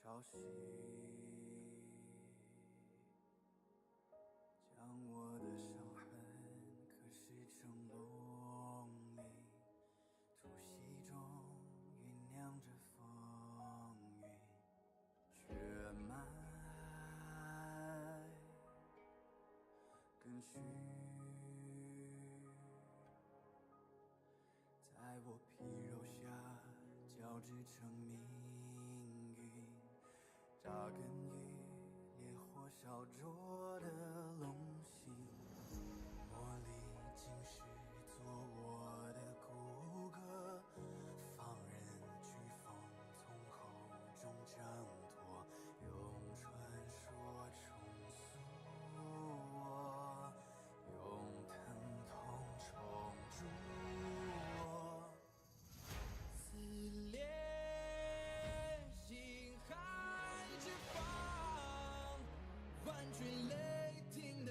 潮汐，将我的伤痕刻蚀成龙鳞，突袭中酝酿着风云，血脉更续，在我皮肉下交织成命运，扎根于烈火烧灼的龙心，磨砺今世做我的骨骼，放任飓风从口中挣脱，用传说重塑我，用疼痛重铸我，撕裂心海之防，万军雷霆的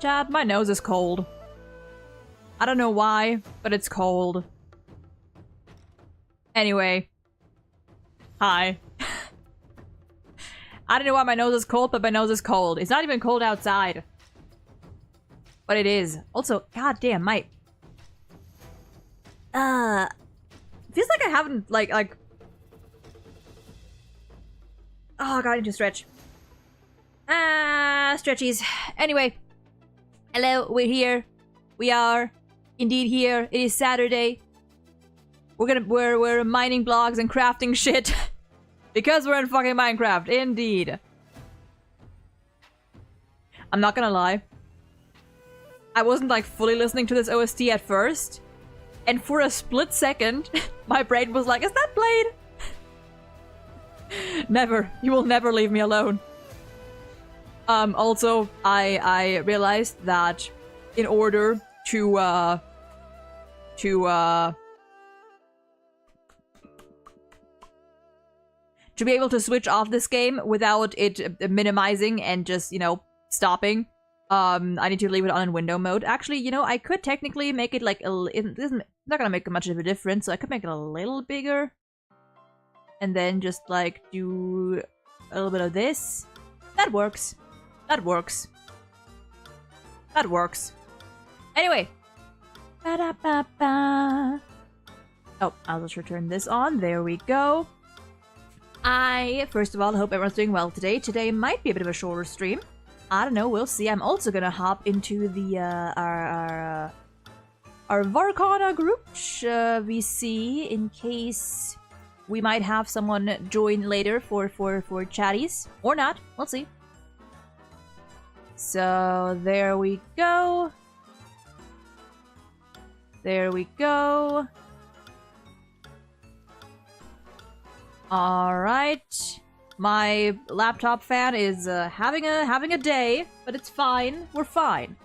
Chat, my nose is cold. I don't know why, but it's cold. Anyway. Hi. I don't know why my nose is cold, but my nose is cold. It's not even cold outside. But it is. Also, goddamn, my... feels like I haven't, like... Oh, God, I need to stretch. Stretchies. Anyway. Hello, we're here. We are indeed here. It is Saturday. We're mining blocks and crafting shit. Because we're in fucking Minecraft. Indeed. I'm not gonna lie. I wasn't like fully listening to this OST at first. And for a split second, my brain was like, is that Blade? Never. You will never leave me alone. Also, I realized that in order to be able to switch off this game without it minimizing and just, you know, stopping, I need to leave it on in window mode. Actually, you know, I could technically make it like it's not gonna make much of a difference, so I could make it a little bigger. And then just like do a little bit of this. That works. That works. That works. Anyway. Ba-da-ba-ba. Oh, I'll just return this on. There we go. First of all, hope everyone's doing well today. Today might be a bit of a shorter stream. I don't know, we'll see. I'm also gonna hop into the, our Varkana group, VC, in case we might have someone join later for chatties. Or not. We'll see. So, there we go. There we go. Alright. My laptop fan is having a day, but it's fine. We're fine.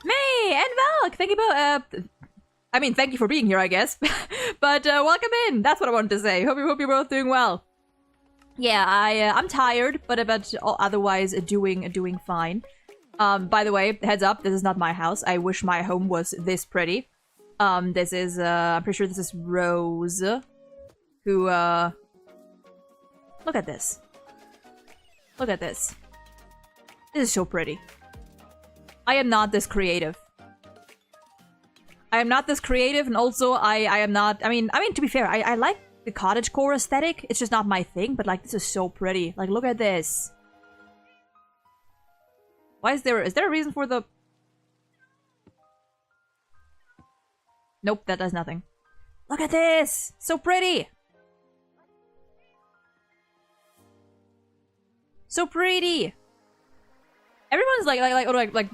May and Valk, thank you both. I mean, thank you for being here, I guess. But welcome in. That's what I wanted to say. Hope you're both doing well. Yeah, I'm tired, but otherwise doing fine. By the way, heads up, this is not my house. I wish my home was this pretty. This is, I'm pretty sure this is Rose, who, look at this. Look at this. This is so pretty. I am not this creative. I am not this creative, and also, I am not, I mean, to be fair, I like the cottagecore aesthetic. It's just not my thing, but, like, this is so pretty. Like, look at this. Why is there a reason for the... Nope, that does nothing. Look at this! So pretty! So pretty! Everyone's like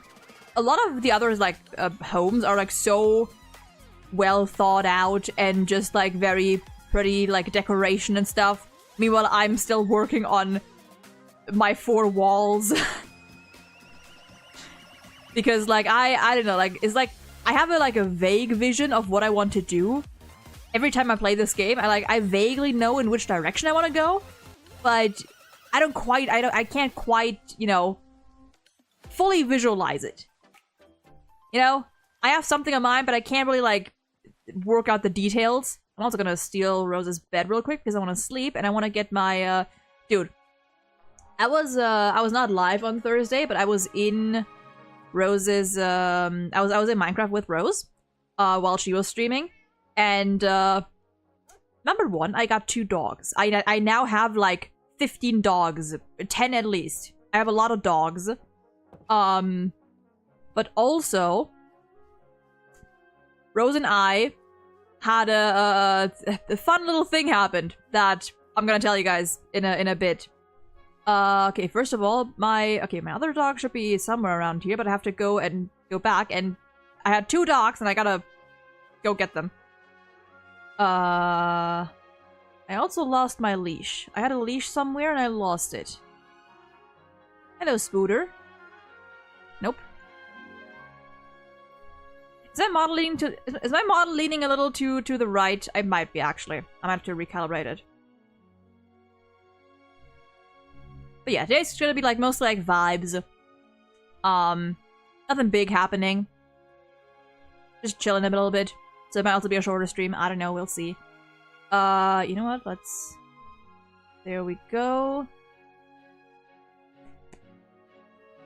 a lot of the others, like, homes are, like, so well thought out and just, like, very pretty, like, decoration and stuff. Meanwhile, I'm still working on my 4 walls. Because, like, I don't know, like, it's like, I have a vague vision of what I want to do. Every time I play this game, I vaguely know in which direction I want to go, but I can't quite, you know, fully visualize it. You know? I have something in mind, but I can't really, like, work out the details. I'm also gonna steal Rose's bed real quick because I want to sleep and I want to get my, dude. I was not live on Thursday, but I was in Rose's, I was in Minecraft with Rose, while she was streaming, and, number one, I got 2 dogs. I now have, like, 15 dogs, 10 at least. I have a lot of dogs, but also, Rose and I had a fun little thing happened that I'm gonna tell you guys in a bit. Okay, first of all, my other dog should be somewhere around here, but I have to go back, and I had 2 dogs, and I gotta go get them. I also lost my leash. I had a leash somewhere, and I lost it. Hello, Spooter. Nope. Is my model leaning a little to the right? I might be, actually. I might have to recalibrate it. But yeah, today's gonna be like mostly like vibes. Nothing big happening. Just chilling a little bit. So it might also be a shorter stream. I don't know, we'll see. You know what? Let's... There we go.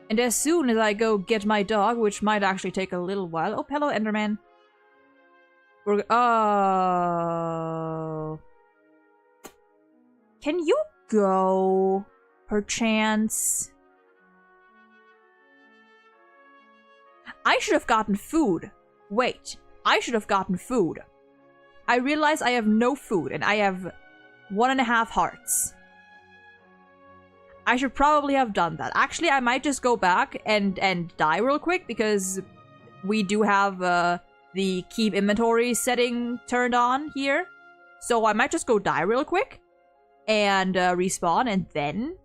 And as soon as I go get my dog, which might actually take a little while... Oh, hello, Enderman. We're... Oh... Can you go, perchance? I should have gotten food. Wait, I should have gotten food. I realize I have no food, and I have 1.5 hearts. I should probably have done that. Actually, I might just go back and die real quick, because we do have the keep inventory setting turned on here. So I might just go die real quick and respawn, and then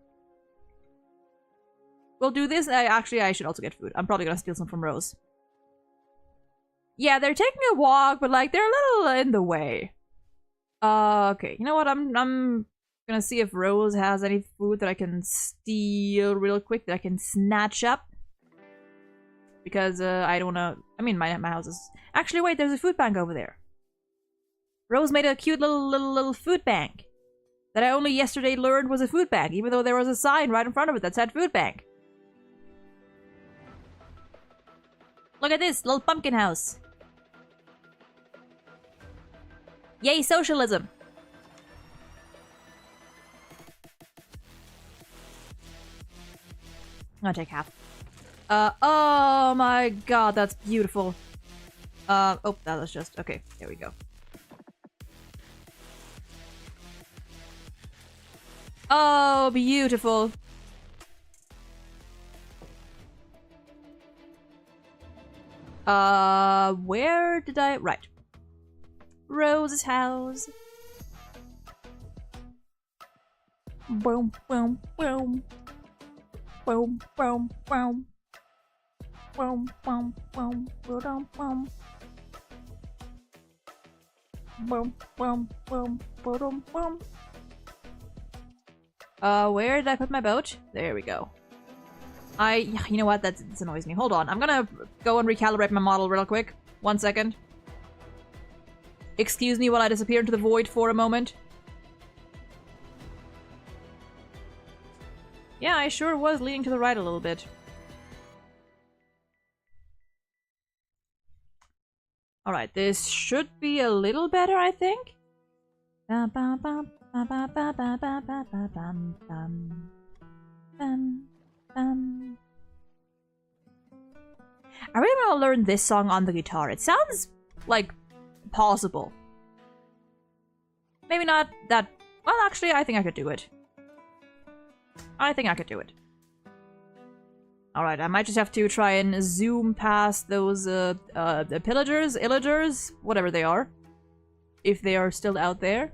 we'll do this. Actually, I should also get food. I'm probably gonna steal some from Rose. Yeah, they're taking a walk, but like they're a little in the way. Okay, you know what? I'm gonna see if Rose has any food that I can steal real quick, that I can snatch up. Because I don't wanna. I mean, my house is actually. Wait, there's a food bank over there. Rose made a cute little food bank that I only yesterday learned was a food bank, even though there was a sign right in front of it that said food bank. Look at this little pumpkin house. Yay, socialism. I'm gonna take half. Oh my god, that's beautiful. Oh, that was just, okay, there we go. Oh, beautiful. Where did I... Right. Rose's house. Boom, boom, boom. Boom, boom, boom. Boom, boom, boom, boom, boom. Boom, boom, boom, boom, boom. Where did I put my boat? There we go. You know what? This annoys me. Hold on. I'm gonna go and recalibrate my model real quick. 1 second. Excuse me while I disappear into the void for a moment. Yeah, I sure was leaning to the right a little bit. Alright, this should be a little better, I think. I really want to learn this song on the guitar. It sounds like possible. Maybe not that... Well, actually, I think I could do it. I think I could do it. Alright, I might just have to try and zoom past those, the illagers, whatever they are. If they are still out there.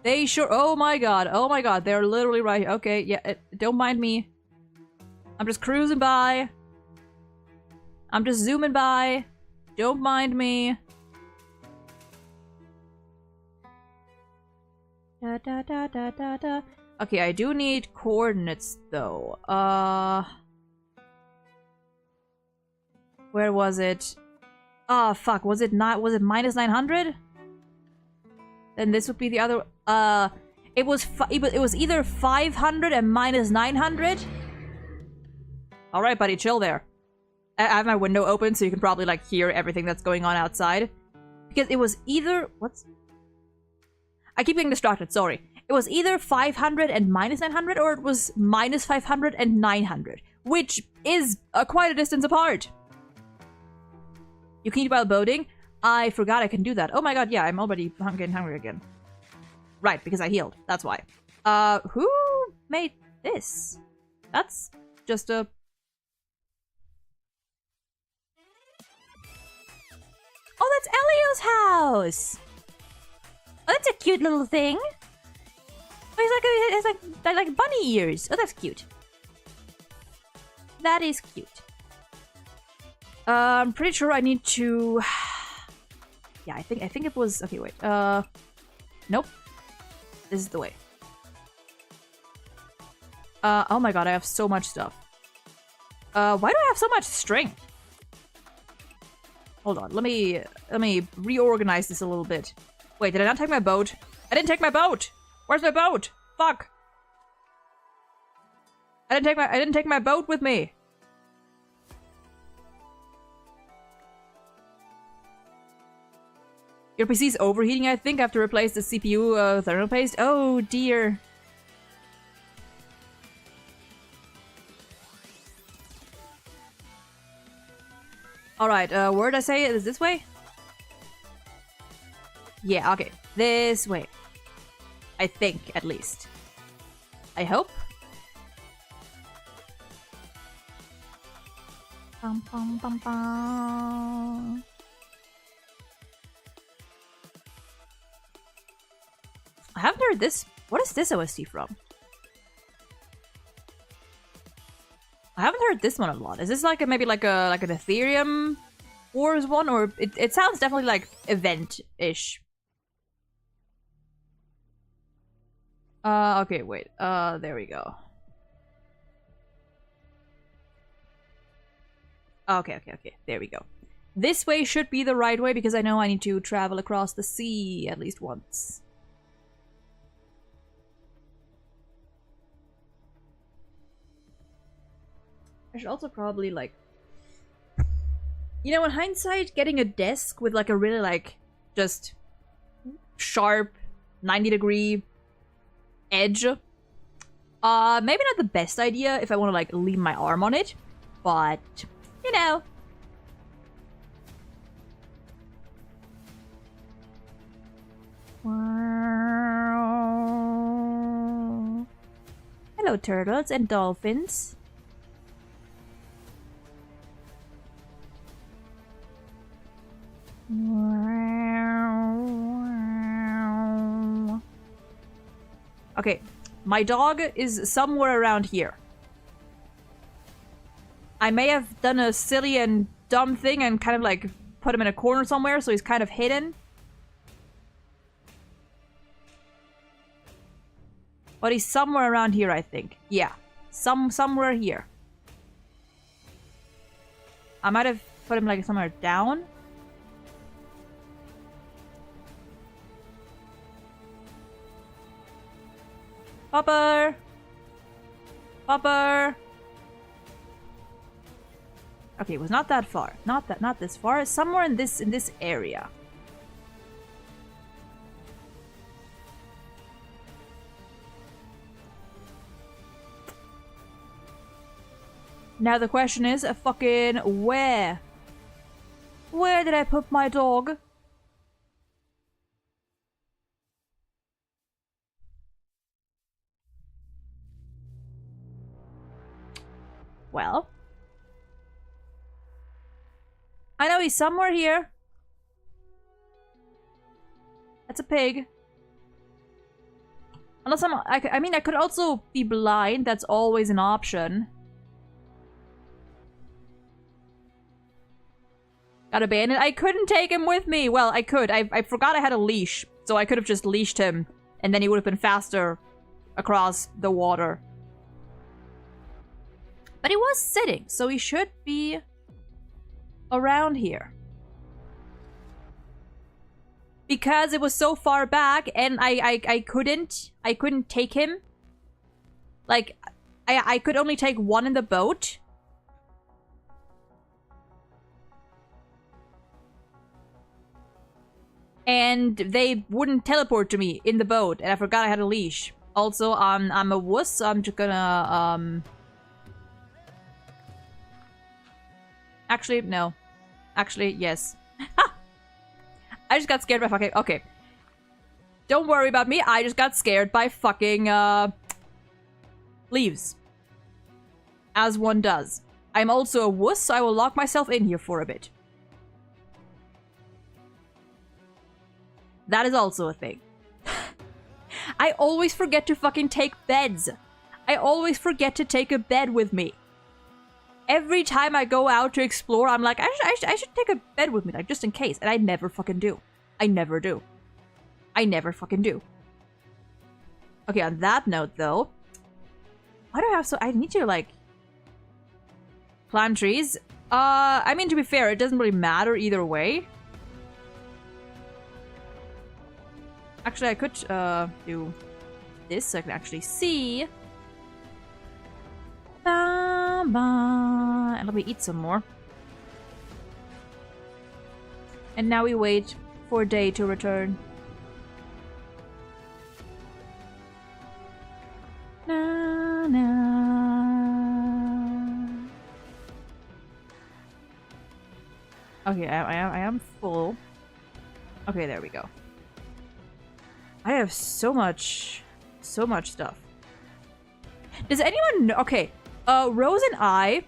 They sure- oh my god, they're literally right here. Okay, yeah, don't mind me. I'm just cruising by. I'm just zooming by. Don't mind me. Da da da da da da. Okay, I do need coordinates though. Where was it? Oh fuck, was it minus 900? Then this would be the other. It was either 500 and minus 900. All right, buddy, chill there. I have my window open, so you can probably like hear everything that's going on outside. Because it was either I keep getting distracted. Sorry. It was either 500 and minus 900, or it was minus 500 and 900, which is quite a distance apart. You can eat while boating. I forgot I can do that. Oh my god, yeah, I'm already getting hungry again. Right, because I healed. That's why. Who made this? That's just a... Oh, that's Elio's house! Oh, that's a cute little thing. Oh, it's like bunny ears. Oh, that's cute. That is cute. I'm pretty sure I need to... Yeah, I think it was... Okay, wait. Nope. This is the way. Oh my god, I have so much stuff. Why do I have so much string? Hold on, let me reorganize this a little bit. Wait, did I not take my boat? I didn't take my boat! Where's my boat? Fuck! I didn't take my boat with me. Your PC's overheating, I think. I have to replace the CPU thermal paste. Oh dear. Alright, where did I say it? Is this way? Yeah, okay. This way. I think, at least. I hope. Bum, bum, bum, bum. I haven't heard this. What is this OST from? I haven't heard this one a lot. Is this like maybe like an Ethereum Wars one, or it sounds definitely like event-ish. Okay, wait. There we go. Okay. There we go. This way should be the right way because I know I need to travel across the sea at least once. I should also probably, like... You know, in hindsight, getting a desk with, like, a really, like, just sharp 90-degree edge. Maybe not the best idea if I want to, like, lean my arm on it. But, you know. Hello, turtles and dolphins. Okay, my dog is somewhere around here. I may have done a silly and dumb thing and kind of like put him in a corner somewhere, so he's kind of hidden. But he's somewhere around here, I think. Yeah, somewhere here. I might have put him like somewhere down. Popper! Popper! Okay, it was not that far. Not this far. Somewhere in this area. Now the question is, fucking where? Where did I put my dog? Well, I know he's somewhere here. That's a pig. Unless I mean, I could also be blind. That's always an option. Got abandoned. I couldn't take him with me. Well, I could. I forgot I had a leash, so I could have just leashed him, and then he would have been faster across the water. But he was sitting, so he should be around here. Because it was so far back and I couldn't take him. Like, I could only take one in the boat. And they wouldn't teleport to me in the boat, and I forgot I had a leash. Also, I'm a wuss, so I'm just gonna, Actually, no. Actually, yes. I just got scared by fucking... Okay. Don't worry about me. I just got scared by fucking, leaves. As one does. I'm also a wuss, so I will lock myself in here for a bit. That is also a thing. I always forget to fucking take beds. I always forget to take a bed with me. Every time I go out to explore, I'm like, I should take a bed with me, like, just in case. And I never fucking do. I never do. I never fucking do. Okay, on that note, though, why do I have so... I need to, like... plant trees. I mean, to be fair, it doesn't really matter either way. Actually, I could, do this so I can actually see. And let me eat some more. And now we wait for day to return. Na, na. Okay, I am full. Okay, there we go. I have so much stuff. Does anyone know? Okay, Rose and I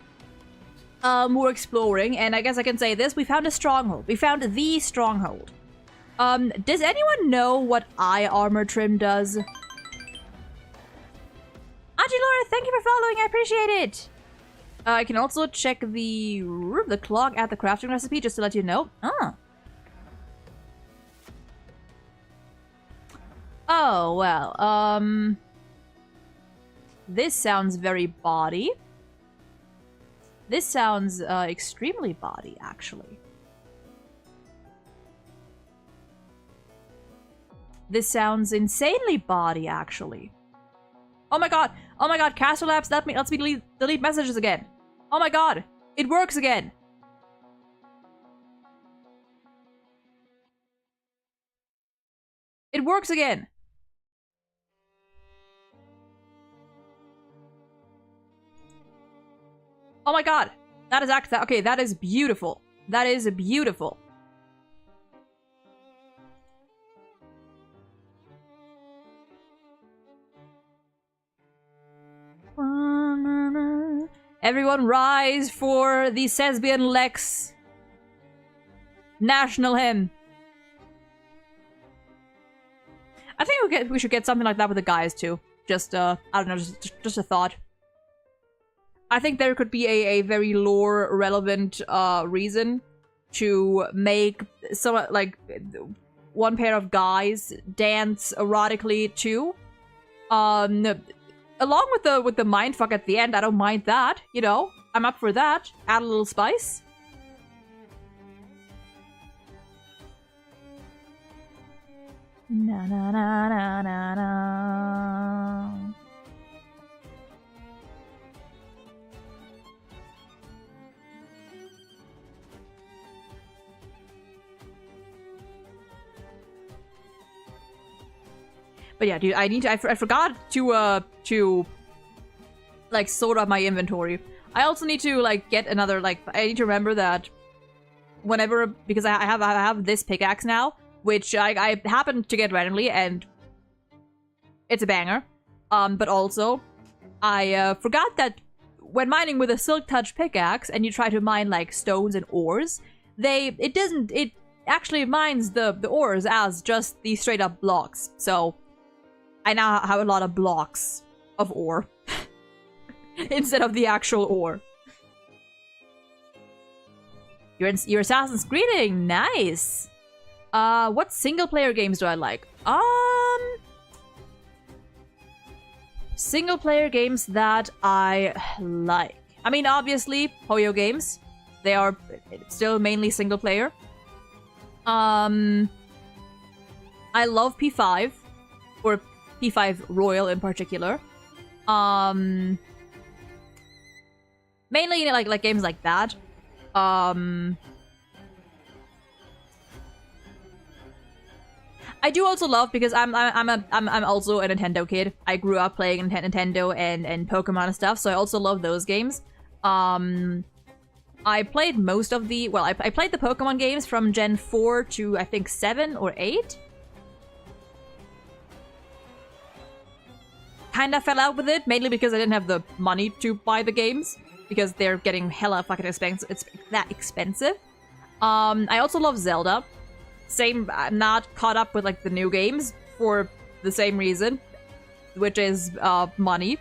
were exploring, and I guess I can say this: we found a stronghold. We found the stronghold. Does anyone know what eye armor trim does? Auntie Laura, thank you for following. I appreciate it. I can also check the clock at the crafting recipe just to let you know. Oh, well, this sounds very body. This sounds, extremely body, actually. This sounds insanely body, actually. Oh my god! Oh my god, Caster Labs lets me delete messages again. Oh my god! It works again! It works again! Oh my god! That is okay, that is beautiful. That is beautiful. Everyone rise for the Lesbian Lex national hymn. I think we should get something like that with the guys too. Just I don't know, just a thought. I think there could be a very lore relevant reason to make some like one pair of guys dance erotically too. Along with the mindfuck at the end, I don't mind that, you know. I'm up for that. Add a little spice. Na na na na na na. But yeah, dude, I forgot to like sort out my inventory. I also need to like get another I need to remember that whenever, because I have this pickaxe now, which I happened to get randomly, and it's a banger. But also I forgot that when mining with a silk touch pickaxe and you try to mine like stones and ores, it actually mines the ores as just the straight up blocks. So I now have a lot of blocks of ore instead of the actual ore. Your Assassin's greeting, nice. What single player games do I like? Single player games that I like. I mean, obviously, Hoyo games. They are still mainly single player. I love P5, or P5 Royal in particular. Mainly, you know, like games like that. I do also love, because I'm also a Nintendo kid. I grew up playing Nintendo and Pokemon and stuff, so I also love those games. I played most of the, well, I played the Pokemon games from Gen 4 to I think 7 or 8. Kinda fell out with it, mainly because I didn't have the money to buy the games, because they're getting hella fucking expensive. It's that expensive. I also love Zelda. Same, I'm not caught up with like the new games for the same reason, which is money.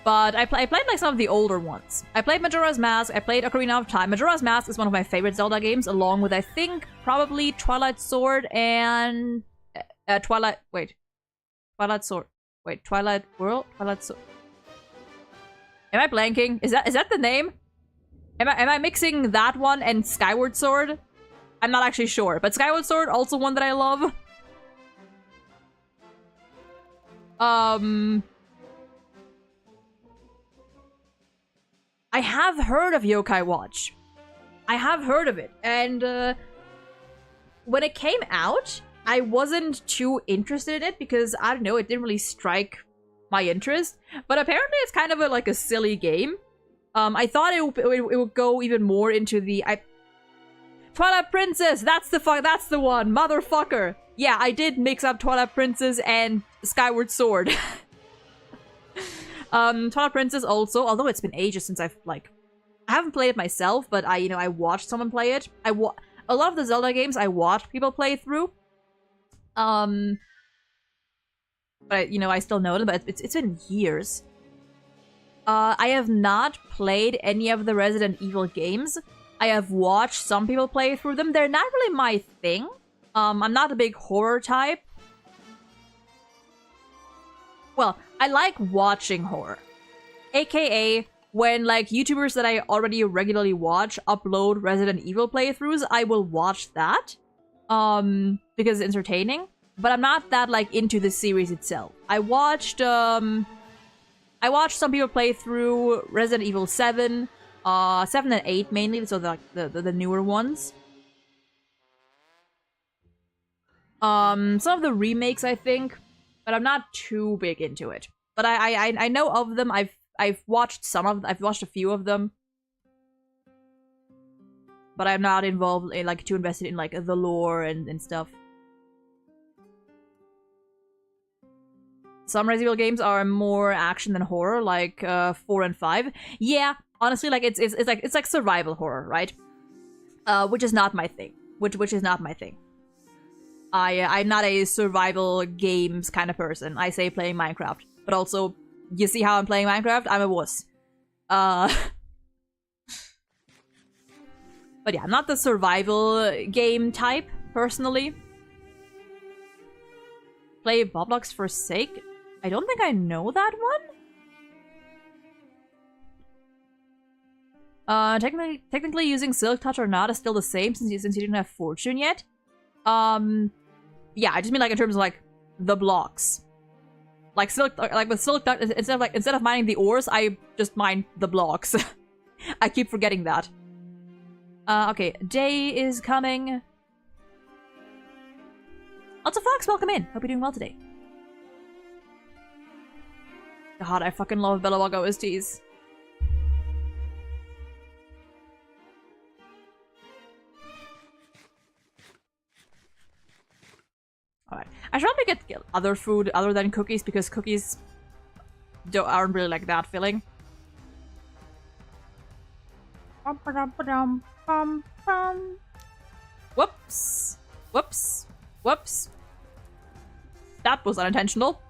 But I played like some of the older ones. I played Majora's Mask, I played Ocarina of Time. Majora's Mask is one of my favorite Zelda games, along with, I think, probably Twilight Sword and... Twilight Sword. Wait, Twilight World? Twilight Sword. Am I blanking? Is that the name? Am I mixing that one and Skyward Sword? I'm not actually sure, but Skyward Sword, also one that I love. I have heard of Yokai Watch. I have heard of it, and when it came out, I wasn't too interested in it because, I don't know, it didn't really strike my interest. But apparently it's kind of like a silly game. I thought it would go even more into the... Twilight Princess! That's the one! Motherfucker! Yeah, I did mix up Twilight Princess and Skyward Sword. Twilight Princess also, although it's been ages since I've, like... I haven't played it myself, but I watched someone play it. A lot of the Zelda games I watched people play through. But, I still know them, but it's been years. I have not played any of the Resident Evil games. I have watched some people play through them. They're not really my thing. I'm not a big horror type. Well, I like watching horror. AKA, when, like, YouTubers that I already regularly watch upload Resident Evil playthroughs, I will watch that. Because it's entertaining. But I'm not that, like, into the series itself. I watched some people play through Resident Evil 7, 7 and 8 mainly, so the newer ones. Some of the remakes, I think, but I'm not too big into it. But I know of them. I've watched I've watched a few of them. But I'm not involved in, like, too invested in, like, the lore and stuff. Some Resident Evil games are more action than horror, like 4 and 5. Yeah, honestly, like it's like survival horror, right? Which is not my thing. Which is not my thing. I'm not a survival games kind of person. I say playing Minecraft, but also, you see how I'm playing Minecraft? I'm a wuss. But yeah, I'm not the survival game type personally. Play Roblox Forsake? I don't think I know that one. Technically using Silk Touch or not is still the same since you didn't have Fortune yet. Yeah, I just mean, like, in terms of, like, the blocks. Like with Silk Touch, instead of mining the ores, I just mine the blocks. I keep forgetting that. Okay, day is coming. Lots of Fox, welcome in. Hope you're doing well today. God, I fucking love Bellawag OSTs. Alright. I should probably get other food other than cookies because cookies aren't really like that filling. Whoops. Whoops. Whoops. That was unintentional.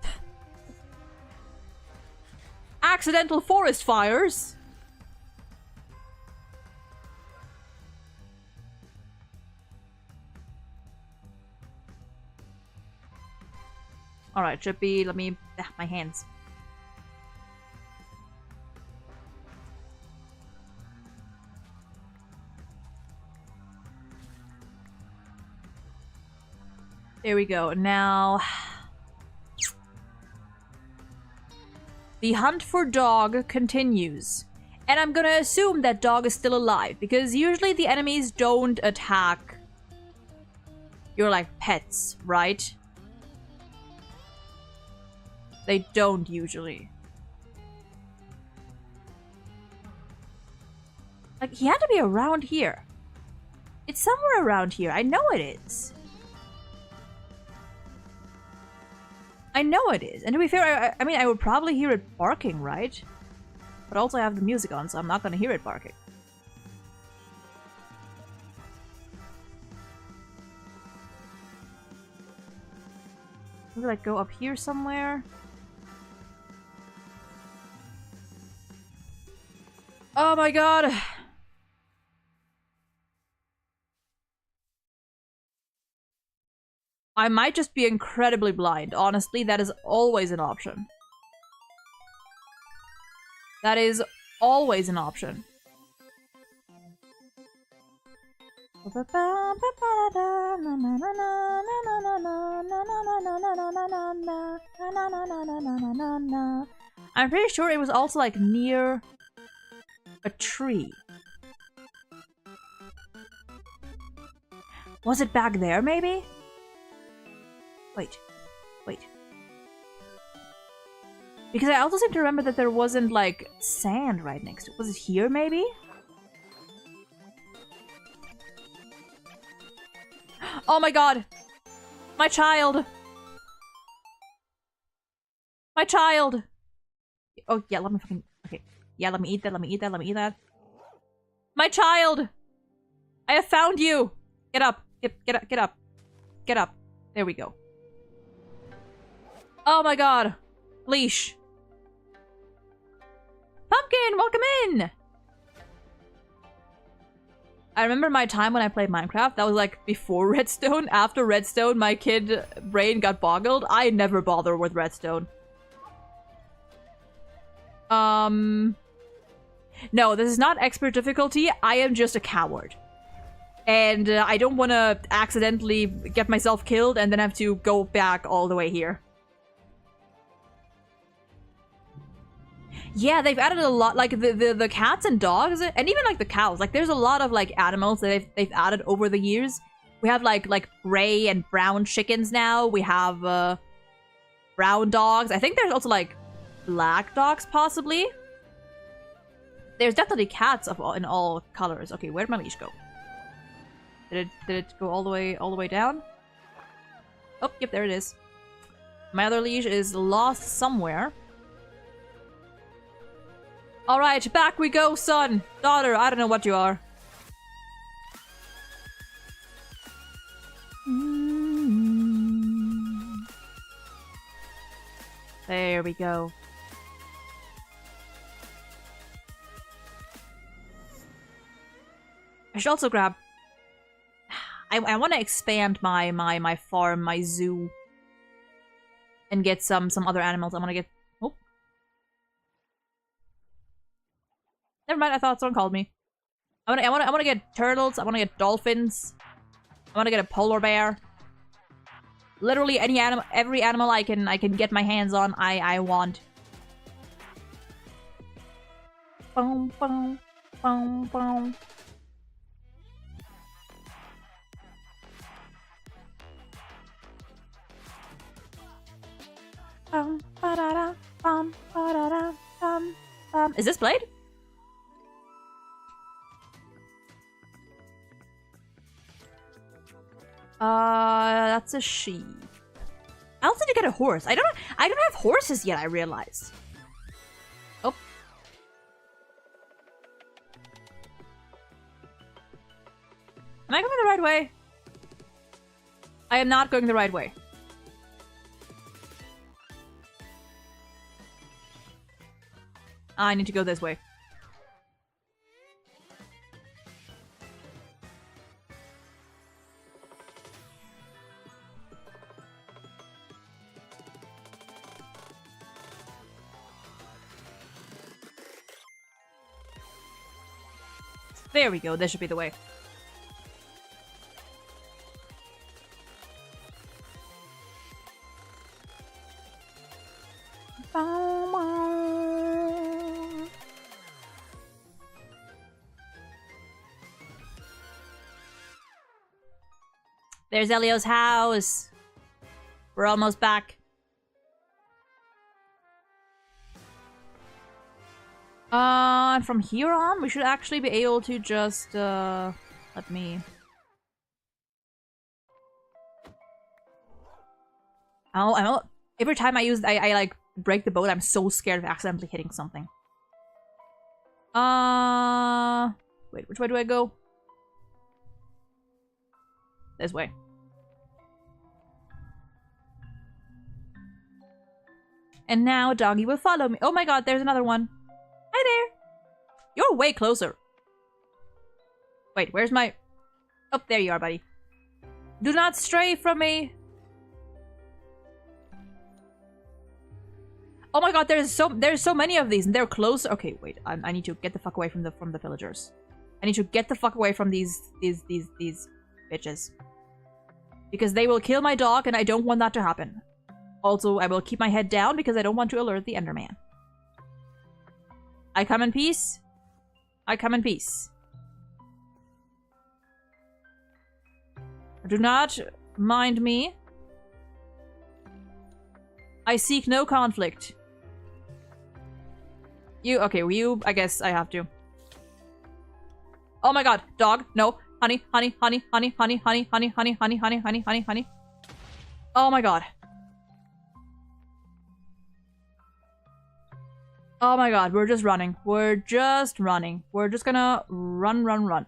Accidental forest fires. Alright, Chippy, let me... my hands. There we go. Now... the hunt for dog continues. And I'm gonna assume that dog is still alive, because usually the enemies don't attack your, like, pets, right? They don't usually. Like, he had to be around here. It's somewhere around here. I know it is. I know it is. And to be fair, I mean, I would probably hear it barking, right? But also I have the music on, so I'm not gonna hear it barking. Maybe, like, go up here somewhere? Oh my god. I might just be incredibly blind. Honestly, that is always an option. That is always an option. I'm pretty sure it was also like near a tree. Was it back there maybe? Wait. Because I also seem to remember that there wasn't like sand right next to it. Was it here maybe? Oh my god! My child! My child! Oh yeah, let me fucking... Okay. Yeah, let me eat that, let me eat that. My child! I have found you! Get up! Get up! Get up! Get up! There we go. Oh my god! Leash! Pumpkin, welcome in! I remember my time when I played Minecraft. That was like before Redstone. After Redstone, my kid brain got boggled. I never bother with Redstone. No, this is not expert difficulty. I am just a coward. And I don't want to accidentally get myself killed and then have to go back all the way here. Yeah, they've added a lot, like the cats and dogs, and even like the cows. Like, there's a lot of like animals that they've added over the years. We have like gray and brown chickens now. We have brown dogs. I think there's also like black dogs, possibly. There's definitely cats in all colors. Okay, where'd my leash go? Did it go all the way down? Oh, yep, there it is. My other leash is lost somewhere. Alright, back we go, son! Daughter, I don't know what you are. There we go. I should also grab... I want to expand my farm, my zoo. And get some other animals. I want to get... Oh. Never mind, I thought someone called me. I want to get turtles, I want to get dolphins. I want to get a polar bear. Literally any animal, every animal I can get my hands on, I want. Boom, boom, boom, boom. Bum, ba-da-da, bum, ba-da-da, bum, bum. Is this Blade? That's a sheep. I also need to get a horse. I don't have horses yet, I realized. Oh. Am I going the right way? I am not going the right way. I need to go this way. There we go, this should be the way. There's Elio's house. We're almost back. And from here on, we should actually be able to just, let me... I know. Every time I like, break the boat, I'm so scared of accidentally hitting something. Wait, which way do I go? This way. And now Doggy will follow me. Oh my god, there's another one. Hi there. You're way closer. Wait, where's my... Oh, there you are, buddy. Do not stray from me. Oh my god, there's so many of these, and they're close. Okay, wait. I need to get the fuck away from the villagers. I need to get the fuck away from these bitches. Because they will kill my dog, and I don't want that to happen. Also, I will keep my head down because I don't want to alert the Enderman. I come in peace. I come in peace. Do not mind me. I seek no conflict. I guess I have to. Oh my god, dog, no. Honey, honey, honey, honey, honey, honey, honey, honey, honey, honey, honey, honey, honey. Oh my god. Oh my god, we're just running. We're just running. We're just gonna run, run, run.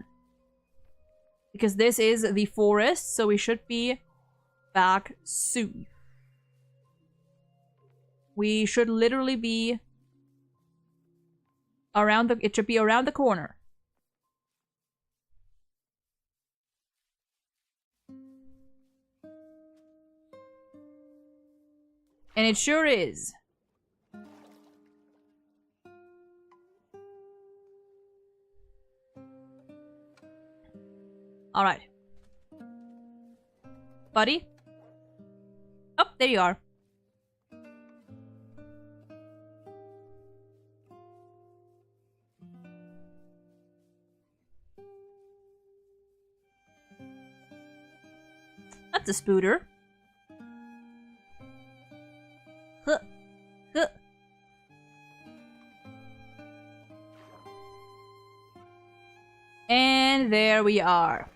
Because this is the forest, so we should be back soon. We should literally be around the... It should be around the corner. And it sure is. Alright. Buddy? Oh, there you are. That's a spooter. Huh. Huh. And there we are.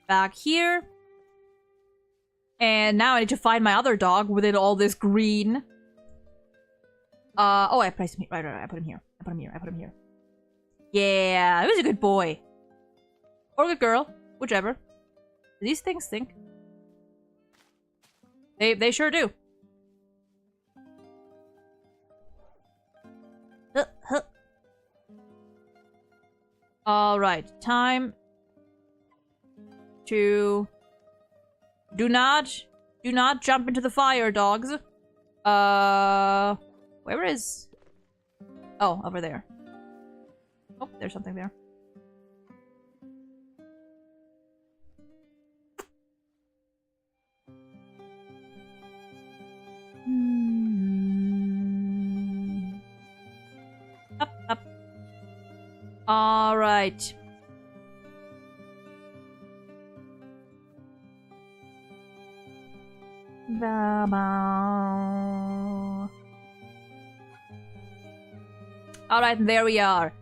Back here. And now I need to find my other dog within all this green. Oh, I placed him here. Right. I put him here. I put him here. Yeah, he was a good boy. Or a good girl. Whichever. Do these things think? They sure do. Alright, time to... Do not jump into the fire, dogs. Where is... Oh, over there. Oh, there's something there. Up. All right. All right, there we are.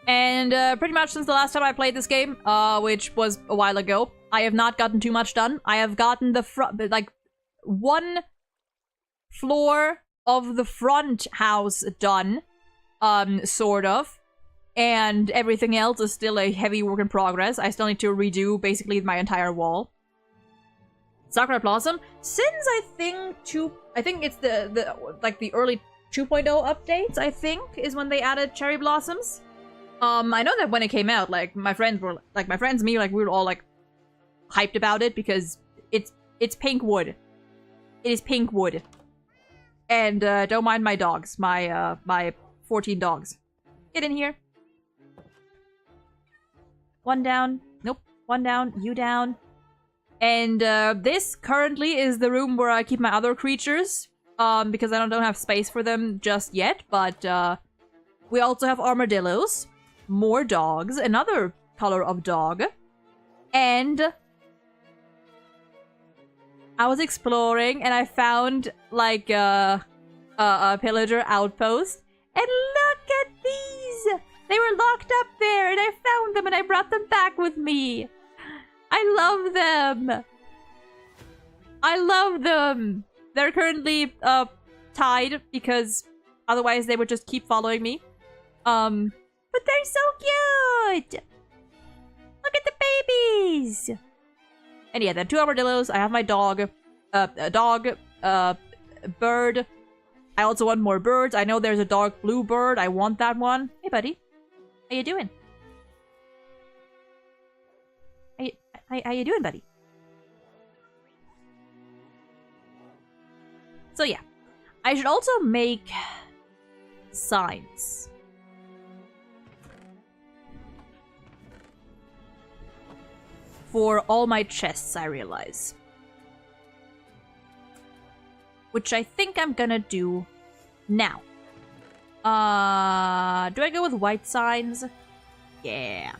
And pretty much since the last time I played this game, which was a while ago, I have not gotten too much done. I have gotten the front, like, one floor of the front house done, sort of. And everything else is still a heavy work in progress. I still need to redo basically my entire wall. Sakura Blossom, since I think it's the early 2.0 updates, I think, is when they added cherry blossoms. I know that when it came out, like, my friends and me, like, we were all, like, hyped about it because it's pink wood. It is pink wood. And, don't mind my dogs, my 14 dogs. Get in here. One down. Nope. One down. You down. And, this currently is the room where I keep my other creatures. Because I don't have space for them just yet, but, we also have armadillos, more dogs, another color of dog, and I was exploring and I found, like, a pillager outpost, and look at these! They were locked up there, and I found them and I brought them back with me. I love them! I love them! They're currently, tied, because otherwise they would just keep following me. But they're so cute! Look at the babies! And yeah, there are 2 armadillos. I have my dog. Bird. I also want more birds. I know there's a dark blue bird. I want that one. Hey, buddy. How you doing? How you doing, buddy? So yeah, I should also make signs. For all my chests, I realize. Which I think I'm gonna do now. Do I go with white signs? Yeah.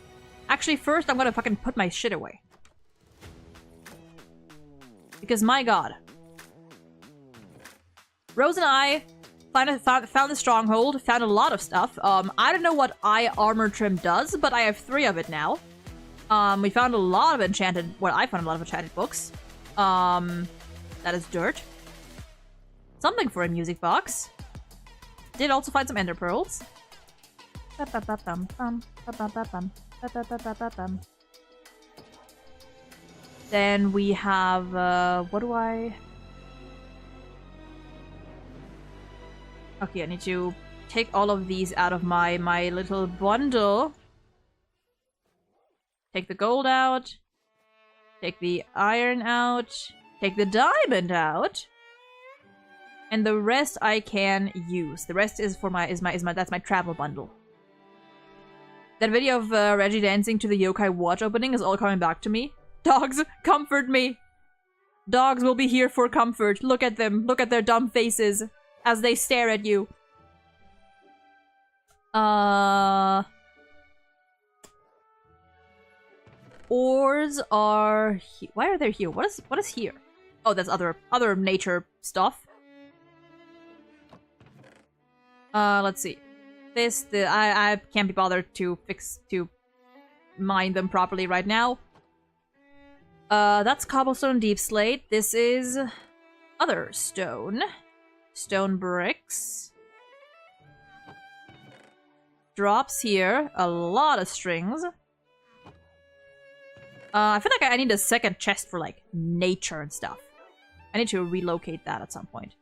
Actually, first I'm gonna fucking put my shit away. Because my god. Rose and I found the stronghold, found a lot of stuff. I don't know what eye armor trim does, but I have 3 of it now. We found a lot of enchanted... Well, I found a lot of enchanted books. That is dirt. Something for a music box. Did also find some ender pearls. Then we have, what do I... Okay, I need to take all of these out of my little bundle. Take the gold out. Take the iron out. Take the diamond out. And the rest I can use. The rest is for that's my travel bundle. That video of Reggie dancing to the yokai watch opening is all coming back to me. Dogs, comfort me. Dogs will be here for comfort. Look at them. Look at their dumb faces as they stare at you. Ores are why are they here? What is here? Oh, that's other nature stuff. Let's see. I can't be bothered to mine them properly right now. That's cobblestone deep slate. This is other stone. Stone bricks. Drops here. A lot of strings. I feel like I need a second chest for, like, nature and stuff. I need to relocate that at some point.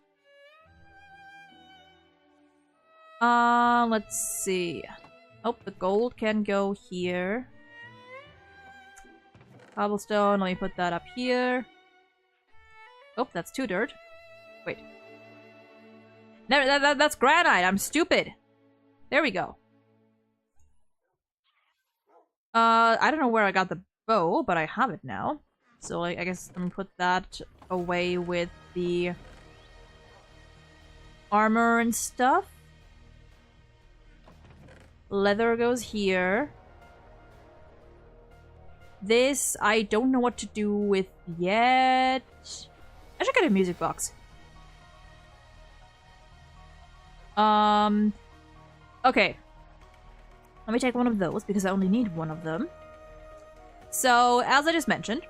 Let's see. Oh, the gold can go here. Cobblestone, let me put that up here. Oh, that's 2 dirt. Wait. No, that's granite, I'm stupid. There we go. I don't know where I got the bow, but I have it now. So, like, I guess I'm gonna put that away with the armor and stuff. Leather goes here. This, I don't know what to do with yet. I should get a music box. Okay. Let me take one of those, because I only need one of them. So, as I just mentioned,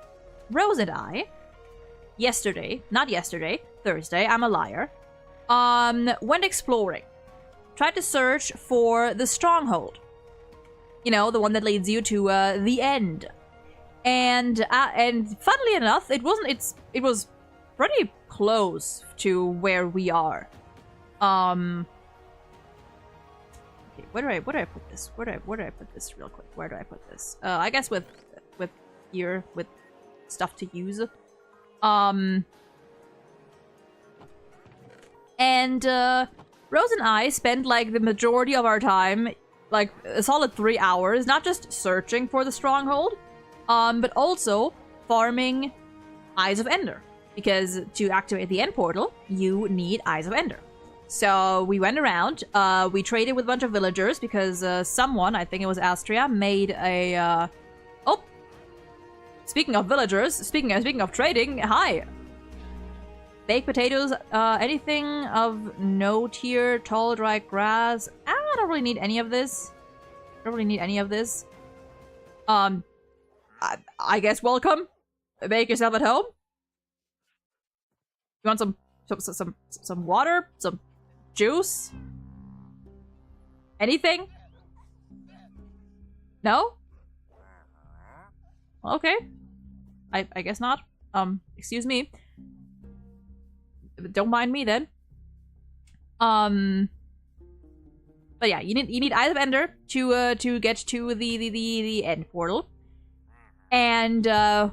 Rose and I, Thursday, I'm a liar, went exploring. Tried to search for the stronghold. You know, the one that leads you to, the end. And funnily enough, it was pretty close to where we are. Okay, where do I put this? Where do I put this real quick? Where do I put this? I guess with here, with stuff to use. Rose and I spent, like, the majority of our time, like, a solid 3 hours, not just searching for the stronghold, but also farming Eyes of Ender. Because to activate the end portal, you need Eyes of Ender. So we went around, we traded with a bunch of villagers, because someone, I think it was Astria, made a, oh! Speaking of villagers, speaking of trading, hi! Baked potatoes, anything of note here, tall, dry grass. I don't really need any of this. I guess welcome. Make yourself at home. You want some water? Some juice? Anything? No? Okay. I guess not. Excuse me. Don't mind me then. But yeah, you need Eyes of Ender to get to the end portal. And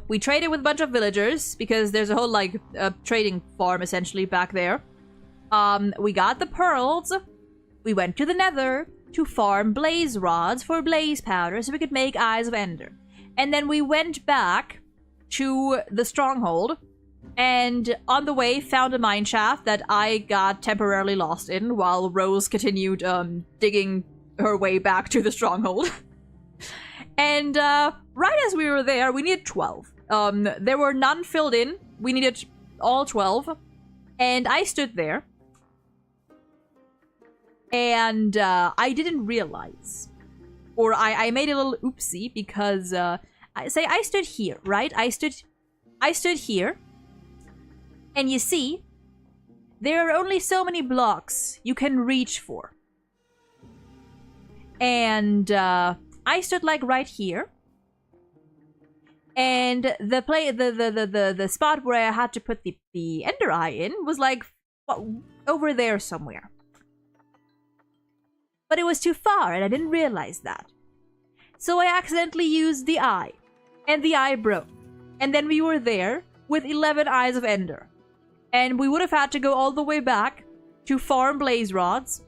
we traded with a bunch of villagers because there's a whole like trading farm essentially back there. We got the pearls. We went to the Nether to farm blaze rods for blaze powder so we could make Eyes of Ender. And then we went back to the stronghold, and on the way found a mine shaft that I got temporarily lost in while Rose continued digging her way back to the stronghold. And right as we were there, we needed 12. There were none filled in. We needed all 12. And I stood there. And I didn't realize. Or I made a little oopsie because I stood here, right? I stood here. And you see, there are only so many blocks you can reach for. And I stood like right here. And the spot where I had to put the Ender Eye in was like over there somewhere. But it was too far and I didn't realize that. So I accidentally used the eye. And the eye broke. And then we were there with 11 Eyes of Ender. And we would have had to go all the way back to farm blaze rods.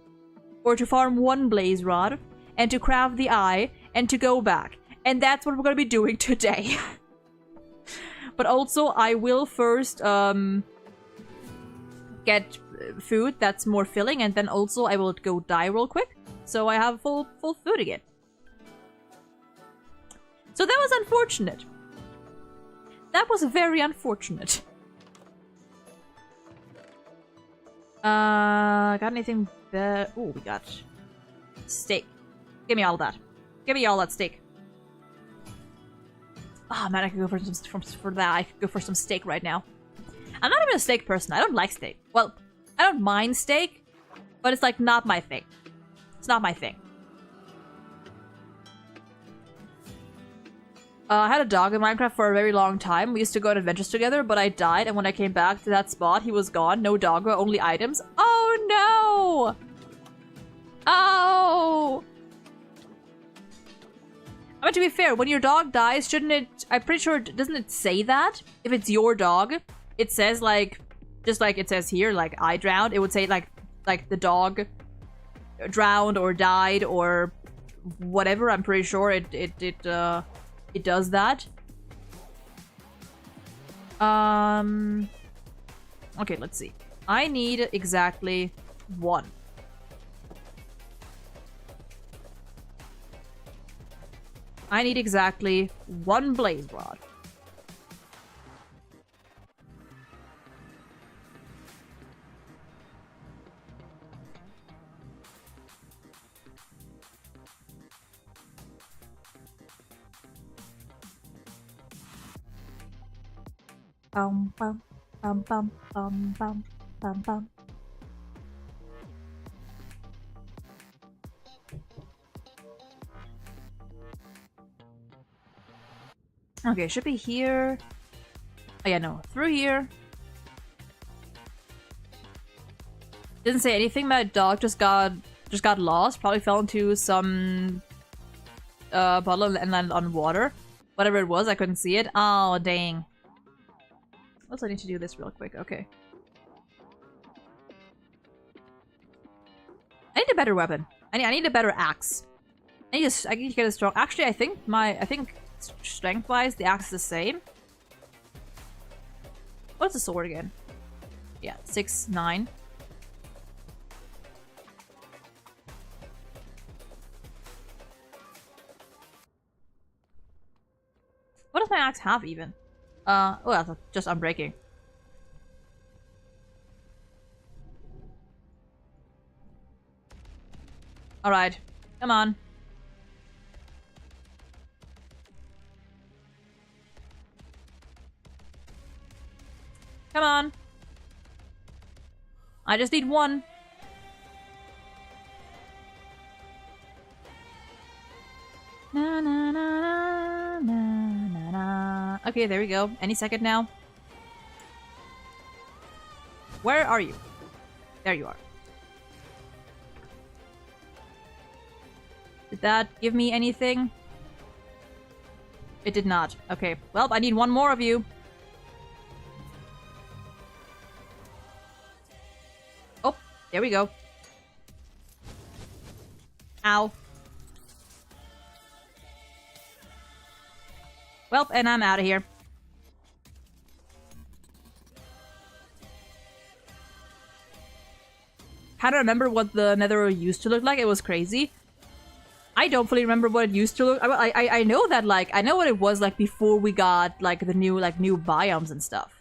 Or to farm 1 blaze rod. And to craft the eye. And to go back. And that's what we're going to be doing today. But also, I will first get food that's more filling. And then also, I will go die real quick. So I have full food again. So that was unfortunate. That was very unfortunate. Got anything better? Oh, we got steak. Give me all that. Give me all that steak. Oh man, I could go for that. I could go for some steak right now. I'm not even a steak person. I don't like steak. Well, I don't mind steak, but it's like not my thing. It's not my thing. I had a dog in Minecraft for a very long time. We used to go on adventures together, but I died, and when I came back to that spot, he was gone. No doggo, only items. Oh no! Oh! I mean, to be fair, when your dog dies, shouldn't it... I'm pretty sure... Doesn't it say that? If it's your dog, it says, like... Just like it says here, like, I drowned. It would say, like the dog drowned or died or whatever. I'm pretty sure it does that. Okay, let's see. I need exactly 1. I need exactly 1 blaze rod. Bum bum bum bum bum bum bum bum. Okay, should be here. Oh yeah, no, through here. Didn't say anything. My dog just got lost. Probably fell into some puddle and landed on water. Whatever it was, I couldn't see it. Oh dang. Also, I need to do this real quick. Okay. I need a better weapon. I need a better axe. I need to get a strong. Actually, I think strength-wise, the axe is the same. What's the sword again? Yeah, 6, 9. What does my axe have even? Oh, that's just unbreaking. Alright, come on. Come on. I just need 1. Na na na na na na. Okay, there we go. Any second now. Where are you? There you are. Did that give me anything? It did not. Okay. Well, I need one more of you. Oh, there we go. Ow. Well, and I'm out of here. Kind of remember what the Nether used to look like. It was crazy. I don't fully remember what it used to look. I know that, like, I know what it was like before we got like the new biomes and stuff.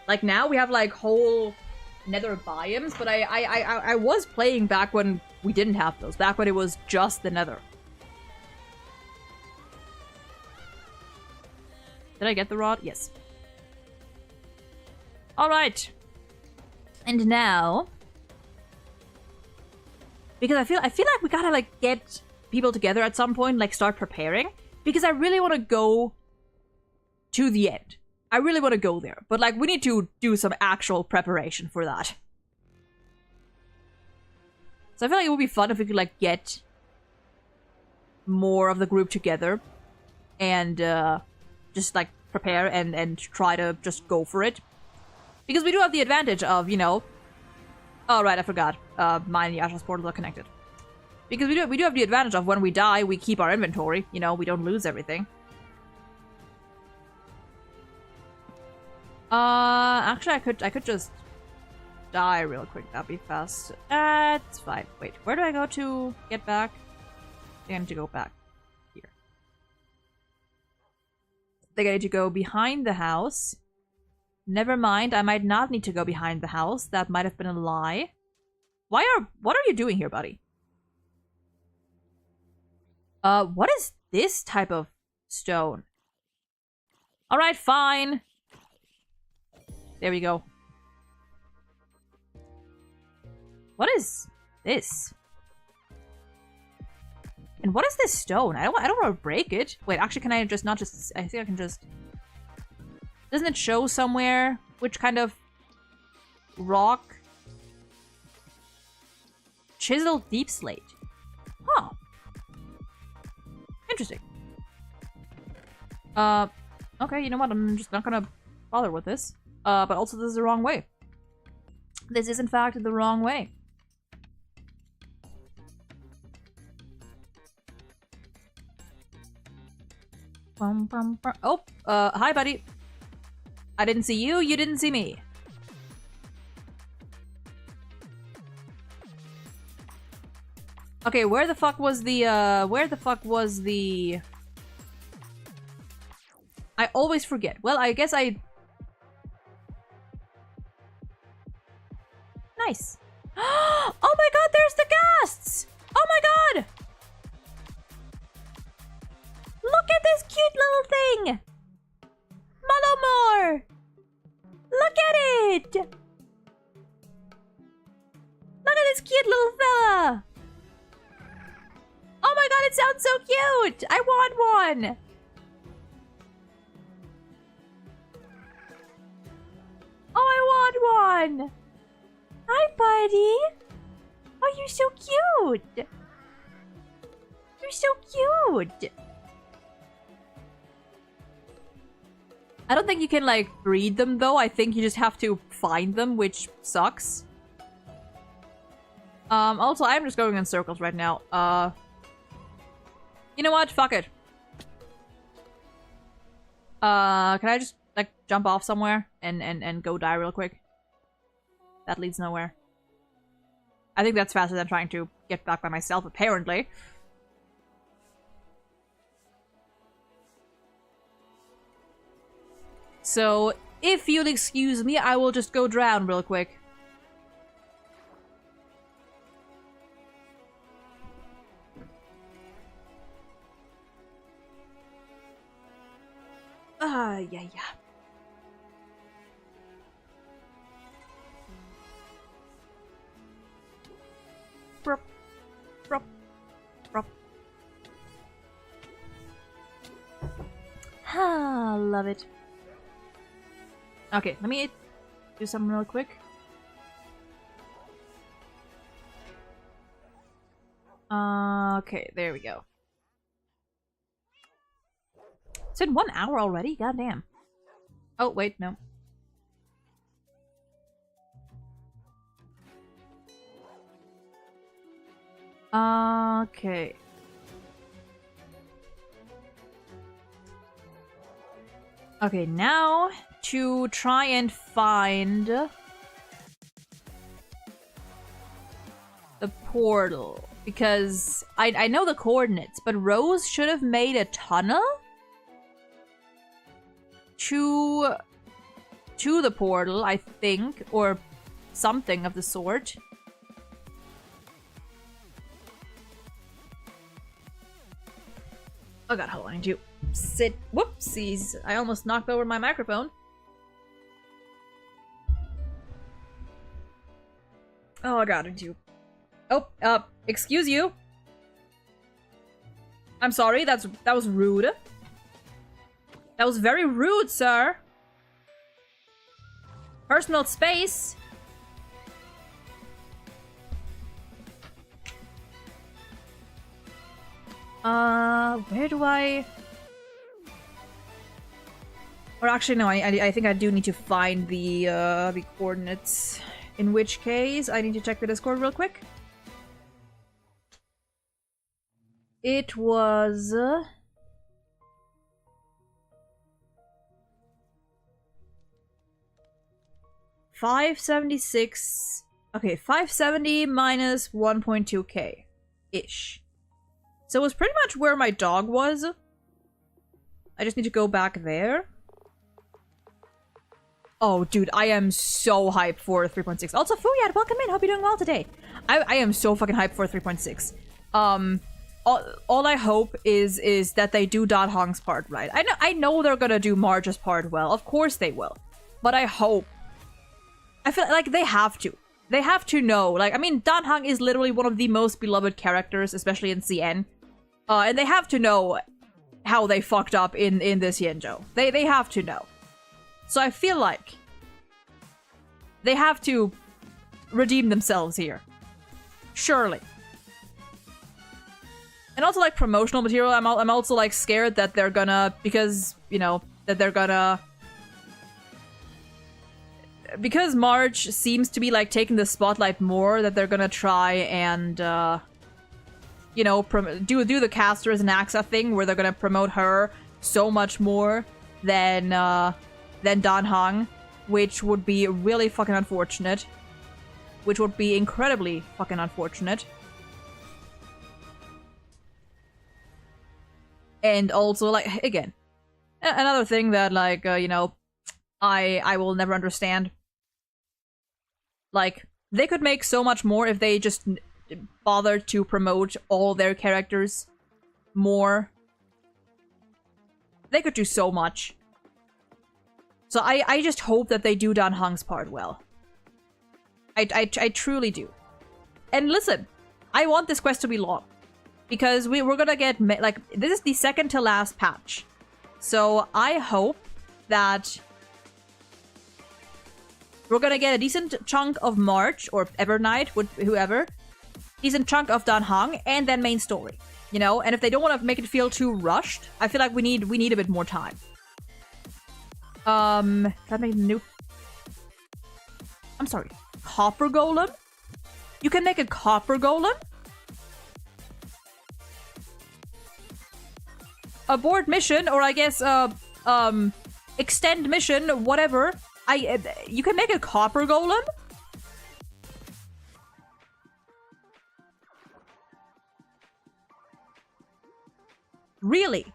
Like now we have like whole Nether biomes, but I was playing back when we didn't have those. Back when it was just the Nether. Did I get the rod? Yes. All right. And now, because I feel like we gotta like get people together at some point, like start preparing, because I really want to go to the end. I really want to go there, but like we need to do some actual preparation for that. So I feel like it would be fun if we could like get more of the group together and just like prepare and try to just go for it. Because we do have the advantage of, you know... Oh, right, I forgot. Mine and Yasha's portals are connected. Because we do have the advantage of when we die, we keep our inventory. You know, we don't lose everything. Actually, I could just die real quick. That'd be fast. It's fine. Wait, where do I go to get back? I think I need to go back here. I think I need to go behind the house. Never mind, I might not need to go behind the house. That might have been a lie. What are you doing here, buddy? What is this type of stone? Alright, fine. There we go. What is this? And what is this stone? I don't want to break it. Wait, actually, can I just not just... I think I can just... Doesn't it show somewhere which kind of rock? Chiseled deep slate. Huh. Interesting. Okay, you know what? I'm just not gonna bother with this. But also this is the wrong way. This is in fact the wrong way. Oh, hi buddy. I didn't see you, you didn't see me. Okay, where the fuck was the, I always forget. Well, I guess Nice. Oh my god, there's the ghasts! Oh my god! Look at this cute little thing! Malomor! Look at it! Look at this cute little fella! Oh my god, it sounds so cute! I want one! Oh, I want one! Hi, buddy! Oh, you're so cute! You're so cute! I don't think you can, like, breed them, though. I think you just have to find them, which sucks. Also, I'm just going in circles right now. You know what? Fuck it. Can I just, like, jump off somewhere and go die real quick? That leads nowhere. I think that's faster than trying to get back by myself, apparently. So, if you'll excuse me, I will just go drown real quick. Yeah. Rup, rup, rup. Ah, love it. Okay, let me do something real quick. Okay, there we go. It's been 1 hour already? Goddamn. Oh, wait, no. Okay. Okay, now to try and find the portal. Because I know the coordinates, but Rose should have made a tunnel to the portal, I think, or something of the sort. Oh god, hold on, I need to sit. Whoopsies, I almost knocked over my microphone. Oh god, I need to. Oh, excuse you. I'm sorry, that was rude. That was very rude, sir. Personal space. Where do I... Or actually, no, I think I do need to find the coordinates. In which case, I need to check the Discord real quick. It was... 576. Okay, 570 minus 1.2k ish. So it was pretty much where my dog was. I just need to go back there. Oh, dude, I am so hyped for 3.6. Also, Fuyad, welcome in. Hope you're doing well today. I am so fucking hyped for 3.6. All I hope is that they do Dan Hong's part right. I know they're gonna do Marge's part well. Of course they will. But I hope. I feel like they have to. They have to know. Like, I mean, Dan Hong is literally one of the most beloved characters, especially in CN. And they have to know how they fucked up in this Yenjo. They have to know. So I feel like they have to redeem themselves here. Surely. And also, like, promotional material, I'm also, like, scared that they're gonna, because, you know, that they're gonna... Because Marge seems to be, like, taking the spotlight more, that they're gonna try and, you know, do the Casters and Axa thing, where they're gonna promote her so much more than Dan Hong, which would be really fucking unfortunate. Which would be incredibly fucking unfortunate. And also, like, again, another thing that, like, you know, I will never understand. Like, they could make so much more if they just bothered to promote all their characters more. They could do so much. So I just hope that they do Dan Hong's part well. I truly do. And listen, I want this quest to be long. Because we're gonna get, like, this is the second to last patch. So I hope that we're gonna get a decent chunk of March, or Evernight, whoever. Decent chunk of Dan Hong, and then main story. You know? And if they don't want to make it feel too rushed, I feel like we need a bit more time. Can I make a new... I'm sorry. Copper Golem? You can make a Copper Golem? Abort mission, or I guess, extend mission, whatever. You can make a Copper Golem? Really?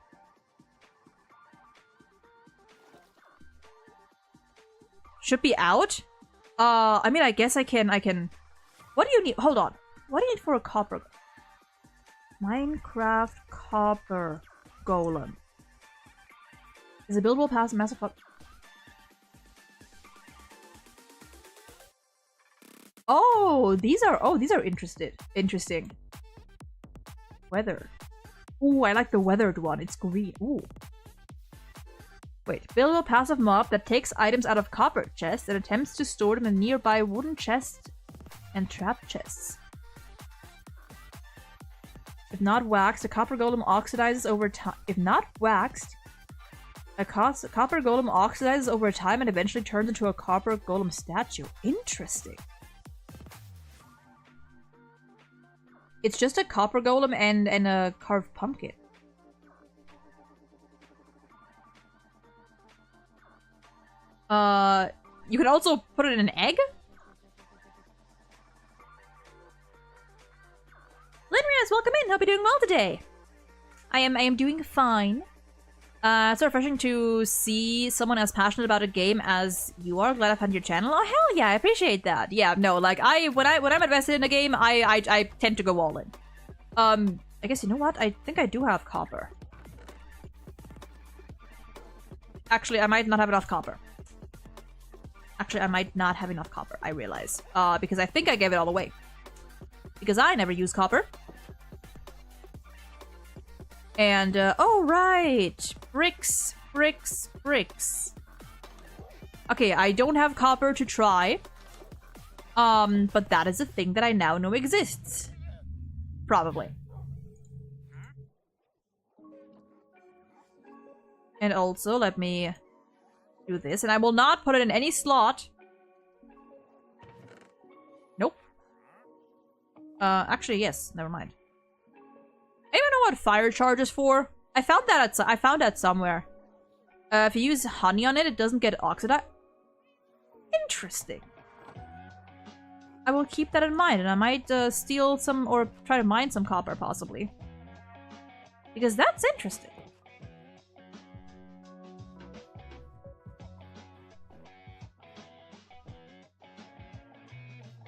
Should be out? I mean, I guess I can... What do you need? Hold on. What do you need for a Copper... Minecraft Copper Golem. Is it buildable past massive... Oh, these are interesting. Weather. Ooh, I like the weathered one. It's green. Ooh. Wait. Build a passive mob that takes items out of copper chests and attempts to store them in nearby wooden chests and trap chests. If not waxed, a copper golem oxidizes over time. If not waxed, a copper golem oxidizes over time and eventually turns into a copper golem statue. Interesting. It's just a copper golem and a carved pumpkin. You can also put it in an egg? Linrias, welcome in. Hope you're doing well today. I am doing fine. It's so refreshing to see someone as passionate about a game as you are. Glad I found your channel. Oh hell yeah, I appreciate that. Yeah, no, like when I'm invested in a game, I tend to go all in. I guess you know what? I think I do have copper. Actually, I might not have enough copper. I realize. Because I think I gave it all away. Because I never use copper. And, oh, right. Bricks. Okay, I don't have copper to try. But that is a thing that I now know exists. Probably. And also, let me do this. And I will not put it in any slot. Nope. Actually, yes. Never mind. Anyone know what fire charge is for? I found that somewhere. If you use honey on it, it doesn't get oxidized. Interesting. I will keep that in mind, and I might steal some or try to mine some copper, possibly. Because that's interesting.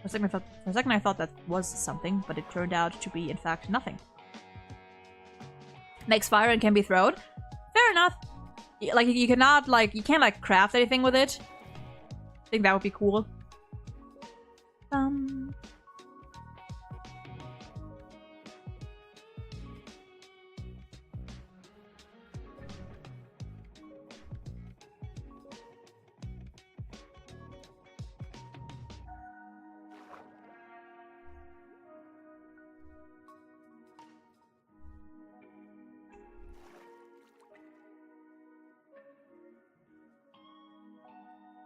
For a second I thought that was something, but it turned out to be, in fact, nothing. Makes fire and can be thrown. Fair enough. Like, you cannot, like, you can't, like, craft anything with it. I think that would be cool.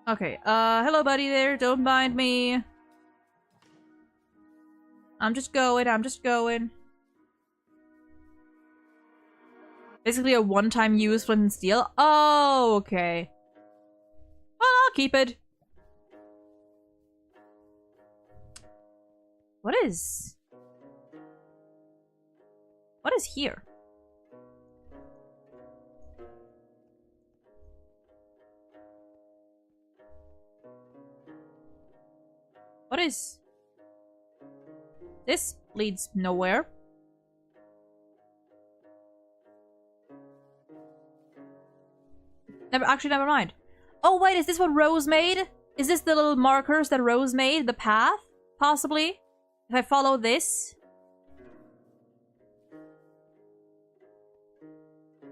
Okay, hello buddy there, don't mind me. I'm just going. Basically a one-time use flint and steel. Oh, okay. Well, I'll keep it. What is here? What is... This leads nowhere. Never mind. Oh wait, is this what Rose made? Is this the little markers that Rose made? The path? Possibly? If I follow this?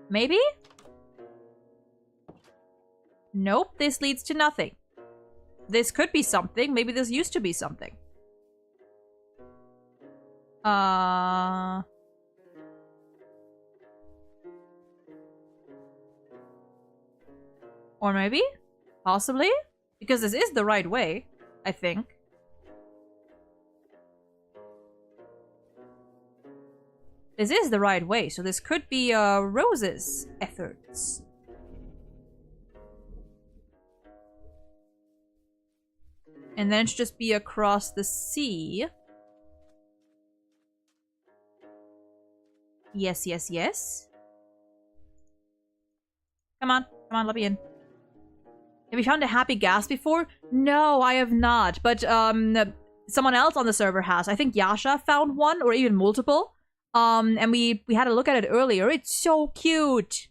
Maybe? Nope, this leads to nothing. This could be something. Maybe this used to be something. Or maybe? Possibly? Because this is the right way, I think. This is the right way, so this could be Rose's efforts. And then it should just be across the sea. Yes, yes, yes. Come on, let me in. Have you found a happy gas before? No, I have not. But someone else on the server has. I think Yasha found one, or even multiple. And we had a look at it earlier. It's so cute.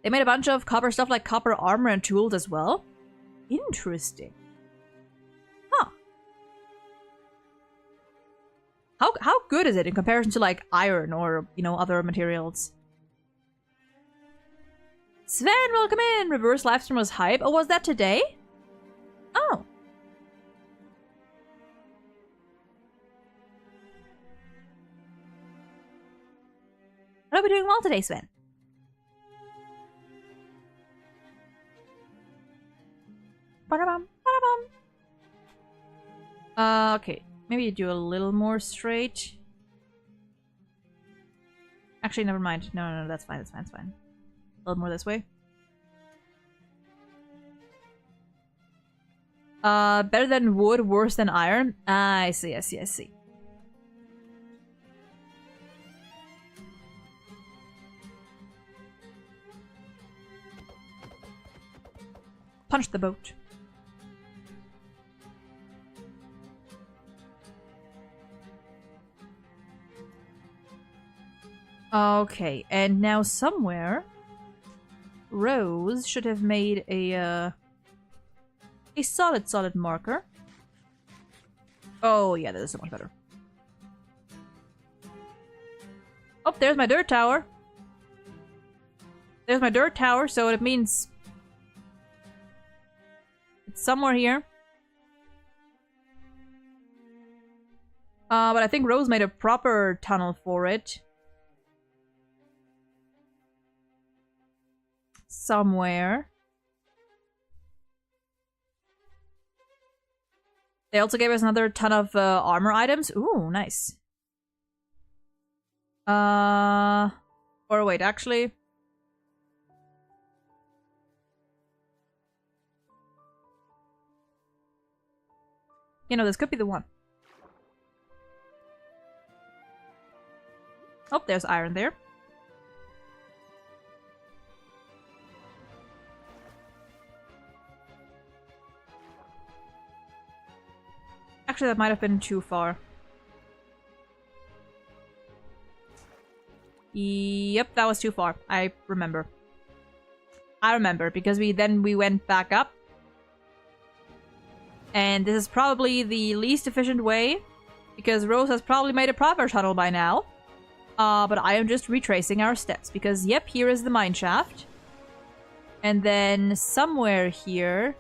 They made a bunch of copper stuff like copper armor and tools as well. Interesting. Huh. How good is it in comparison to like iron or, you know, other materials? Sven, welcome in! Reverse livestream was hype. Oh, was that today? Oh. I hope you're doing well today, Sven. Ba-da-bum, ba-da-bum. Okay. Maybe you do a little more straight. Actually, never mind. No, that's fine, that's fine, that's fine. A little more this way. Better than wood, worse than iron. I see, I see, I see. Punch the boat. Okay, and now somewhere, Rose should have made a solid marker. Oh yeah, that is so much better. Oh, there's my dirt tower. There's my dirt tower, so it means it's somewhere here. But I think Rose made a proper tunnel for it. Somewhere. They also gave us another ton of armor items. Ooh, nice. Or wait, actually. You know, this could be the one. Oh, there's iron there. Actually, that might have been too far. Yep, that was too far. I remember. I remember, because we went back up. And this is probably the least efficient way, because Rose has probably made a proper tunnel by now. But I am just retracing our steps, because yep, here is the mine shaft. And then somewhere here...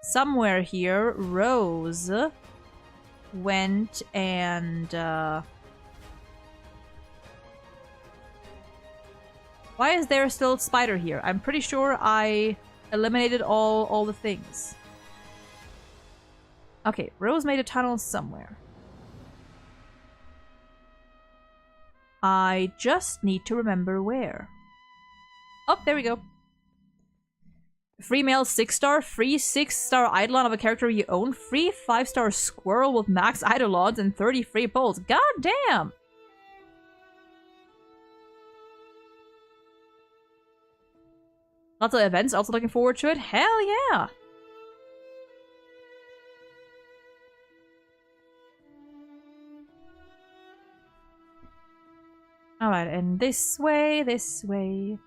Somewhere here, Rose went and, why is there still a spider here? I'm pretty sure I eliminated all the things. Okay, Rose made a tunnel somewhere. I just need to remember where. Oh, there we go. Free male 6-star, free 6-star eidolon of a character you own, free 5-star squirrel with max eidolons, and 30 free poles. God damn! Lots of events, also looking forward to it. Hell yeah! Alright, and this way, this way.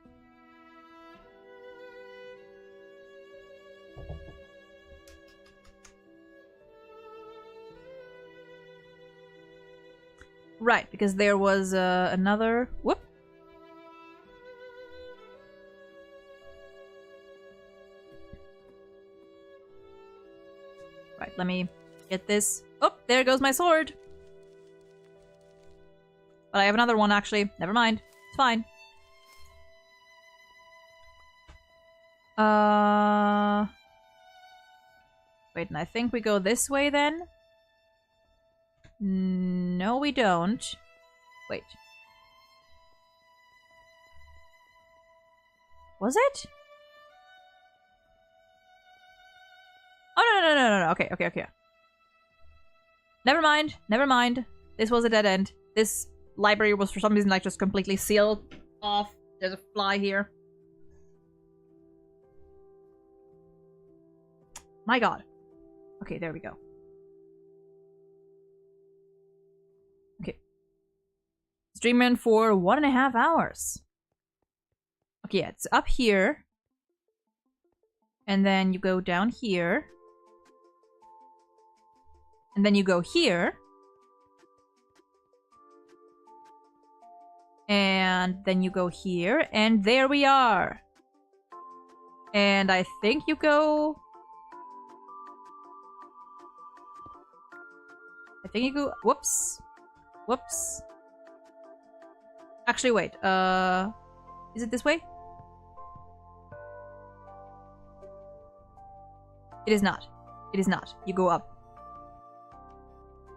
Right, because there was another... Whoop! Right, let me get this. Oh, there goes my sword! But I have another one, actually. Never mind. It's fine. Wait, and I think we go this way, then? No, we don't. Wait. Was it? Oh, no. Okay. Never mind. This was a dead end. This library was for some reason like just completely sealed off. There's a fly here. My god. Okay, there we go. Okay. Streaming for 1.5 hours. Okay, yeah, it's up here. And then you go down here. And then you go here. And then you go here. And there we are. And I think you go... I think you go... Whoops. Whoops. Actually, wait. Is it this way? It is not. It is not. You go up.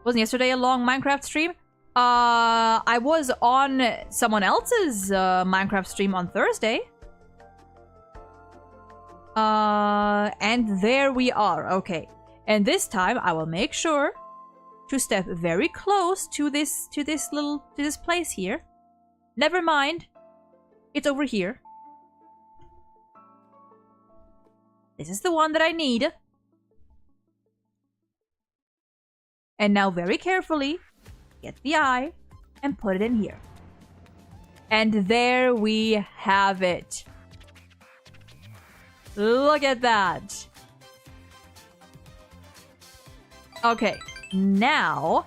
Wasn't yesterday a long Minecraft stream? I was on someone else's Minecraft stream on Thursday. And there we are. Okay. And this time I will make sure to step very close to this place here. Never mind. It's over here. This is the one that I need. And now very carefully, get the eye and put it in here. And there we have it. Look at that. Okay, now...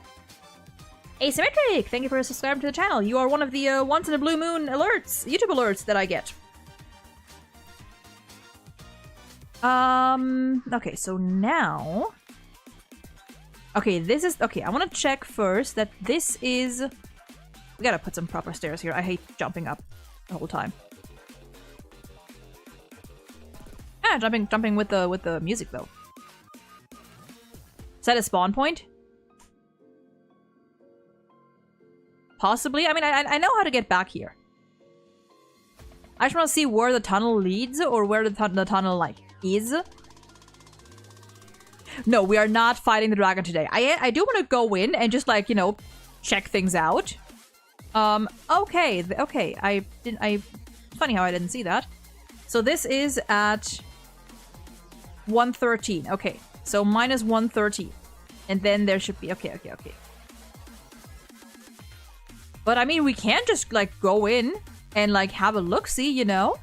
Asymmetric! Thank you for subscribing to the channel. You are one of the once in a blue moon alerts, YouTube alerts that I get. Okay, so now... Okay, this is... Okay, I want to check first that this is... We gotta put some proper stairs here. I hate jumping up the whole time. Ah, jumping with the music though. Is that a spawn point? Possibly. I mean, I know how to get back here. I just want to see where the tunnel leads or where the tunnel like is. No, we are not fighting the dragon today. I do want to go in and just like, you know, check things out. Okay, okay. Funny how I didn't see that. So this is at 113. Okay, so minus 113. And then there should be... Okay. But I mean, we can't just like go in and like have a look-see, you know?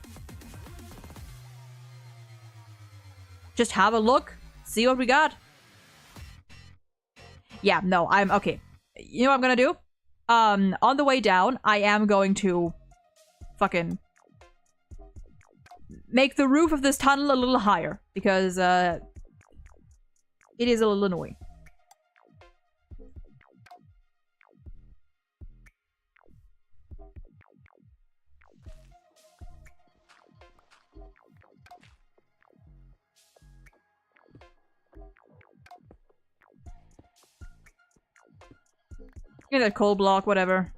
Just have a look, see what we got. Yeah, no, I'm... Okay. You know what I'm gonna do? On the way down, I am going to fucking make the roof of this tunnel a little higher because it is a little annoying. Give me that coal block, whatever.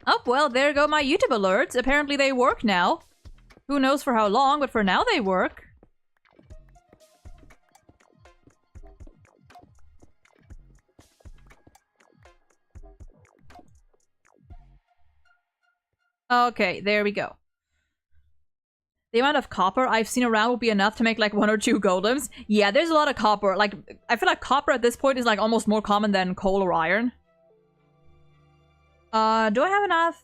Oh, well, there go my YouTube alerts. Apparently they work now. Who knows for how long, but for now they work. Okay, there we go. The amount of copper I've seen around will be enough to make like 1 or 2 golems. Yeah, there's a lot of copper. Like, I feel like copper at this point is like almost more common than coal or iron. Do I have enough?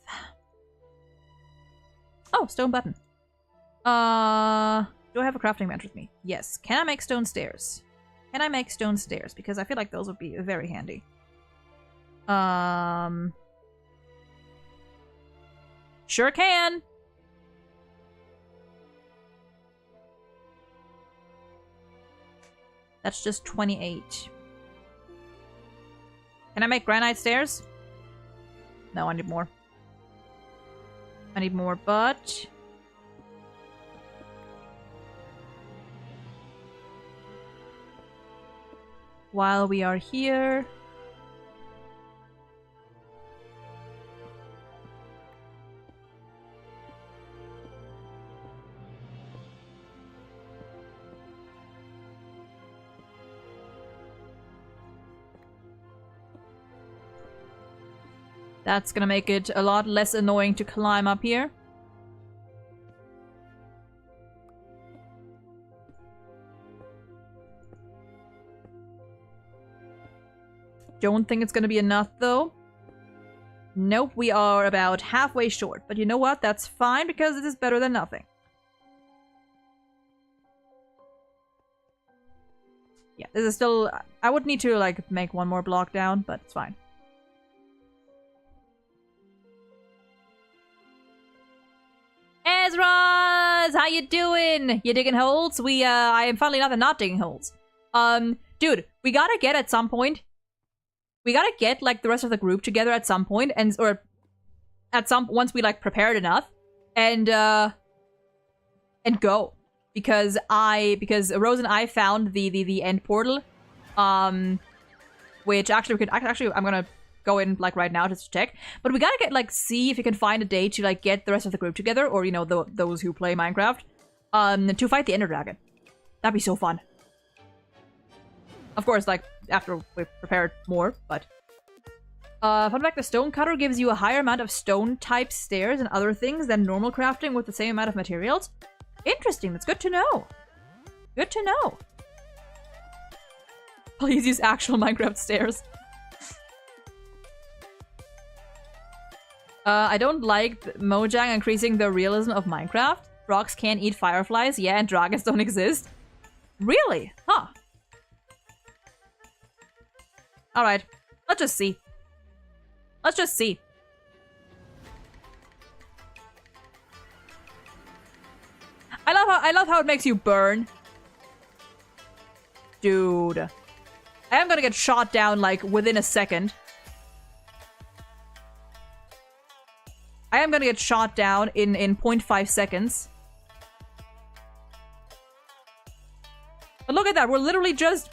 Oh, stone button. Do I have a crafting bench with me? Yes. Can I make stone stairs? Can I make stone stairs? Because I feel like those would be very handy. Sure can! That's just 28. Can I make granite stairs? No, I need more. I need more, but... While we are here... That's gonna make it a lot less annoying to climb up here. Don't think it's gonna be enough, though. Nope, we are about halfway short. But you know what? That's fine, because it is better than nothing. Yeah, this is still... I would need to, like, make one more block down, but it's fine. Rise, Roz! How you doing? You digging holes? I am funnily enough not digging holes. Dude, we gotta get at some point. We gotta get, like, the rest of the group together at some point, once we, like, prepared enough, and go. Because Rose and I found the end portal, which actually I'm gonna go in, like, right now just to check. But we gotta get, like, see if you can find a day to, like, get the rest of the group together, or, you know, those who play Minecraft, to fight the Ender Dragon. That'd be so fun. Of course, like, after we've prepared more, but... fun fact, the stone cutter gives you a higher amount of stone-type stairs and other things than normal crafting with the same amount of materials. Interesting, that's good to know. Good to know. Please use actual Minecraft stairs. I don't like Mojang increasing the realism of Minecraft. Frogs can't eat fireflies, yeah, and dragons don't exist. Really? Huh. Alright, let's just see. Let's just see. I love how it makes you burn. Dude. I am gonna get shot down, like, within a second. I am gonna get shot down in 0.5 seconds. But look at that, we're literally just...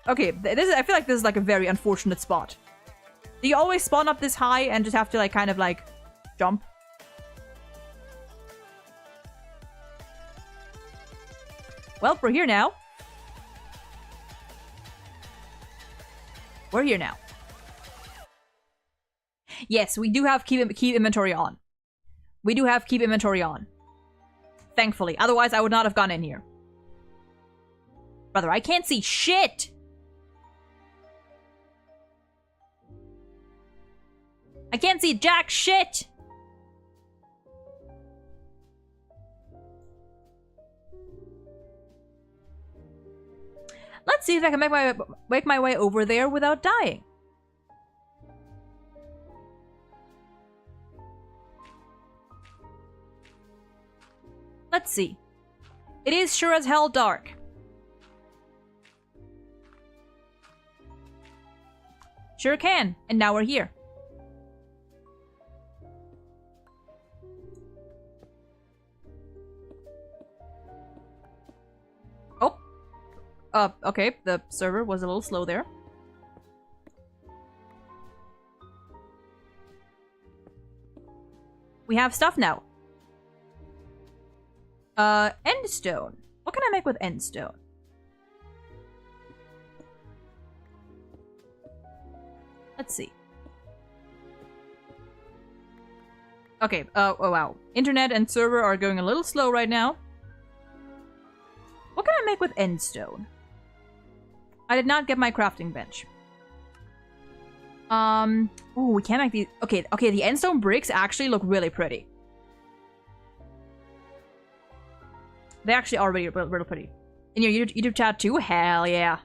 Okay, I feel like this is, like, a very unfortunate spot. Do you always spawn up this high and just have to, like, kind of, like, jump? Well, we're here now. We're here now. Yes, we do have keep inventory on. We do have keep inventory on. Thankfully. Otherwise, I would not have gone in here. Brother, I can't see shit! I can't see jack shit! Let's see if I can make my way over there without dying. Let's see. It is sure as hell dark. Sure can. And now we're here. Okay, the server was a little slow there. We have stuff now. Endstone. What can I make with endstone? Let's see. Okay, oh wow. Internet and server are going a little slow right now. What can I make with endstone? I did not get my crafting bench. Ooh, we can't make these. Okay, the endstone bricks actually look really pretty. They actually are really pretty. In your YouTube chat too? Hell yeah.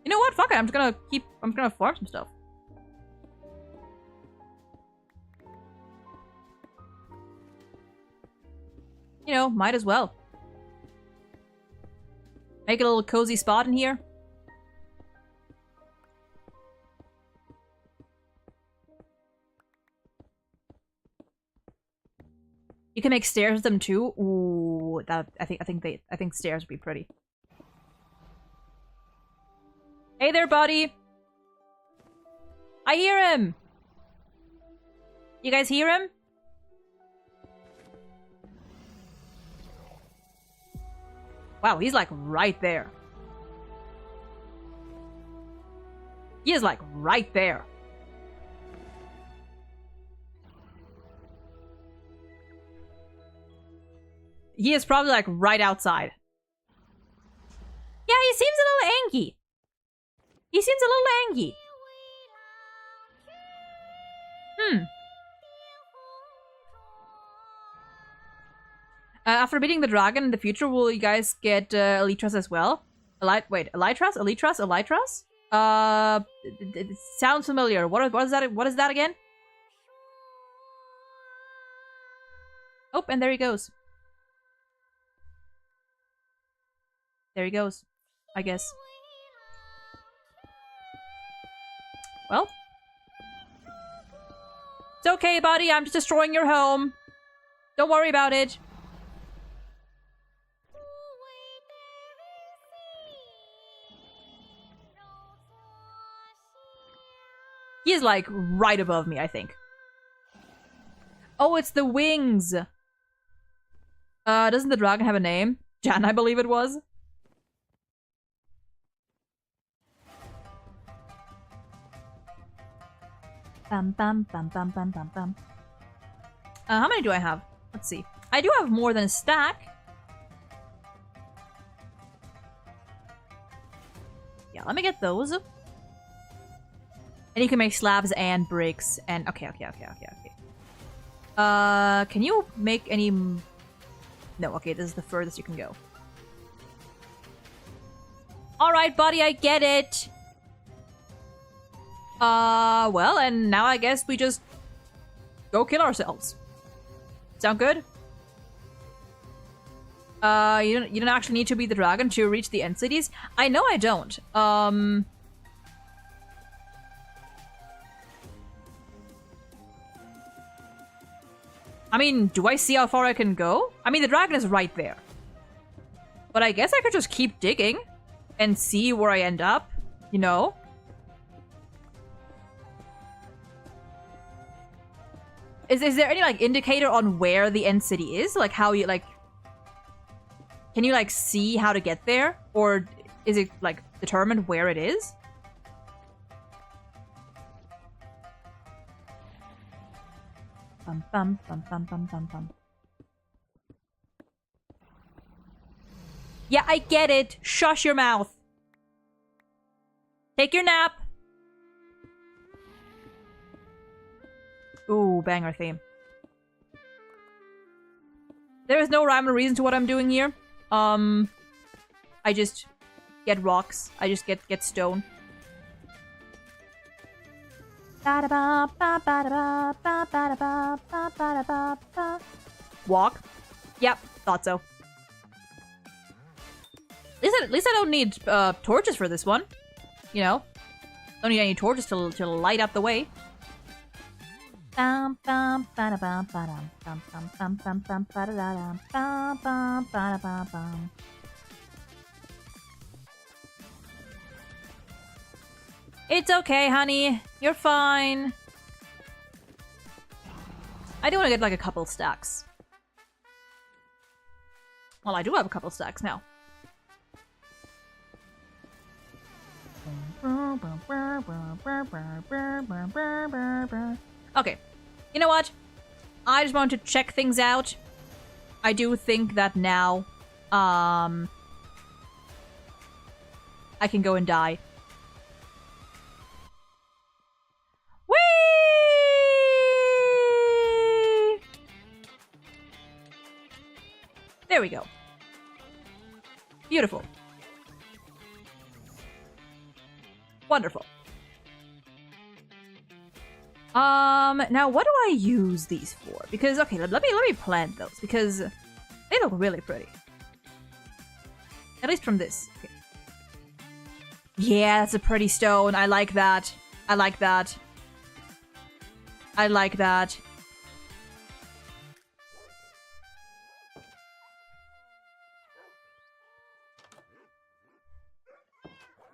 You know what? Fuck it. I'm gonna farm some stuff. You know, might as well. Make it a little cozy spot in here. You can make stairs with them too. Ooh, that I think stairs would be pretty. Hey there, buddy. I hear him. You guys hear him? Wow, he's like right there. He is like right there. He is probably like right outside. Yeah, he seems a little angry. He seems a little angry. After beating the dragon in the future, will you guys get Elytras as well? Wait, Elytras? Elytras? Elytras? It sounds familiar. What is that? What is that again? Oh, and there he goes. There he goes, I guess. Well. It's okay, buddy. I'm just destroying your home. Don't worry about it. He is, like, right above me, I think. Oh, it's the wings. Doesn't the dragon have a name? Jan, I believe it was. Bam, bam, bam, bam, bam, bam, bam. How many do I have? Let's see. I do have more than a stack. Yeah, let me get those. And you can make slabs and bricks and... Okay. Can you make any... No, okay, this is the furthest you can go. Alright, buddy, I get it. Well, and now I guess we just go kill ourselves. Sound good? You don't actually need to be the dragon to reach the end cities. I know I don't. I mean, do I see how far I can go? I mean, the dragon is right there. But I guess I could just keep digging and see where I end up, you know? Is there any, like, indicator on where the end city is? Like, how you, like... Can you, like, see how to get there? Or is it, like, determined where it is? Bum, bum, bum, bum, bum, bum, bum. Yeah, I get it. Shush your mouth. Take your nap. Ooh, banger theme. There is no rhyme or reason to what I'm doing here. I just get rocks. I just get stone. Walk. Yep, thought so. At least I don't need torches for this one. You know, don't need any torches to light up the way. It's okay, honey. You're fine. I do want to get like a couple stacks. Well, I do have a couple stacks now. Okay. You know what? I just want to check things out. I do think that now, I can go and die. Whee! There we go. Beautiful. Wonderful. Now what do I use these for? Because, okay, let me plant those, because they look really pretty. At least from this. Okay. Yeah, that's a pretty stone. I like that. I like that. I like that.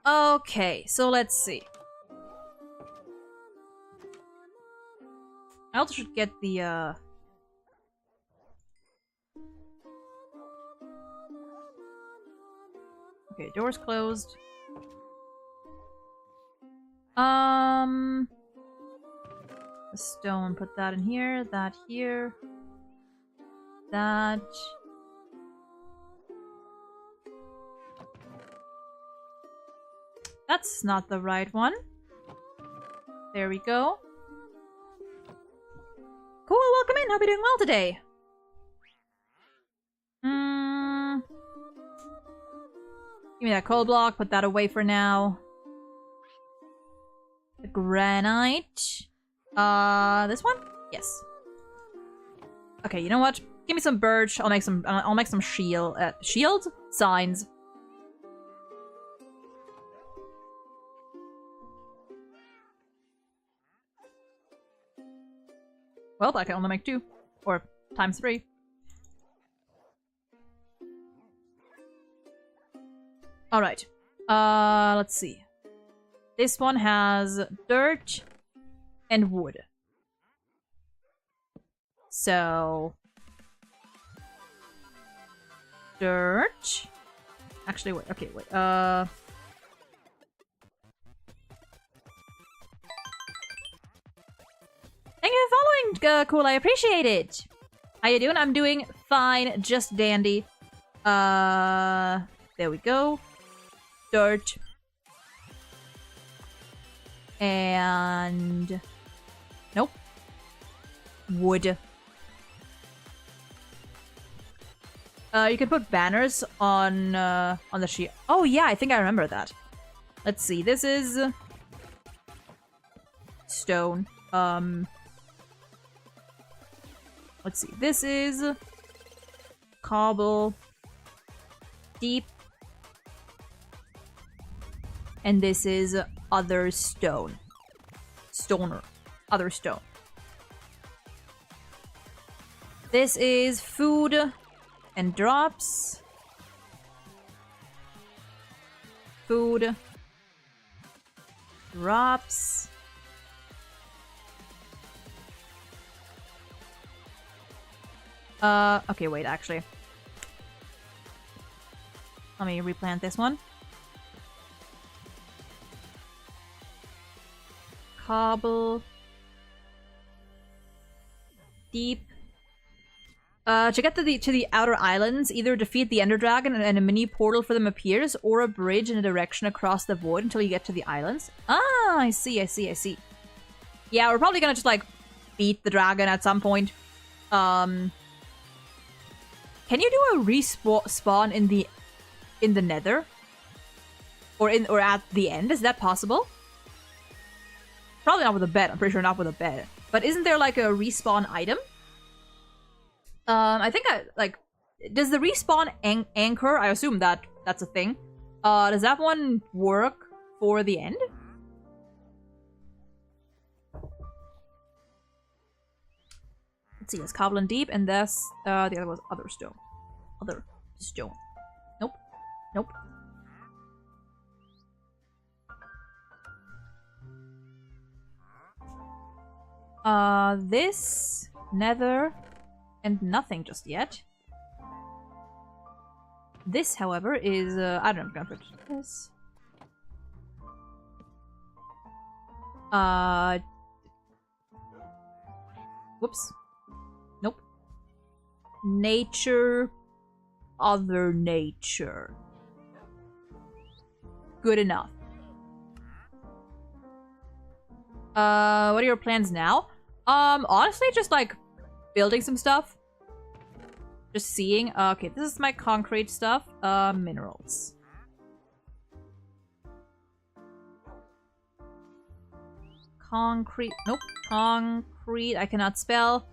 Okay, so let's see. I also should get the, Okay, door's closed. The stone, put that in here, that here. That... That's not the right one. There we go. Cool, welcome in. Hope you're doing well today. Give me that coal block. Put that away for now. The granite. This one? Yes. Okay, you know what? Give me some birch. I'll make some shield signs. Well, I can only make 2 or times 3. All right. Let's see. This one has dirt and wood. So dirt. Actually, wait. Okay, wait. Thank you for following, cool. I appreciate it. How you doing? I'm doing fine, just dandy. There we go. Dirt. And nope. Wood. You can put banners on the sheet. Oh yeah, I think I remember that. Let's see. This is stone. Let's see. This is cobble, deep, and this is other stone. Stoner. Other stone. This is food and drops. Food. Drops. Okay, wait, actually. Let me replant this one. Cobble. Deep. To get to the outer islands, either defeat the Ender Dragon and a mini portal for them appears, or a bridge in a direction across the void until you get to the islands. Ah, I see. Yeah, we're probably gonna just, like, beat the dragon at some point. Can you do a respawn in the nether? Or at the end? Is that possible? Probably not with a bed. I'm pretty sure not with a bed. But isn't there, like, a respawn item? I think does the respawn anchor? I assume that's a thing. Does that one work for the end? Let's see. It's cobble and deep, and this the other was other stone. Other stone. Nope. Nope. This nether. And nothing just yet. This, however, is, I don't know, I'm gonna put this. Whoops. Nope. Nature. Other nature. Good enough. What are your plans now? Honestly, just, like, building some stuff. Just seeing. Okay, this is my concrete stuff. Minerals. Concrete. Nope. Concrete. I cannot spell.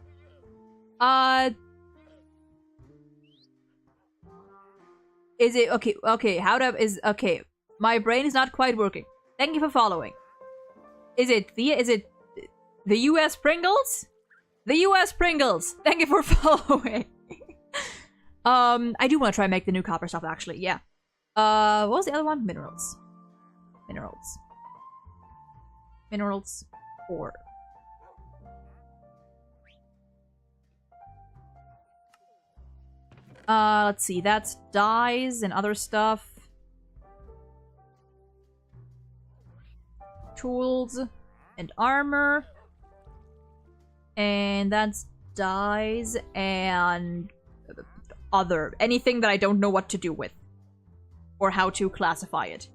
Is it okay? Okay. How to okay? My brain is not quite working. Thank you for following. Is it the U.S. Pringles? The U.S. Pringles! Thank you for following! I do want to try and make the new copper stuff, actually, yeah. What was the other one? Minerals. Minerals. Minerals. Ore. Let's see, that's dyes and other stuff. Tools and armor. And that's dyes and other. Anything that I don't know what to do with. Or how to classify it.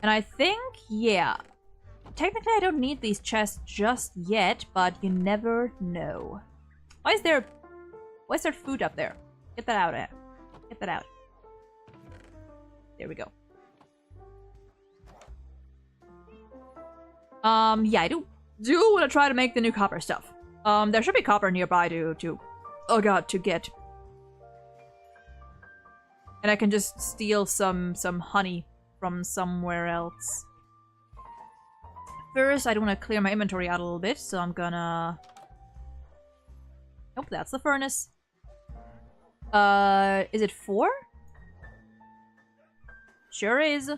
And I think, yeah. Technically, I don't need these chests just yet, but you never know. Why is there food up there? Get that out, Ed. Get that out. There we go. Yeah, I do want to try to make the new copper stuff. There should be copper nearby to oh god, to get. And I can just steal some honey from somewhere else. First, I do want to clear my inventory out a little bit, so I'm gonna... Nope, that's the furnace. Is it 4? Sure is.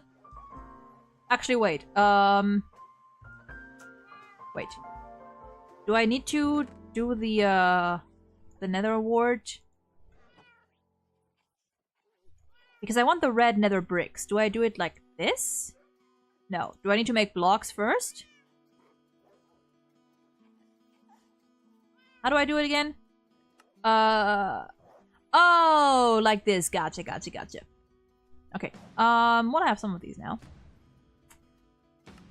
Actually, wait. Wait. Do I need to do the nether award? Because I want the red nether bricks. Do I do it like this? No. Do I need to make blocks first? How do I do it again? Oh, like this. Gotcha, gotcha, gotcha. Okay. Well, I have some of these now.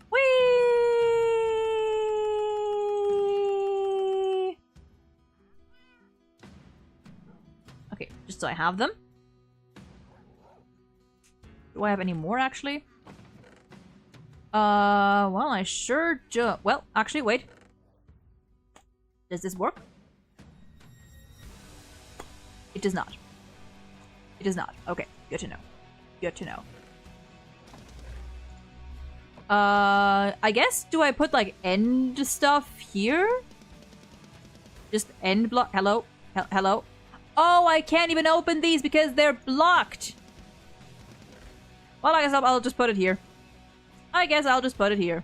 Whee! Okay, just so I have them. Do I have any more, actually? Well, I sure do. Well, actually, wait. Does this work? It does not. It does not. Okay, good to know. Good to know. I guess, do I put, like, end stuff here? Just end block? Hello? Hello? Oh, I can't even open these because they're blocked! Well, I guess I'll just put it here. I guess I'll just put it here.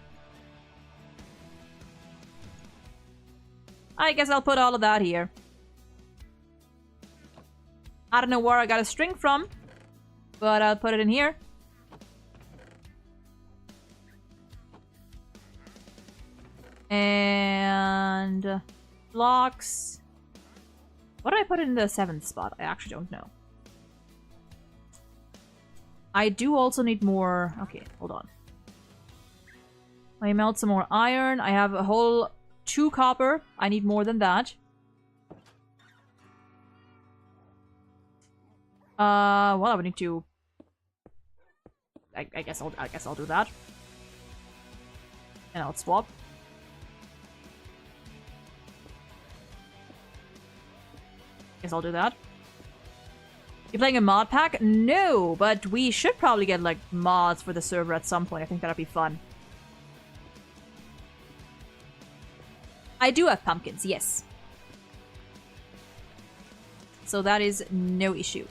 I guess I'll put all of that here. I don't know where I got a string from, but I'll put it in here. And blocks. What do I put in the 7th spot? I actually don't know. I do also need more... Okay, hold on. Let me melt some more iron. I have a whole 2 copper. I need more than that. Well, I would need to... I guess I'll do that. And I'll swap. Guess I'll do that. You playing a mod pack? No, but we should probably get, like, mods for the server at some point. I think that'd be fun. I do have pumpkins, yes. So that is no issue.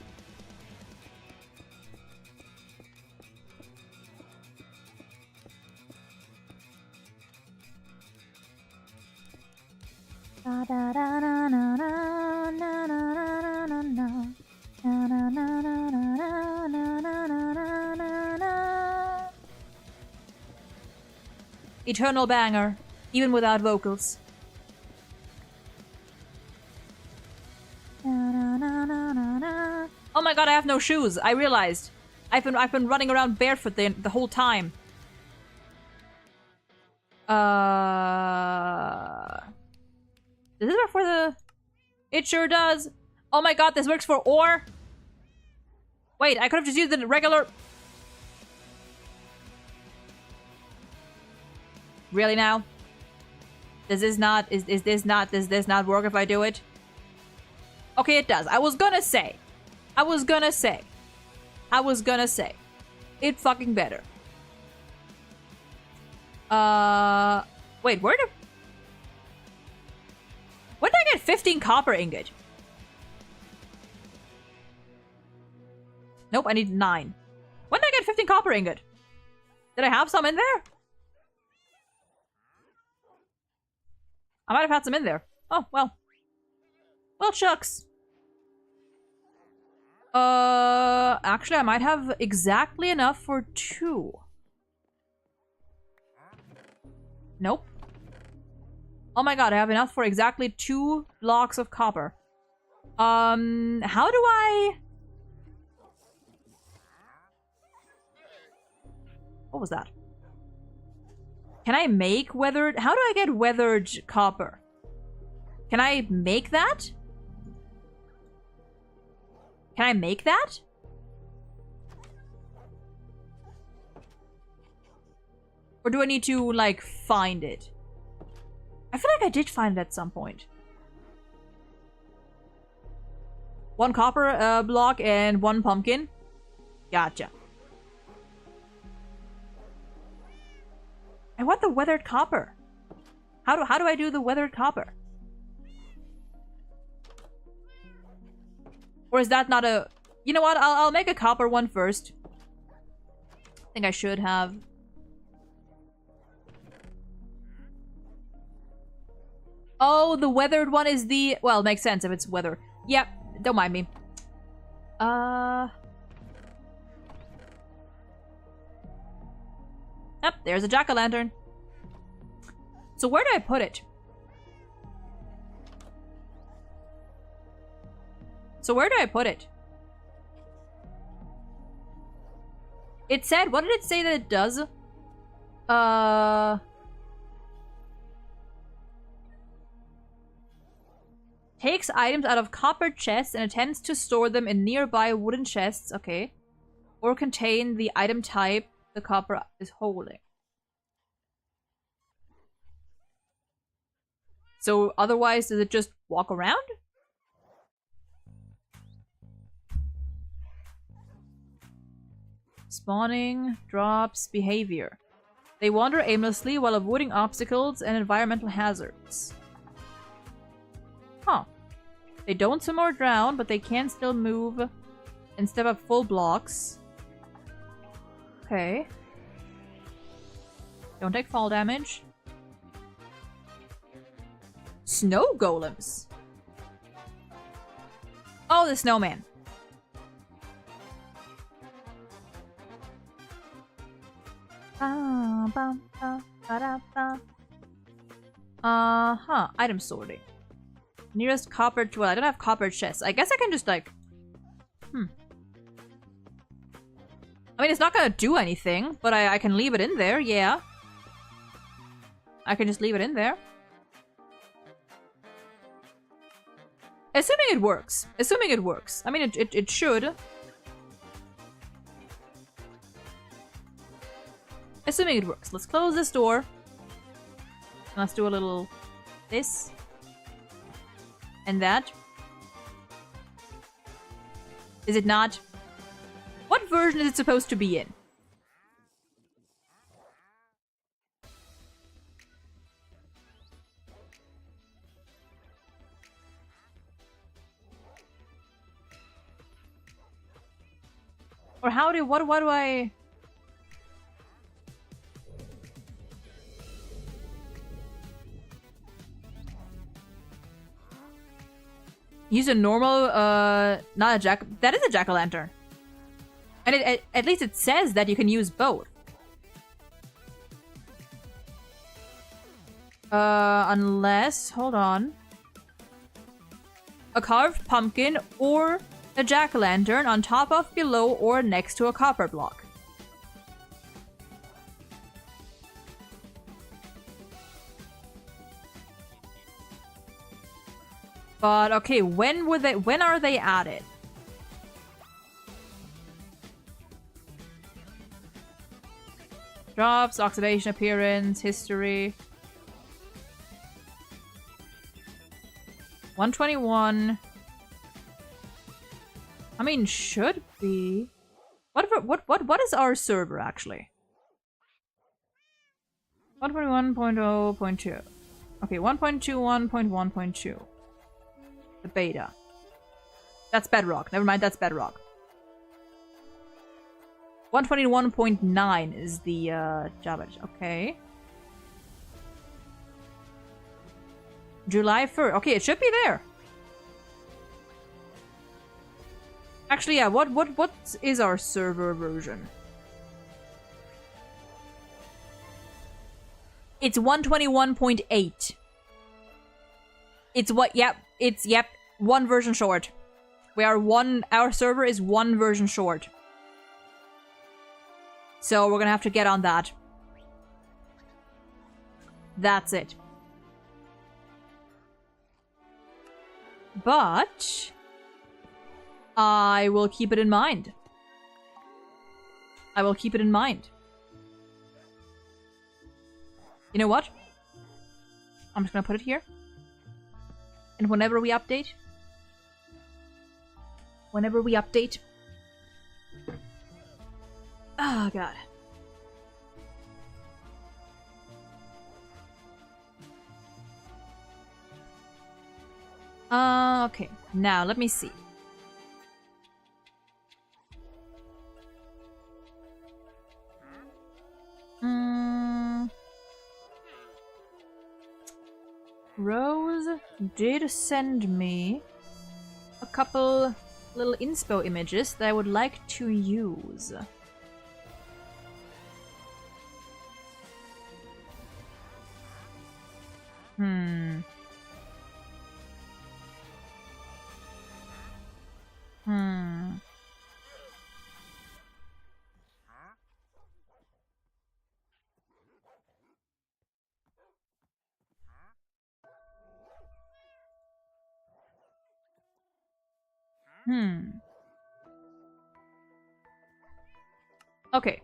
Eternal banger, even without vocals. Oh my god, I have no shoes. I realized. I've been running around barefoot the whole time. Does this work for the... It sure does. Oh my god, this works for ore. Wait, I could have just used the regular... Really now? Does this not... Does this not work if I do it? Okay, it does. I was gonna say. It fucking better. Wait, where did I get 15 copper ingot? Nope, I need 9. When did I get 15 copper ingot? Did I have some in there? I might have had some in there. Oh, well. Well, shucks. Actually, I might have exactly enough for 2. Nope. Oh my god, I have enough for exactly 2 blocks of copper. How do I... What was that? Can I make weathered... How do I get weathered copper? Can I make that? Can I make that? Or do I need to, like, find it? I feel like I did find it at some point. 1 copper block and 1 pumpkin. Gotcha. I want the weathered copper. How do I do the weathered copper? Or is that not a... You know what? I'll make a copper one first. I think I should have. Oh, the weathered one is the... Well, it makes sense if it's weather. Yep, don't mind me. Yep, there's a jack-o'-lantern. So where do I put it? It said... What did it say that it does? Takes items out of copper chests and attempts to store them in nearby wooden chests. Okay. Or contain the item type the copper is holding. So otherwise, does it just walk around? Spawning, drops, behavior. They wander aimlessly while avoiding obstacles and environmental hazards. Huh. They don't swim or drown, but they can still move and step up full blocks. Okay. Don't take fall damage. Snow golems. Oh, the snowman. Item sorting. Nearest copper... Well, I don't have copper chests. I guess I can just like... I mean, it's not gonna do anything, but I can leave it in there, yeah. I can just leave it in there. Assuming it works. Assuming it works. I mean, it should. Assuming it works. Let's close this door. Let's do a little... this. And that. Is it not? What version is it supposed to be in? Or what do I... Use a normal, not a jack... That is a jack-o'-lantern. And at least it says that you can use both. Unless... Hold on. A carved pumpkin or a jack-o'-lantern on top of, below, or next to a copper block. But okay, when are they added? Drops, oxidation appearance, history. 121. I mean, should be. What is our server actually? 121.0.2. Okay, 1.21.1.2. The beta. That's bedrock. Never mind, that's bedrock. 121.9 is the Java. Okay. July 1st. Okay, it should be there. Actually, yeah, what is our server version? It's 121.8. It's what, yep, it's, yep, one version short. Our server is one version short. So we're gonna have to get on that. That's it. But I will keep it in mind. I will keep it in mind. You know what? I'm just gonna put it here. And whenever we update, whenever we update. Oh, God. Okay. Now, let me see. Rose did send me a couple little inspo images that I would like to use. Okay.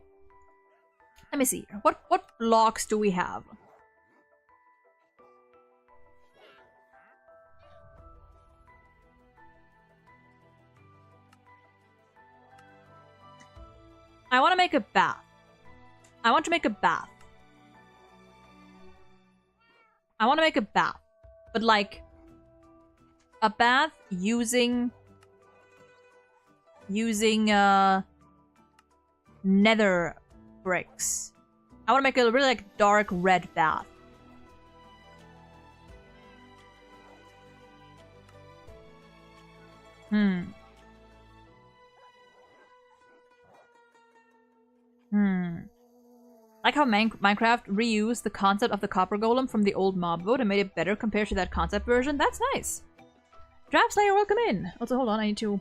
Let me see. What blocks do we have? I want to make a bath. I want to make a bath. I want to make a bath. But like a bath using nether bricks. I want to make a really like dark red bath. Like how Minecraft reused the concept of the copper golem from the old mob mode and made it better compared to that concept version. That's nice. Draft Slayer, welcome in. Also, hold on, I need to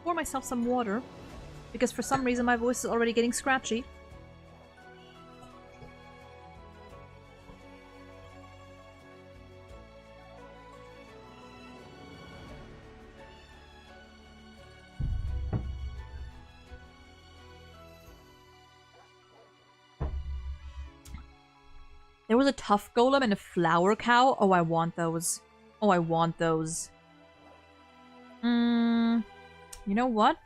pour myself some water because for some reason my voice is already getting scratchy. There was a tough golem and a flower cow. Oh, I want those. Oh, I want those. You know what?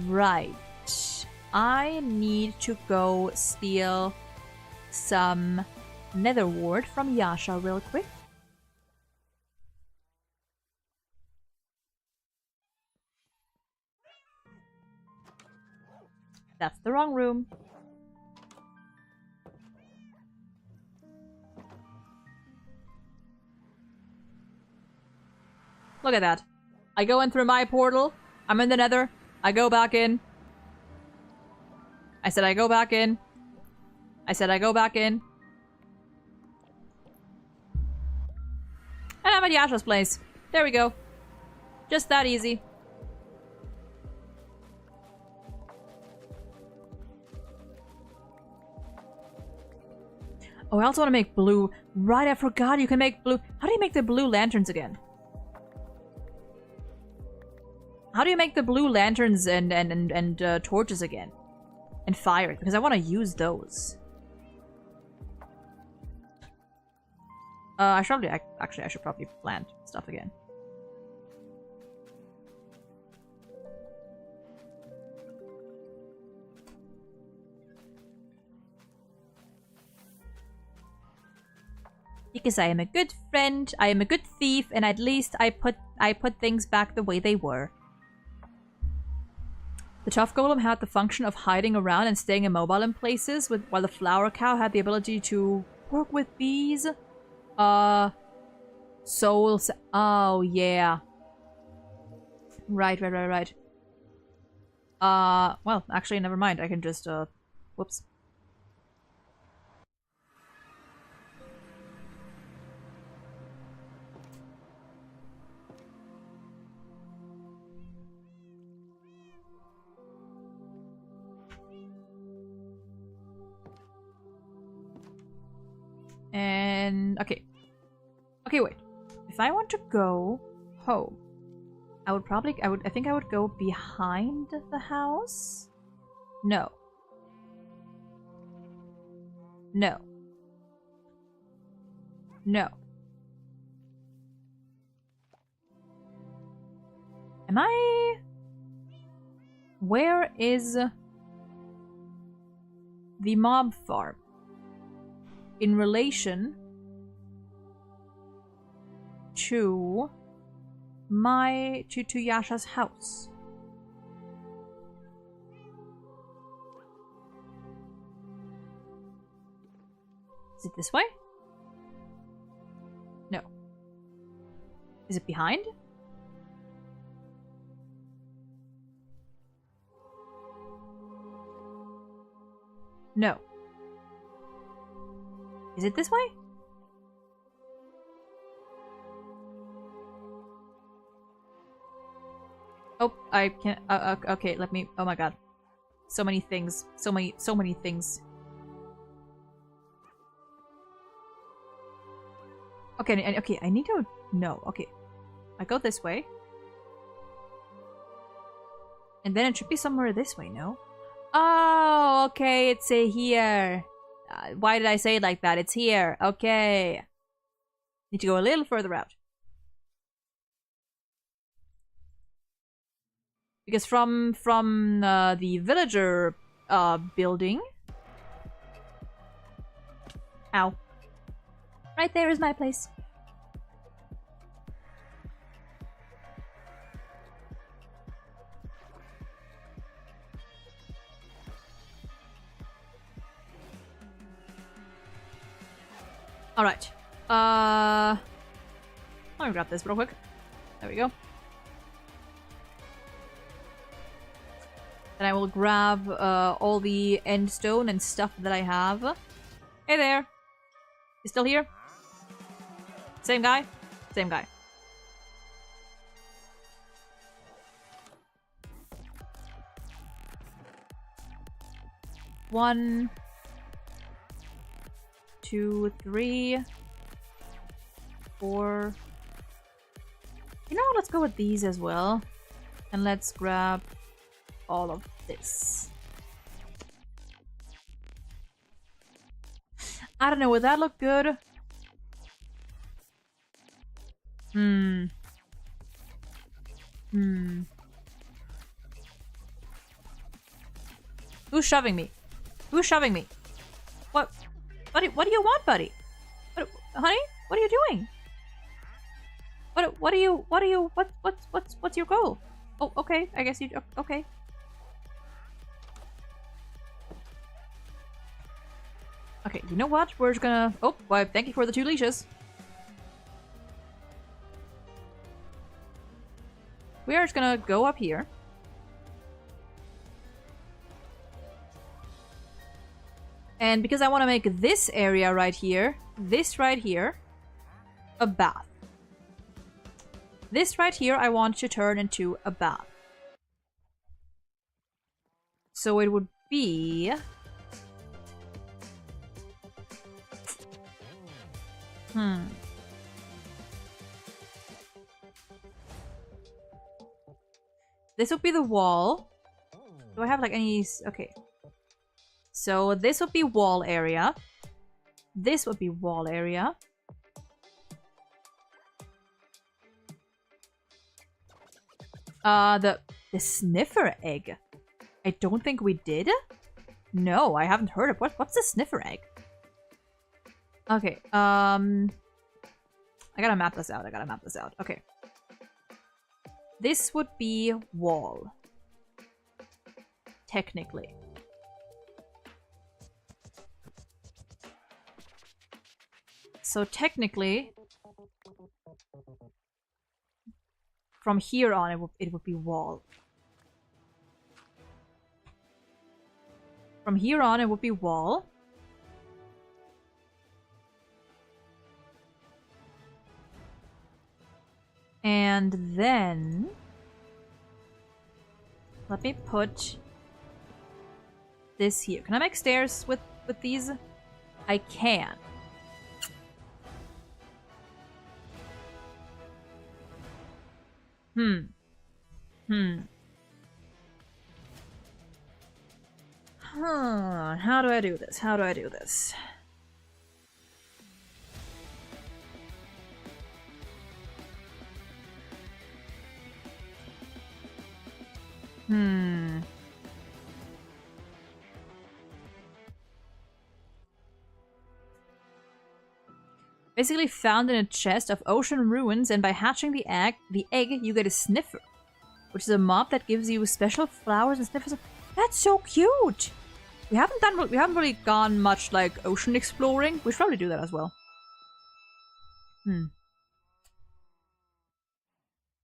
Right. I need to go steal some nether wart from Yasha real quick. That's the wrong room. Look at that. I go in through my portal. I'm in the nether. I go back in. I said I go back in. I said I go back in. And I'm at Yasha's place. There we go. Just that easy. Oh, I also want to make blue. Right, I forgot you can make blue. How do you make the blue lanterns again? How do you make the blue lanterns and torches again? And fire? Because I want to use those. I should probably plant stuff again. Because I am a good friend, I am a good thief, and at least I put things back the way they were. The tough golem had the function of hiding around and staying immobile in places, while the flower cow had the ability to work with bees. Souls. Oh, yeah. Right. Well, actually, never mind. I can just, whoops. then... Okay. Okay, wait. If I want to go home, I think I would go behind the house? No. No. No. Am I... Where is the mob farm in relation to to Yasha's house? Is it this way? No. Is it behind? No. Is it this way? Oh, I can't. Okay, let me. Oh my god, so many things. So many things. Okay, okay. I need to know. Okay, I go this way, and then it should be somewhere this way. No. Oh, okay. It's here. Why did I say it like that? It's here. Okay. Need to go a little further out. Because from the villager building... Ow. Right there is my place. Alright. Let me grab this real quick. There we go. Then I will grab all the end stone and stuff that I have. Hey there! You still here? Same guy? Same guy. One, 2, 3, 4. You know what? Let's go with these as well. And let's grab all of this. I don't know, would that look good? Who's shoving me? Who's shoving me? What? What do you want, buddy? Honey? What are you doing? What's your goal? Oh, okay. I guess you... Okay. Okay, you know what? We're just gonna... Oh, well, thank you for the 2 leashes. We are just gonna go up here. And because I want to make this area right here, a bath. This right here, I want to turn into a bath. So it would be... This would be the wall. Do I have like any... Okay. So this would be wall area. This would be wall area. The sniffer egg. I don't think we did. No, I haven't heard of what's the sniffer egg? Okay, I gotta map this out. Okay. This would be wall. Technically. So technically, from here on, it would be wall. From here on, it would be wall. And then... Let me put this here. Can I make stairs with these? I can. How do I do this? How do I do this? Basically found in a chest of ocean ruins, and by hatching the egg you get a sniffer, which is a mob that gives you special flowers and sniffers. That's so cute! We haven't really gone much like ocean exploring. We should probably do that as well.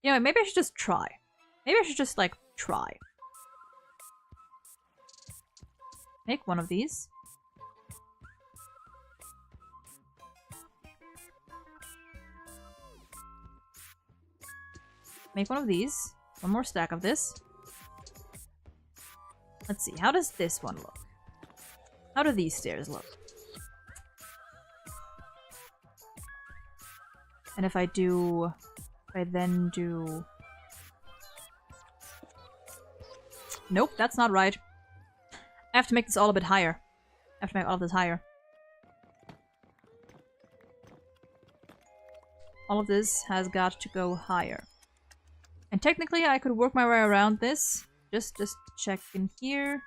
Yeah, maybe I should just try. Maybe I should just like try. Make one of these. Make one of these. One more stack of this. Let's see, how does this one look? How do these stairs look? And if I then do... Nope, that's not right. I have to make this all a bit higher. I have to make all of this higher. All of this has got to go higher. And technically I could work my way around this. Just check in here.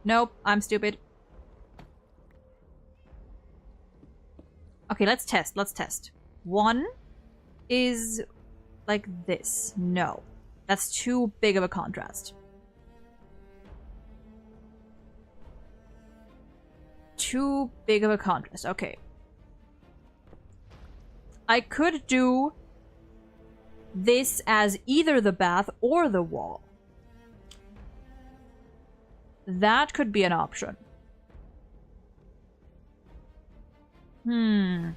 Nope, I'm stupid. Okay, let's test. Let's test. One is like this. No. That's too big of a contrast. Too big of a contrast. Okay. I could do this as either the bath or the wall. That could be an option. And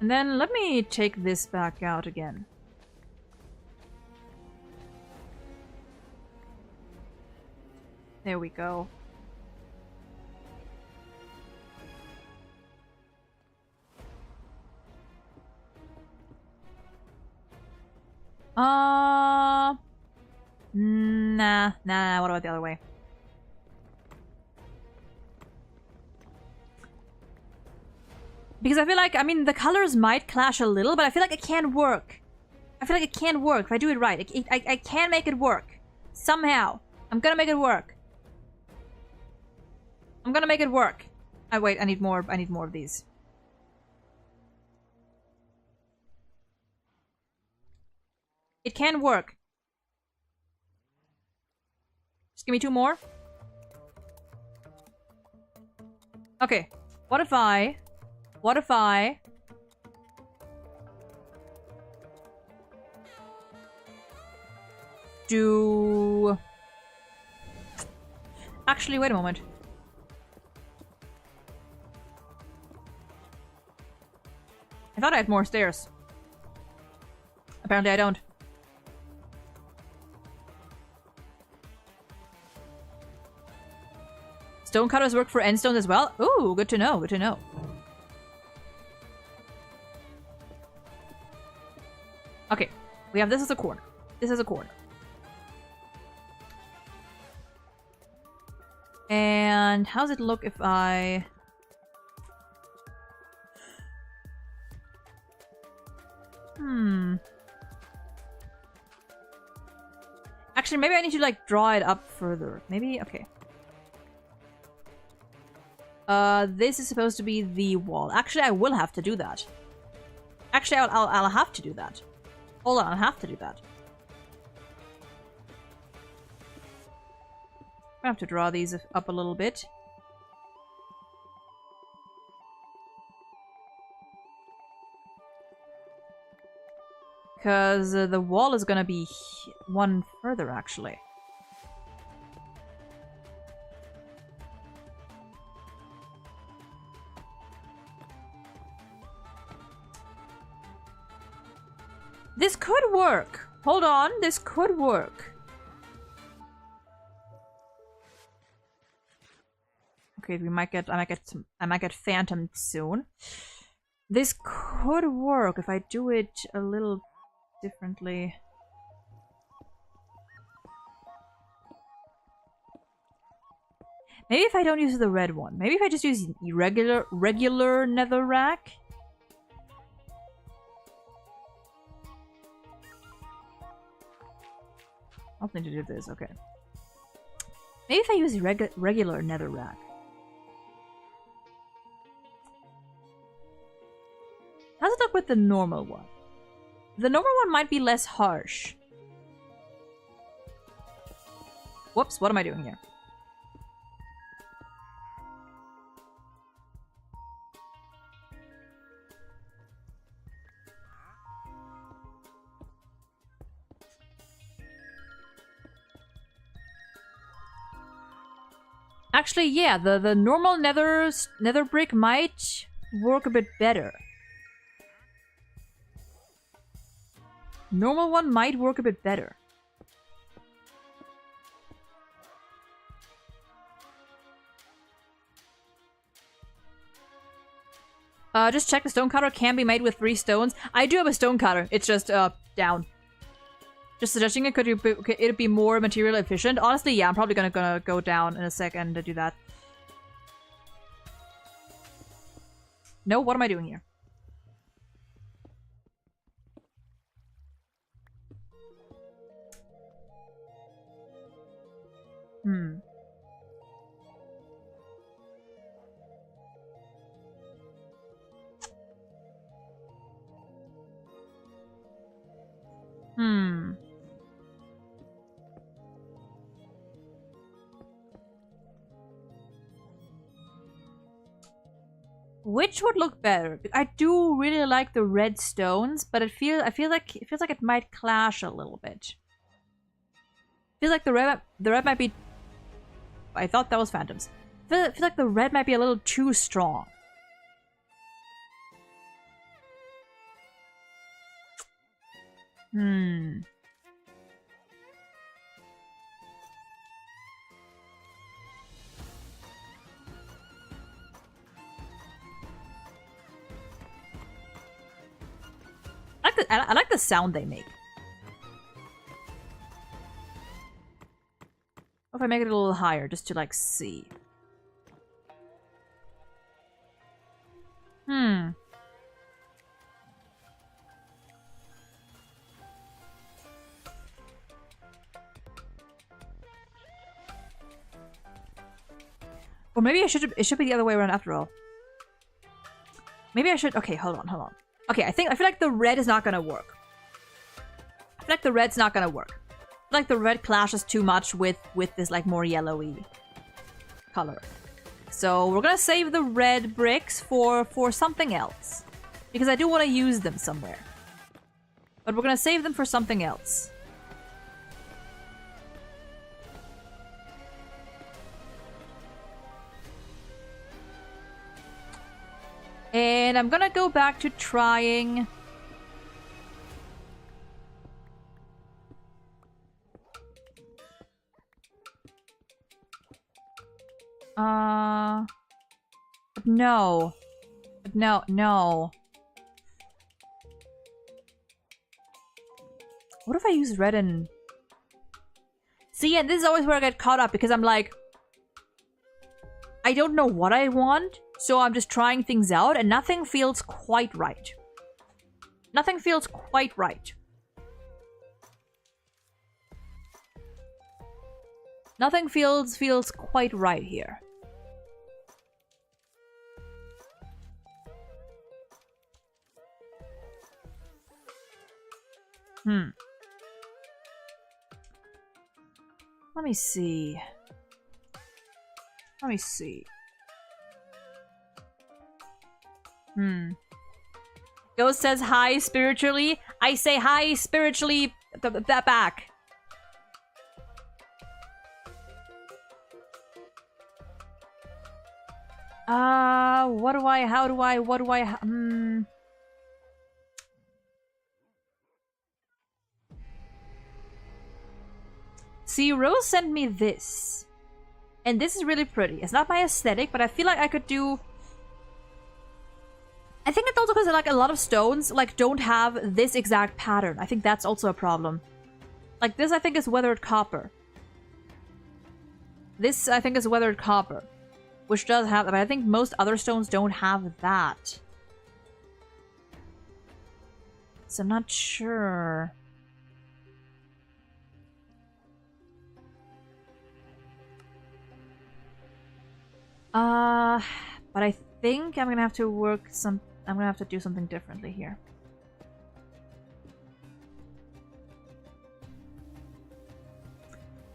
then let me take this back out again. There we go. Nah, what about the other way? Because I feel like, I mean, the colors might clash a little, but I feel like it can work. I feel like it can work if I do it right. I can make it work. Somehow. I'm gonna make it work. I'm gonna make it work. Wait, I need more of these. It can work. Just give me 2 more. Okay. What if I do... Actually, wait a moment. I thought I had more stairs. Apparently I don't. Stone cutters work for endstones as well? Ooh, good to know, good to know. Okay, we have this as a corner. This is a corner. And how does it look if I... Actually, maybe I need to, like, draw it up further. Maybe? Okay. This is supposed to be the wall. Actually, I will have to do that. Actually, I'll have to do that. Hold on, I'll have to do that. I have to draw these up a little bit. Because the wall is gonna be one further, actually. This could work. Hold on, this could work. Okay, I might get phantomed soon. This could work if I do it a little differently. Maybe if I don't use the red one. Maybe if I just use regular netherrack. I'll need to do this, okay. Maybe if I use regular netherrack. How's it look with the normal one? The normal one might be less harsh. Whoops, what am I doing here? Actually, yeah, the normal nether brick might work a bit better. Normal one might work a bit better. Just check the stone cutter can be made with 3 stones. I do have a stone cutter. It's just down. Just suggesting it, could it be more material efficient? Honestly, yeah, I'm probably gonna go down in a second to do that. No, what am I doing here? Which would look better? I do really like the red stones, but I feel like it might clash a little bit. Feels like the red might be. I thought that was phantoms. I feel like the red might be a little too strong. I like the sound they make. What if I make it a little higher just to like see? Or maybe it should be the other way around after all. Maybe I should. Okay, hold on. Okay, I feel like the red is not gonna work. I feel like the red's not gonna work. I feel like the red clashes too much with this like more yellowy color. So we're gonna save the red bricks for something else. Because I do want to use them somewhere. But we're gonna save them for something else. And I'm gonna go back to trying... No. No. What if I use red and... See, and this is always where I get caught up, because I'm like... I don't know what I want, so I'm just trying things out, and nothing feels quite right. Nothing feels quite right. Nothing feels quite right here. Let me see. Ghost says hi spiritually. I say hi spiritually that back. What do I See, Rose sent me this. And this is really pretty. It's not my aesthetic, but I feel like I could do... I think it's also because like a lot of stones like don't have this exact pattern. I think that's also a problem. Like this I think is weathered copper. This I think is weathered copper. Which does have, but I think most other stones don't have that. So I'm not sure. But I think I'm gonna have to I'm gonna have to do something differently here.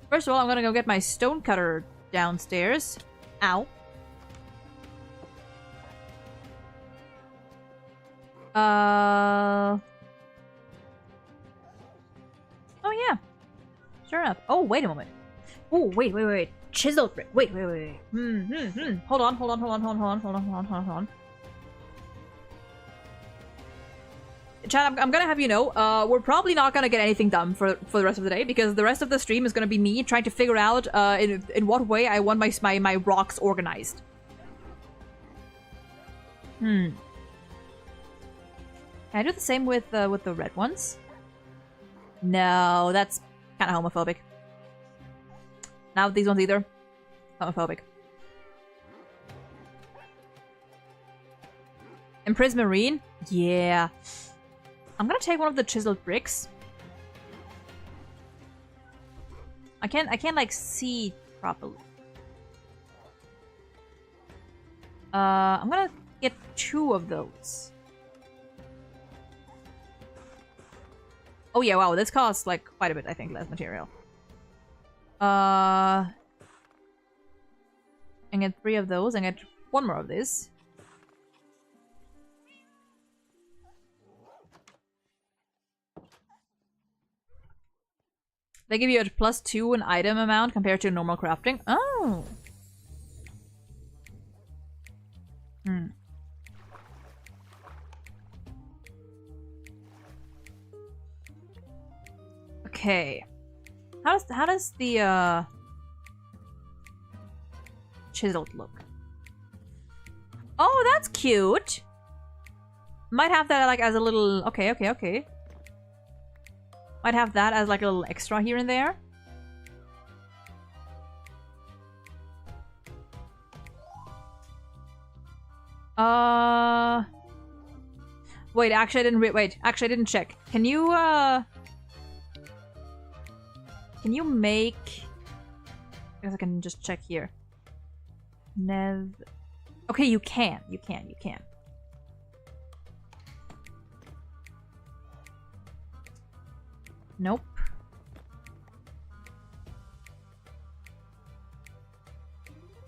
First of all, I'm gonna go get my stone cutter downstairs. Ow. Oh yeah. Sure enough. Oh, wait a moment. Oh, wait. Chiseled brick. Wait. Hold on. Chad, I'm gonna have you know, we're probably not gonna get anything done for the rest of the day because the rest of the stream is gonna be me trying to figure out in what way I want my rocks organized. Can I do the same with the red ones? No, that's kind of homophobic. Not with these ones either. Homophobic. And Prismarine? Yeah. I'm gonna take one of the chiseled bricks. I can't like see properly. I'm gonna get 2 of those. Oh yeah, wow, this costs like quite a bit, I think, less material. And get 3 of those and get 1 more of this. They give you a +2 in item amount compared to normal crafting. Oh! Okay. How does the chiseled look? Oh, that's cute! Might have that like as a little... Okay. Might have that as like a little extra here and there. Wait, actually I didn't check. Can you make... I guess I can just check here. Okay, you can. Nope.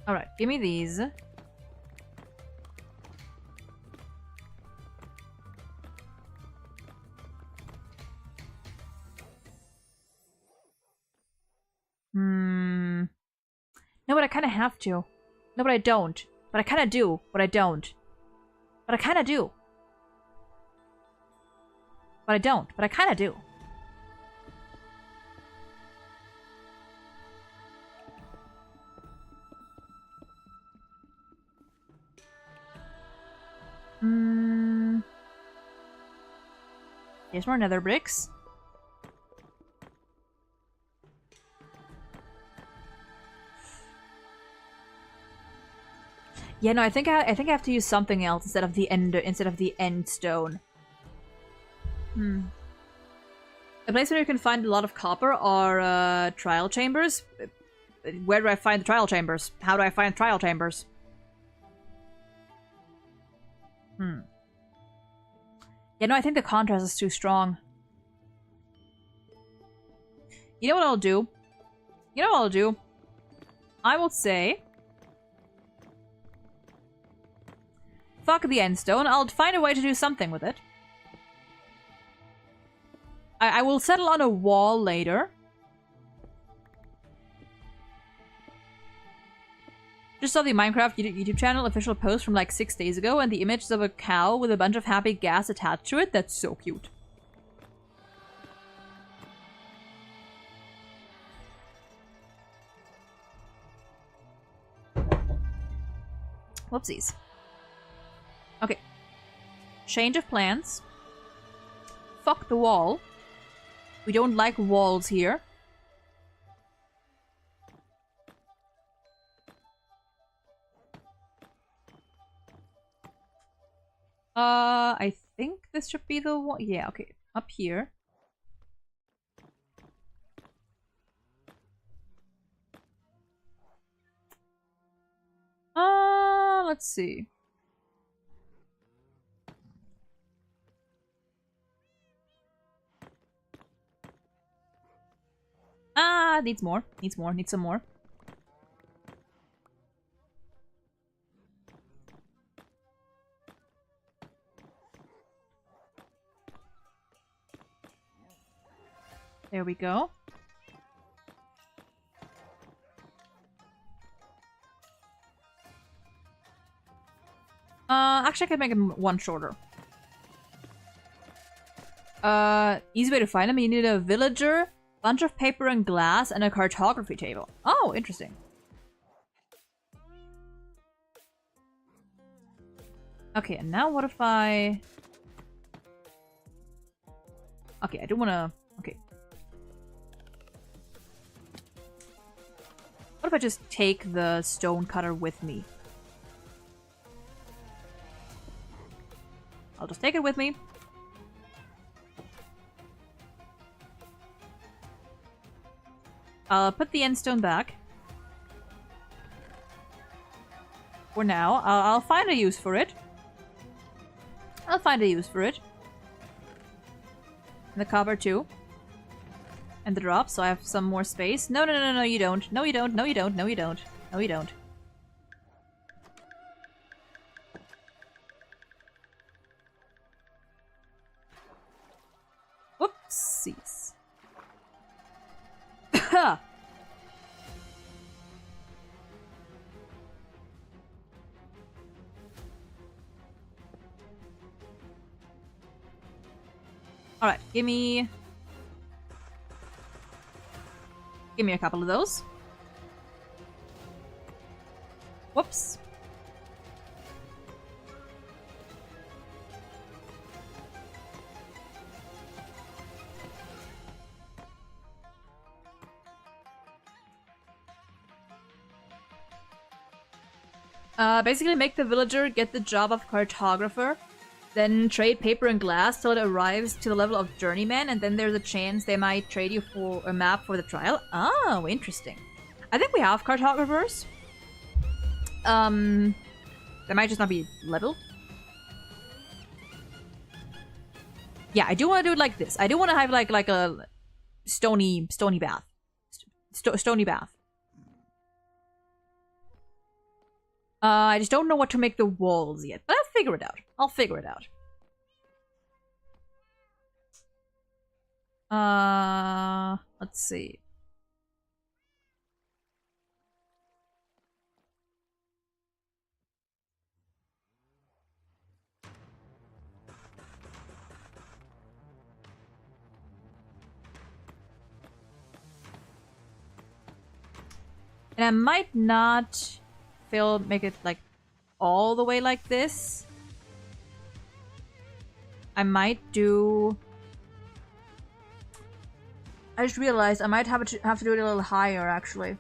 Alright, give me these. No, but I kind of have to. No, but I don't. But I kind of do. But I don't. But I kind of do. But I don't. But I kind of do. Here's more nether bricks. Yeah, no, I think I have to use something else instead of the end stone. A place where you can find a lot of copper are trial chambers. Where do I find the trial chambers? How do I find trial chambers? Yeah, no, I think the contrast is too strong. You know what I'll do? I will say... Fuck the endstone. I'll find a way to do something with it. I will settle on a wall later. Just saw the Minecraft YouTube channel official post from like 6 days ago, and the image is of a cow with a bunch of happy gas attached to it. That's so cute. Whoopsies. Okay. Change of plans. Fuck the wall. We don't like walls here. I think this should be the one. Yeah, okay. Up here. Let's see. Needs more. Needs more. Needs some more. There we go. Actually I can make him one shorter. Easy way to find him. You need a villager, bunch of paper and glass, and a cartography table. Oh, interesting. Okay, and now what if I... Okay, I don't wanna... Okay. What if I just take the stone cutter with me? I'll just take it with me. I'll put the end stone back. For now. I'll find a use for it. I'll find a use for it. And the copper too. And the drop, so I have some more space. No, no, no, no, no, you don't. No, you don't. No, you don't. No, you don't. No, you don't. Whoopsies. Alright, give me a couple of those. Whoops. Basically make the villager get the job of cartographer, then trade paper and glass till it arrives to the level of journeyman, and then there's a chance they might trade you for a map for the trial. Oh, interesting. I think we have cartographers. They might just not be leveled. Yeah, I do want to do it like this. I do want to have like a stony bath. Stony bath. I just don't know what to make the walls yet, but I'll figure it out. I'll figure it out. Let's see. And I might not make it like all the way like this. I might do... I just realized I might have to do it a little higher, actually.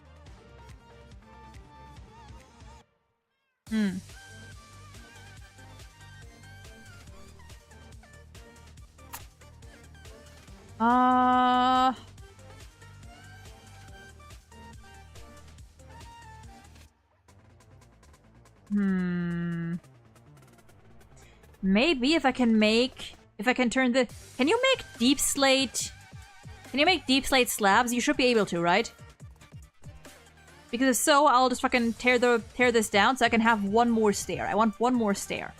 Maybe if I can turn the... Can you make deep slate? Can you make deep slate slabs? You should be able to, right? Because if so, I'll just fucking tear this down so I can have one more stair. I want one more stair.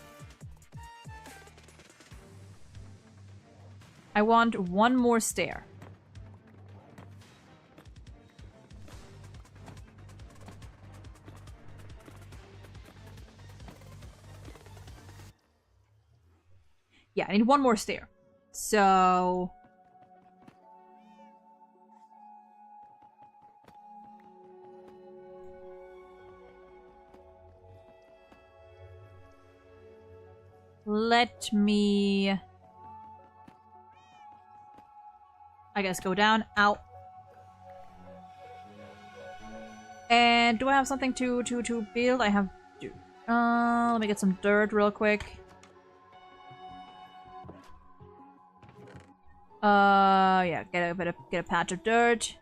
I want one more stair. Yeah, I need one more stair. So... let me... I guess go down. Ow. And do I have something to build? I have... let me get some dirt real quick. Yeah, get a patch of dirt.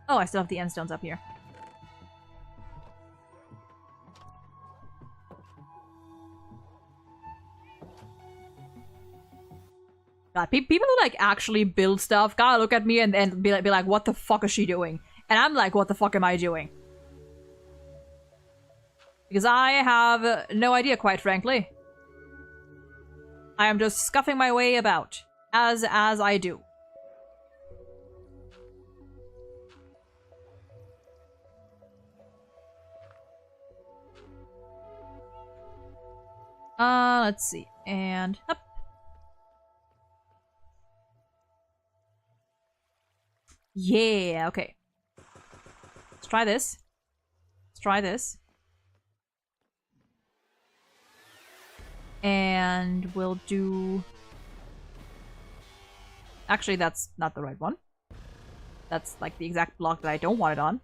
Oh, I still have the end stones up here. God, people who like actually build stuff gotta look at me and be like, what the fuck is she doing? And I'm like, what the fuck am I doing? Because I have no idea, quite frankly. I am just scuffing my way about, as I do. Let's see. And up. Yeah, okay. Let's try this. Let's try this. And we'll do... Actually, that's not the right one. That's like the exact block that I don't want it on.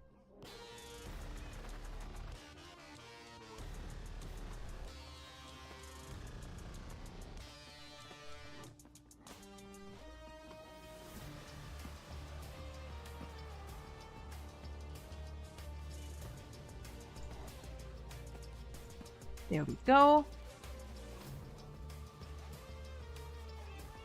There we go.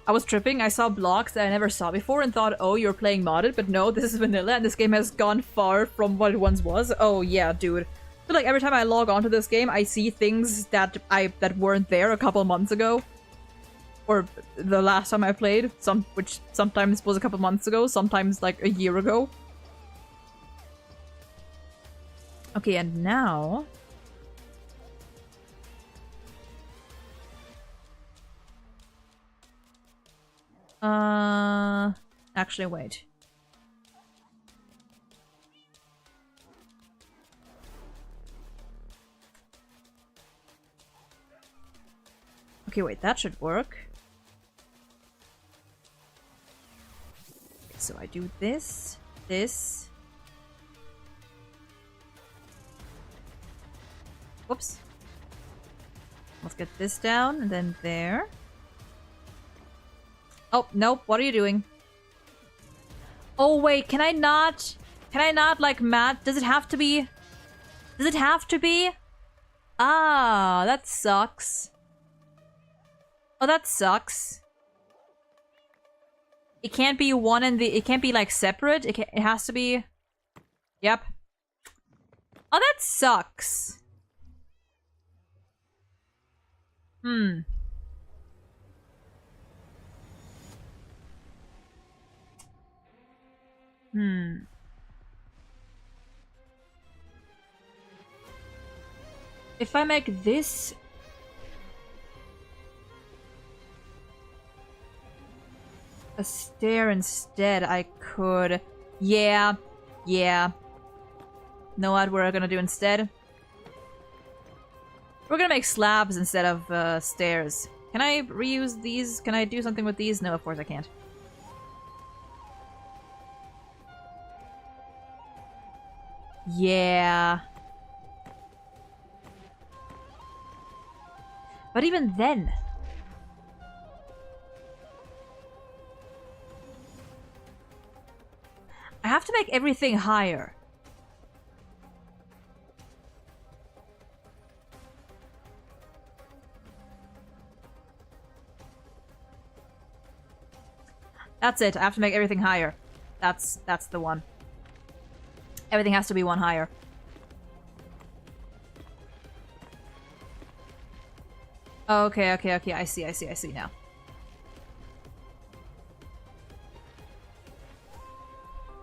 I was tripping, I saw blocks that I never saw before and thought, oh, you're playing modded, but no, this is vanilla and this game has gone far from what it once was. Oh yeah, dude. But like every time I log onto this game, I see things that weren't there a couple months ago. Or the last time I played, which sometimes was a couple months ago, sometimes like a year ago. Okay, and now... Actually, wait. Okay, wait, that should work. Okay, so I do this, this. Whoops. Let's get this down, and then there. Oh, nope, what are you doing? Oh, wait, can I not, like, mat? Does it have to be? Does it have to be? Ah, that sucks. Oh, that sucks. It can't be one and it can't be, like, separate? It has to be... Yep. Oh, that sucks. Hmm. If I make this... a stair instead, I could... Yeah. Know what we're gonna do instead? We're gonna make slabs instead of stairs. Can I reuse these? Can I do something with these? No, of course I can't. Yeah. But even then... I have to make everything higher. That's it. I have to make everything higher. That's the one. Everything has to be one higher. Okay. I see now.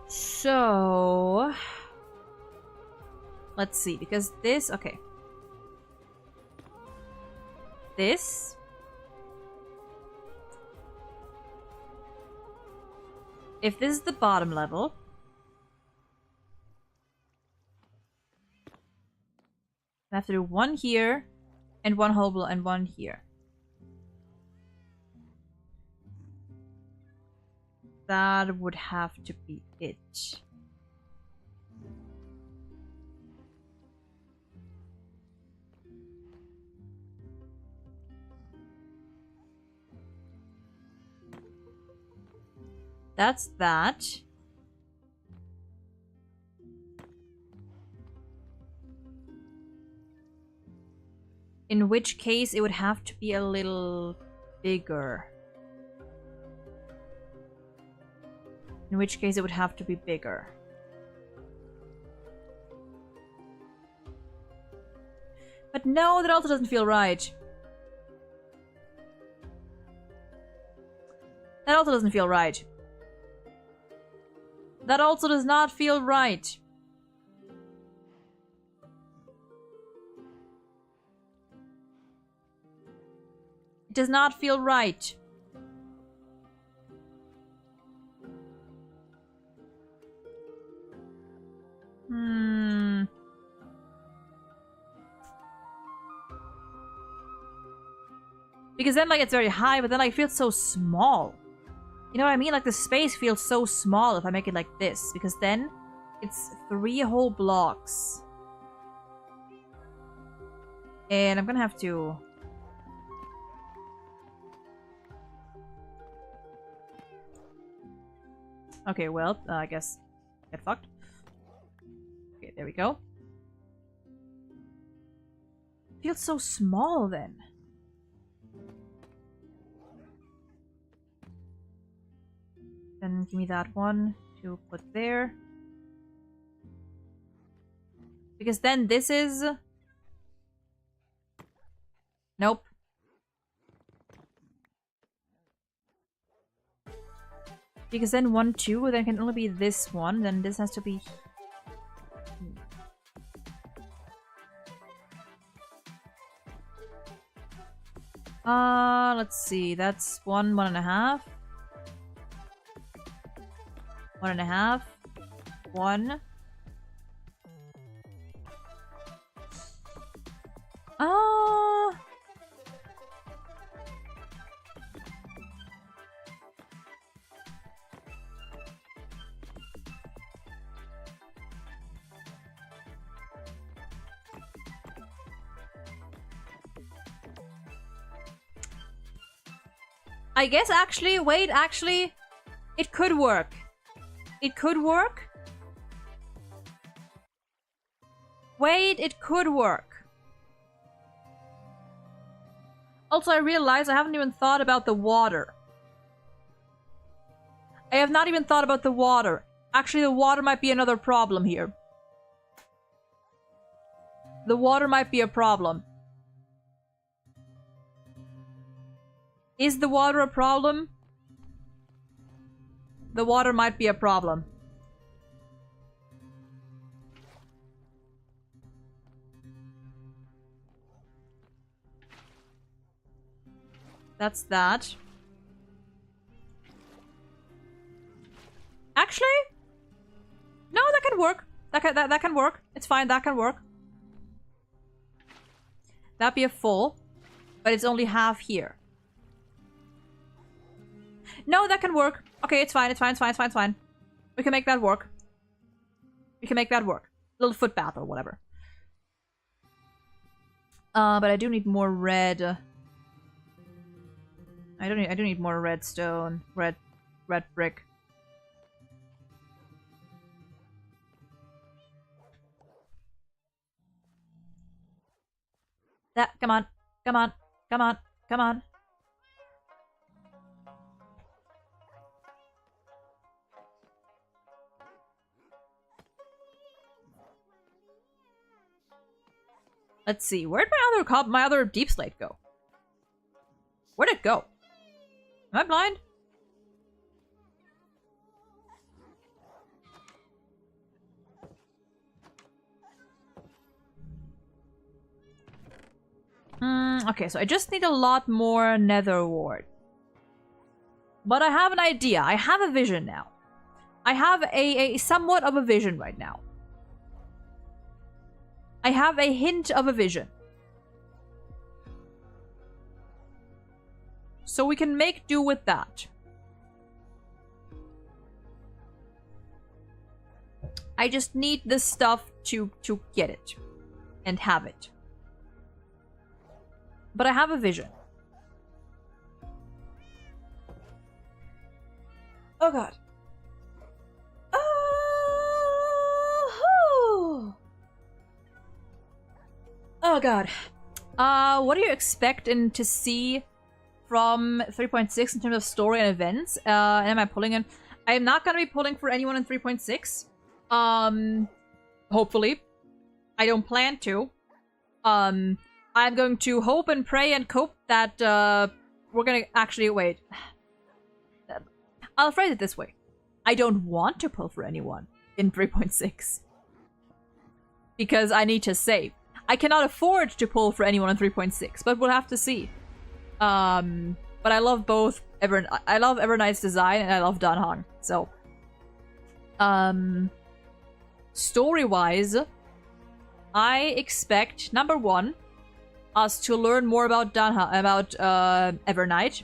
So... let's see, because this... okay. This... if this is the bottom level... I have to do one here, And one whole block and one here. That would have to be it. That's that. In which case it would have to be a little bigger. In which case it would have to be bigger. But no, that also doesn't feel right. That also doesn't feel right. That also does not feel right. It does not feel right. Because then, like, it's very high, but then, like, it feels so small. You know what I mean? Like, the space feels so small if I make it like this. Because then, it's 3 whole blocks. And I'm gonna have to... Okay, well, I guess... Get fucked. Okay, there we go. Feels so small, then. Then give me that one to put there. Because then this is... Nope. Because then 1, 2, then can only be this one. Then this has to be... let's see. That's 1, 1.5. 1.5. 1. I guess actually, wait, actually, it could work. It could work. Wait, it could work. Also, I realized I haven't even thought about the water. I have not even thought about the water. Actually, the water might be another problem here. The water might be a problem. Is the water a problem? The water might be a problem. That's that. Actually? No, that can work. That can work. It's fine, that can work. That'd be a full, but it's only half here. No, that can work. Okay, it's fine, it's fine, it's fine, it's fine, it's fine. We can make that work. We can make that work. Little footbath or whatever. But I do need more red. I do need more redstone. Red brick. That, come on. Come on. Come on. Come on. Let's see. Where'd my other deep slate go? Where'd it go? Am I blind? Okay, so I just need a lot more nether wart. But I have an idea. I have a vision now. I have a somewhat of a vision right now. I have a hint of a vision. So we can make do with that. I just need this stuff to get it. And have it. But I have a vision. Oh god. Oh god. What do you expect to see from 3.6 in terms of story and events? And am I pulling in? I am not gonna be pulling for anyone in 3.6. Hopefully. I don't plan to. I'm going to hope and pray and cope that we're gonna actually wait. I'll phrase it this way. I don't want to pull for anyone in 3.6. Because I need to save. I cannot afford to pull for anyone in 3.6, but we'll have to see. But I love both I love Evernight's design and I love Danhong. So story-wise, I expect number one, us to learn more about Evernight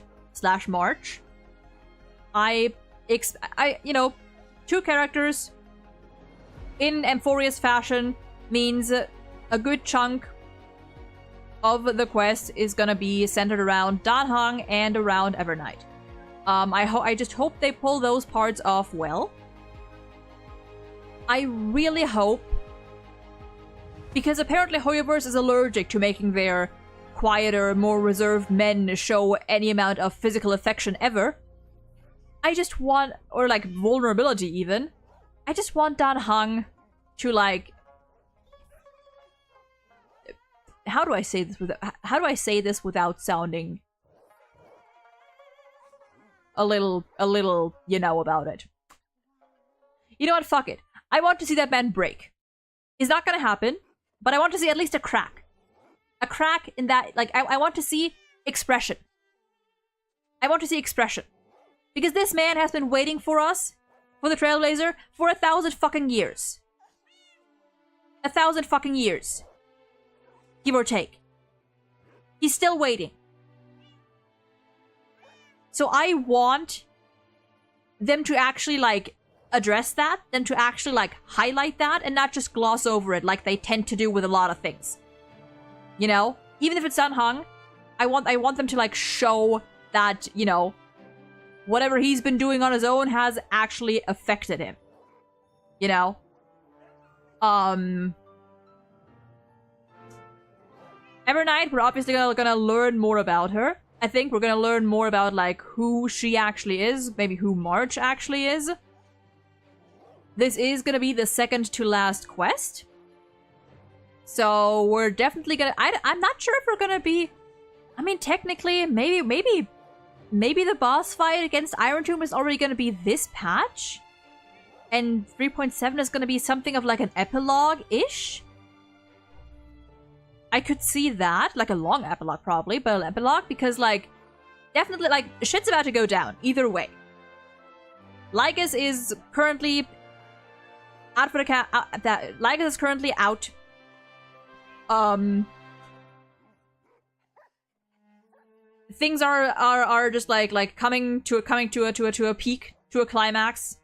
/ March. You know, 2 characters in Amphoria's fashion means a good chunk of the quest is gonna be centered around Danhong and around Evernight. I just hope they pull those parts off well. I really hope, because apparently Hoyoverse is allergic to making their quieter, more reserved men show any amount of physical affection ever. I just want, or like vulnerability even, I just want Danhong to like, how do I say this without sounding a little, you know, about it? You know what, fuck it. I want to see that man break. It's not gonna happen, but I want to see at least a crack. A crack in that, like, I want to see expression. I want to see expression. Because this man has been waiting for us, for the Trailblazer, for 1,000 fucking years. 1,000 fucking years. Give or take. He's still waiting. So I want them to actually, like, address that, them to actually, like, highlight that, and not just gloss over it like they tend to do with a lot of things. You know? Even if it's Danhong, I want them to, like, show that, you know, whatever he's been doing on his own has actually affected him. You know? Evernight, we're obviously gonna learn more about her. I think we're gonna learn more about, like, who she actually is. Maybe who March actually is. This is gonna be the second to last quest. So we're definitely gonna... I'm not sure if we're gonna be... I mean, technically, maybe the boss fight against Iron Tomb is already gonna be this patch? And 3.7 is gonna be something of like an epilogue-ish? I could see that, like a long epilogue probably, but an epilogue because, like, definitely, like, shit's about to go down, either way. Lycus is currently out for the Lycus is currently out. Things are just like coming to a peak, to a climax.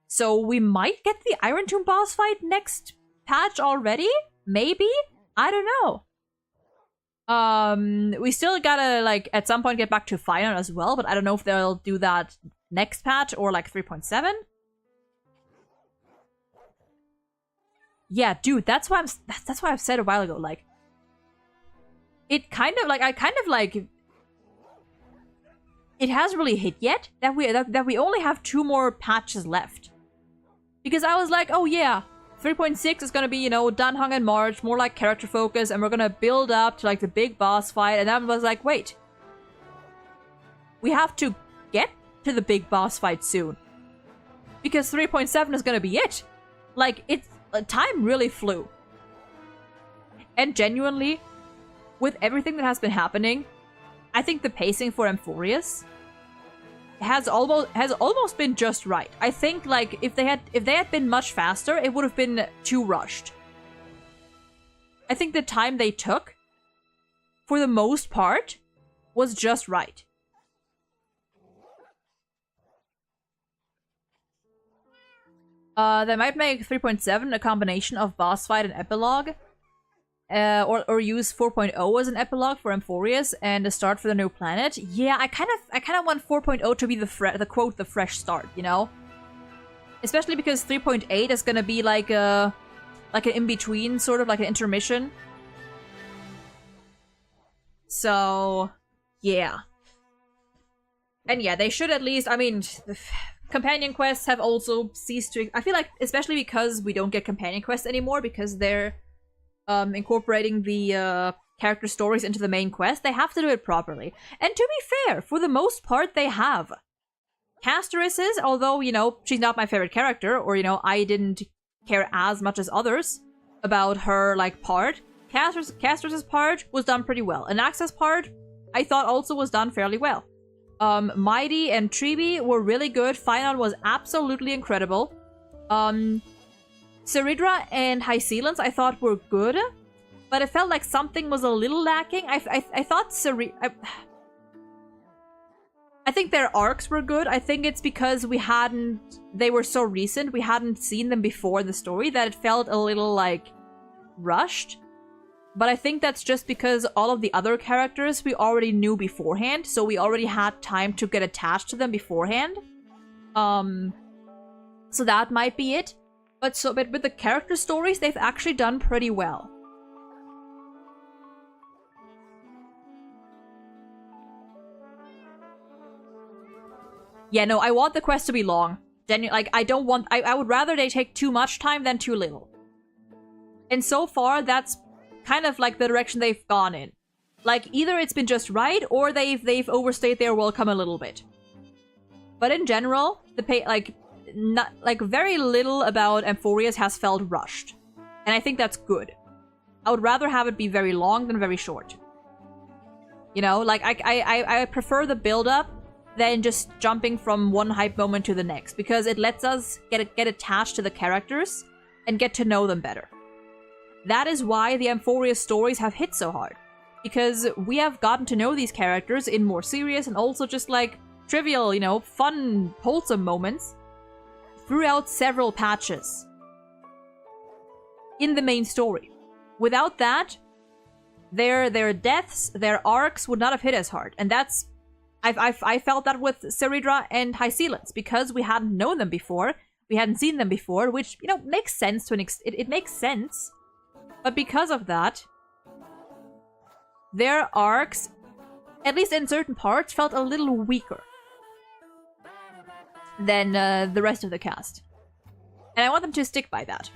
So we might get the Iron Tomb boss fight next patch already? Maybe? I don't know. We still gotta, like, at some point get back to Final as well, but I don't know if they'll do that next patch or, like, 3.7. Yeah, dude, that's why I've said a while ago, like, it kind of, like, it hasn't really hit yet that we only have 2 more patches left. Because I was like, oh yeah, 3.6 is gonna be, you know, Danhong and March, more like character focus, and we're gonna build up to, like, the big boss fight, and I was like, wait. We have to get to the big boss fight soon. Because 3.7 is gonna be it. Like, it's... time really flew. And genuinely, with everything that has been happening, I think the pacing for Amphorius has almost been just right. I think, like, if they had been much faster, it would have been too rushed. I think the time they took, for the most part, was just right. They might make 3.7 a combination of boss fight and epilogue. Or use 4.0 as an epilogue for Amphorius and a start for the new planet. Yeah, I kind of want 4.0 to be the fresh start, you know? Especially because 3.8 is gonna be like an in-between, sort of like an intermission. So, yeah. And yeah, they should at least, I mean, the companion quests have also ceased to, I feel like, especially because we don't get companion quests anymore, because they're incorporating the character stories into the main quest, they have to do it properly. And to be fair, for the most part, they have. Casteress is, although, you know, she's not my favorite character, or, you know, I didn't care as much as others about her, like, part. Casteress's part was done pretty well. Anaxa's part, I thought also was done fairly well. Mighty and Tribi were really good. Finon was absolutely incredible. Seridra and Hycelens I thought were good, but it felt like something was a little lacking. I thought I think their arcs were good. I think it's because they were so recent, we hadn't seen them before in the story, that it felt a little, like, rushed. But I think that's just because all of the other characters we already knew beforehand, so we already had time to get attached to them beforehand. So that might be it. But with the character stories, they've actually done pretty well. Yeah, no, I want the quest to be long. Then, like, I would rather they take too much time than too little. And so far, that's kind of like the direction they've gone in. Like, either it's been just right, or they've overstayed their welcome a little bit. But in general, very little about Amphorius has felt rushed. And I think that's good. I would rather have it be very long than very short. You know, like, I prefer the build-up than just jumping from one hype moment to the next, because it lets us get attached to the characters and get to know them better. That is why the Amphorius stories have hit so hard. Because we have gotten to know these characters in more serious and also just, like, trivial, you know, fun, wholesome moments throughout several patches in the main story. Without that, their deaths, their arcs would not have hit as hard. And that's... I felt that with Seridra and Hycelens, because we hadn't known them before, we hadn't seen them before, which, you know, makes sense to an extent. It makes sense. But because of that, their arcs, at least in certain parts, felt a little weaker than the rest of the cast. And I want them to stick by that.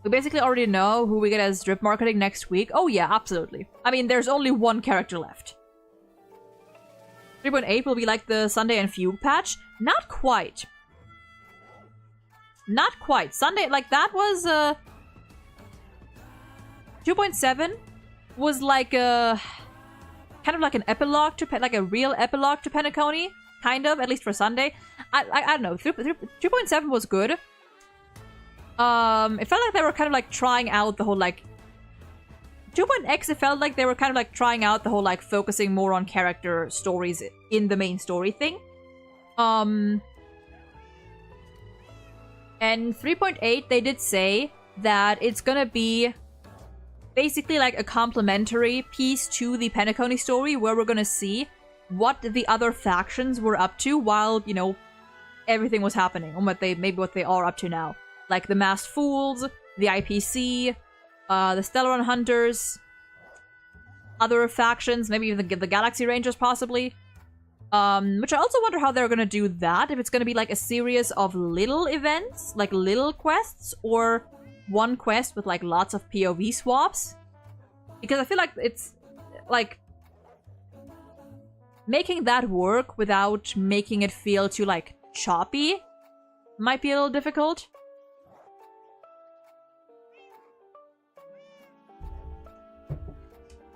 We basically already know who we get as drip marketing next week. Oh yeah, absolutely. I mean, there's only one character left. 3.8 will be like the Sunday and Fugue patch? Not quite. Not quite. Sunday, like, that was, 2.7 was like a... kind of like an epilogue to... like a real epilogue to Penacony. Kind of, at least for Sunday. I don't know. 2.7 was good. It felt like they were kind of like trying out the whole, like... 2.x, it felt like they were kind of like trying out the whole, like, focusing more on character stories in the main story thing. And 3.8, they did say that it's gonna be basically like a complementary piece to the Penacony story, where we're gonna see what the other factions were up to while, you know, everything was happening, and maybe what they are up to now. Like the Masked Fools, the IPC, the Stellaron Hunters, other factions, maybe even the Galaxy Rangers, possibly. Which I also wonder how they're gonna do that, if it's gonna be like a series of little events, like little quests, or one quest with like lots of POV swaps. Because I feel like it's, like, making that work without making it feel too, like, choppy might be a little difficult.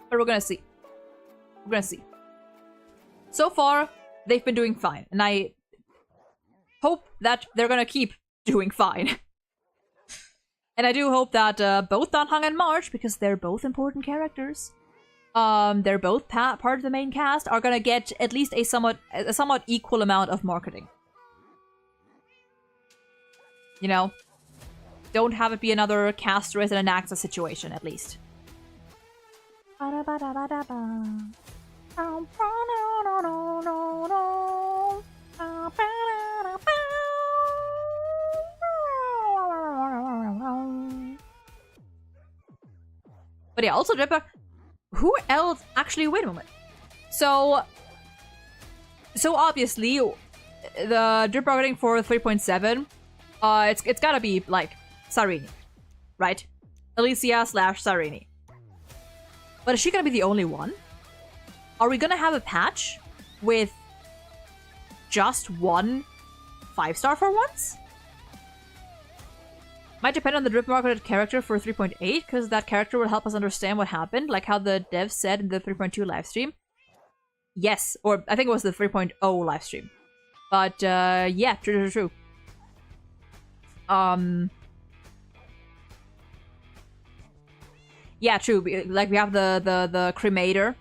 But we're gonna see. We're gonna see. So far, they've been doing fine, and I hope that they're gonna keep doing fine. And I do hope that both Danhang and March, because they're both important characters, they're both part of the main cast, are gonna get at least a somewhat equal amount of marketing. You know? Don't have it be another Castress and an Axa situation, at least. But yeah, also Dripper. Who else? Actually, wait a moment. So obviously, the drip marketing for 3.7, it's gotta be like Sarini, right? Alicia / Sarini. But is she gonna be the only one? Are we gonna have a patch with just one 5-star for once? Might depend on the drip marketed character for 3.8, because that character will help us understand what happened, like how the devs said in the 3.2 livestream. Yes, or I think it was the 3.0 livestream. But yeah, true. Yeah, true. Like we have the cremator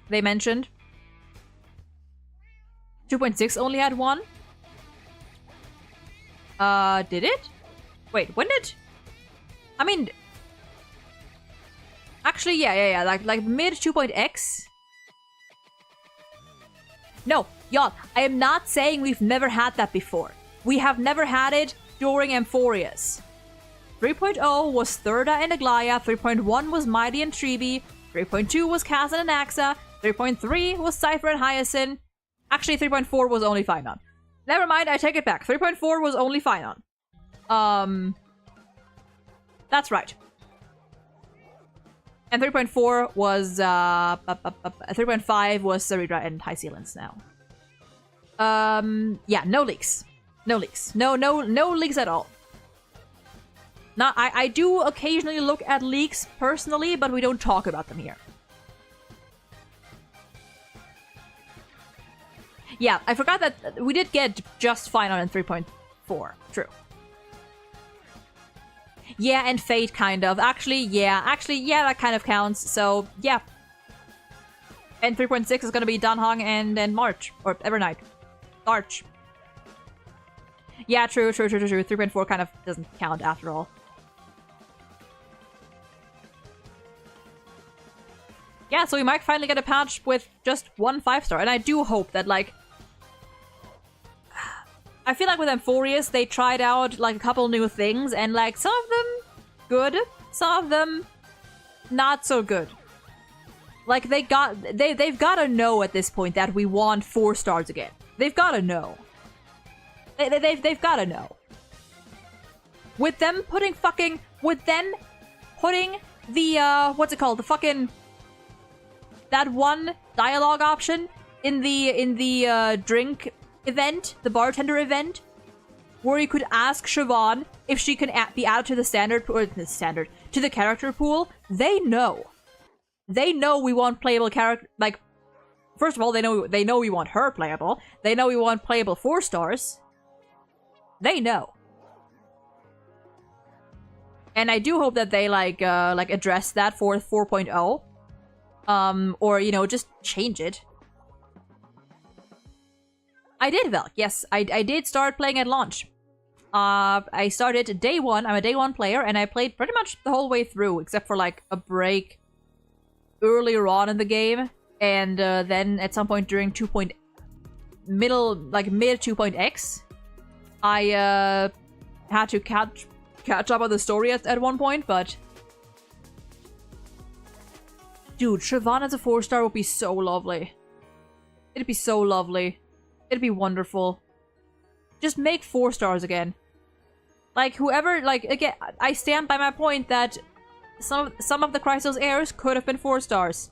they mentioned. 2.6 only had one. Did it? Wait, when did? I mean, actually, yeah. Like mid 2.x. No, y'all, I am not saying we've never had that before. We have never had it during Amphorius. 3.0 was Thurda and Aglaya, 3.1 was Mighty and Tribi, 3.2 was Kazan and Axa, 3.3 was Cypher and Hyacinth. Actually, 3.4 was only Finon. Never mind, I take it back. 3.4 was only Finon. That's right. And 3.4 was, 3.5 was Sarita and High Sealants now. Yeah, no leaks. No leaks. No leaks at all. Not, I do occasionally look at leaks personally, but we don't talk about them here. Yeah, I forgot that we did get just Finon in 3.4. True. Yeah, and Fate, kind of. Actually, yeah, that kind of counts. So, yeah. And 3.6 is gonna be Danhong and March. Or Evernight. March. Yeah, true. 3.4 kind of doesn't count after all. Yeah, so we might finally get a patch with just one 5-star. And I do hope that, like... I feel like with Amphorius, they tried out, like, a couple new things, and, like, some of them good, some of them not so good. Like, they've gotta know at this point that we want 4 stars again. They've gotta know. They've gotta know. With them putting the, what's it called? The fucking... That one dialogue option in the drink event, the bartender event, where you could ask Siobhan if she can be added to the to the character pool. They know we want playable character. Like, first of all, they know we want her playable. They know we want playable 4 stars. They know, and I do hope that they like address that for 4.0, or you know, just change it. I did, Velk. Yes, I did start playing at launch. I started day 1. I'm a day 1 player, and I played pretty much the whole way through, except for like a break earlier on in the game, and then at some point during mid 2.x, I had to catch up on the story at one point. But dude, Siobhan as a 4-star would be so lovely. It'd be so lovely. It'd be wonderful. Just make 4 stars again. Like, whoever, like, again, I stand by my point that some of the Chrysos heirs could have been 4 stars.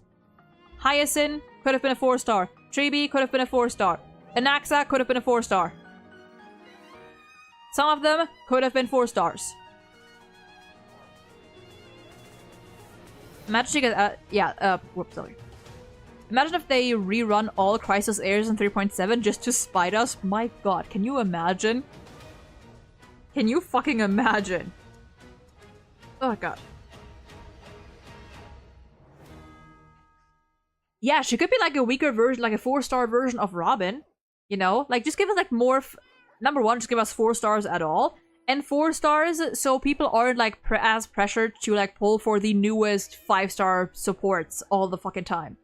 Hyacinth could have been a 4-star. Tribi could have been a 4-star. Anaxa could have been a 4-star. Some of them could have been 4 stars. Imagine she could, whoops, sorry. Imagine if they rerun all Chrysos heirs in 3.7 just to spite us. My god, can you imagine? Can you fucking imagine? Oh god. Yeah, she could be like a weaker version, like a 4-star version of Robin. You know? Like, just give us like more... Number 1, just give us 4 stars at all. and 4 stars, so people aren't like as pressured to like pull for the newest 5-star supports all the fucking time.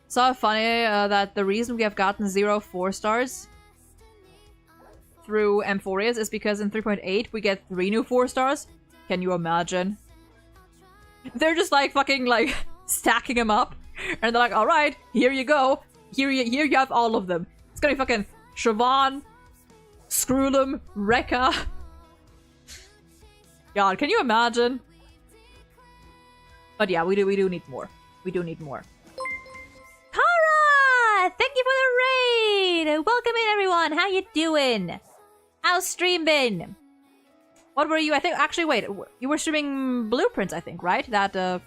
So funny that the reason we have gotten 0 4 stars through Amphorias is because in 3.8 we get 3 new 4 stars. Can you imagine? They're just like fucking like stacking them up, and they're like, all right, here you go. Here you have all of them. It's gonna be fucking Siobhan, Screwlum, Rekka. God, can you imagine? But yeah, we do need more. We do need more. Kara! Thank you for the raid! Welcome in, everyone! How you doing? How's stream been? What were you? I think actually, wait, you were streaming Blueprints, I think, right? That the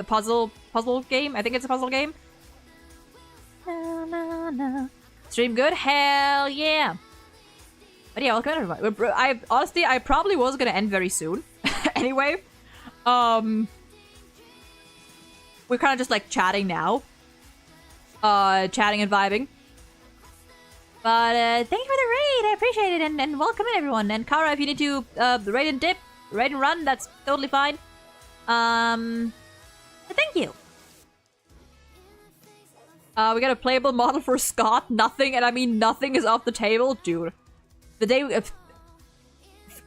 puzzle game. I think it's a puzzle game. Na, na, na. Stream good? Hell yeah! But yeah, welcome everybody. I honestly, I probably was gonna end very soon. Anyway, we're kind of just like chatting now, chatting and vibing. But thank you for the raid. I appreciate it, and welcome in everyone. And Kara, if you need to raid and dip, raid and run, that's totally fine. Thank you. We got a playable model for Scott. Nothing, and I mean nothing, is off the table, dude. The day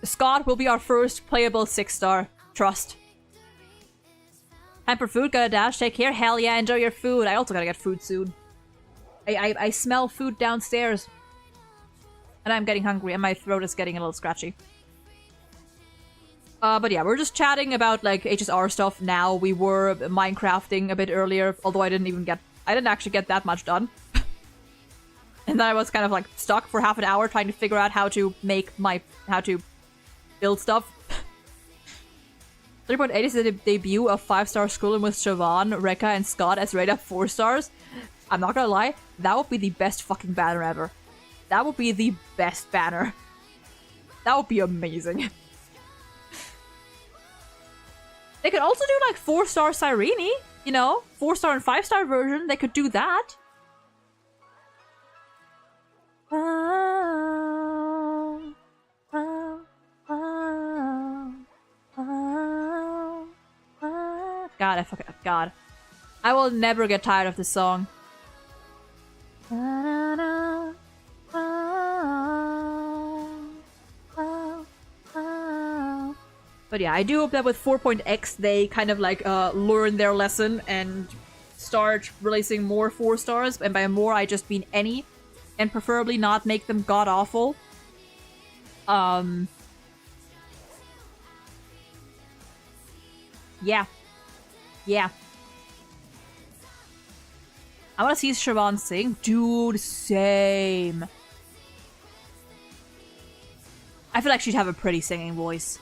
Scott will be our first playable 6-star. Trust. Time for food. Gotta dash. Take care. Hell yeah. Enjoy your food. I also gotta get food soon. I smell food downstairs, and I'm getting hungry, and my throat is getting a little scratchy. But yeah, we're just chatting about like HSR stuff now. We were Minecrafting a bit earlier, although I didn't actually get that much done. And then I was kind of like stuck for half an hour trying to figure out how to build stuff. 3.8 is the debut of 5-star Scrolling with Siobhan, Rekka, and Scott as rated 4 stars. I'm not gonna lie, that would be the best fucking banner ever. That would be the best banner. That would be amazing. They could also do like 4-star Cyrene, you know? 4-star and 5-star version, they could do that. God, I will never get tired of this song. But yeah, I do hope that with 4.x they kind of like learn their lesson and start releasing more 4 stars, and by more I just mean any, and preferably not make them god-awful. Yeah. I want to see Siobhan sing. Dude, same. I feel like she'd have a pretty singing voice.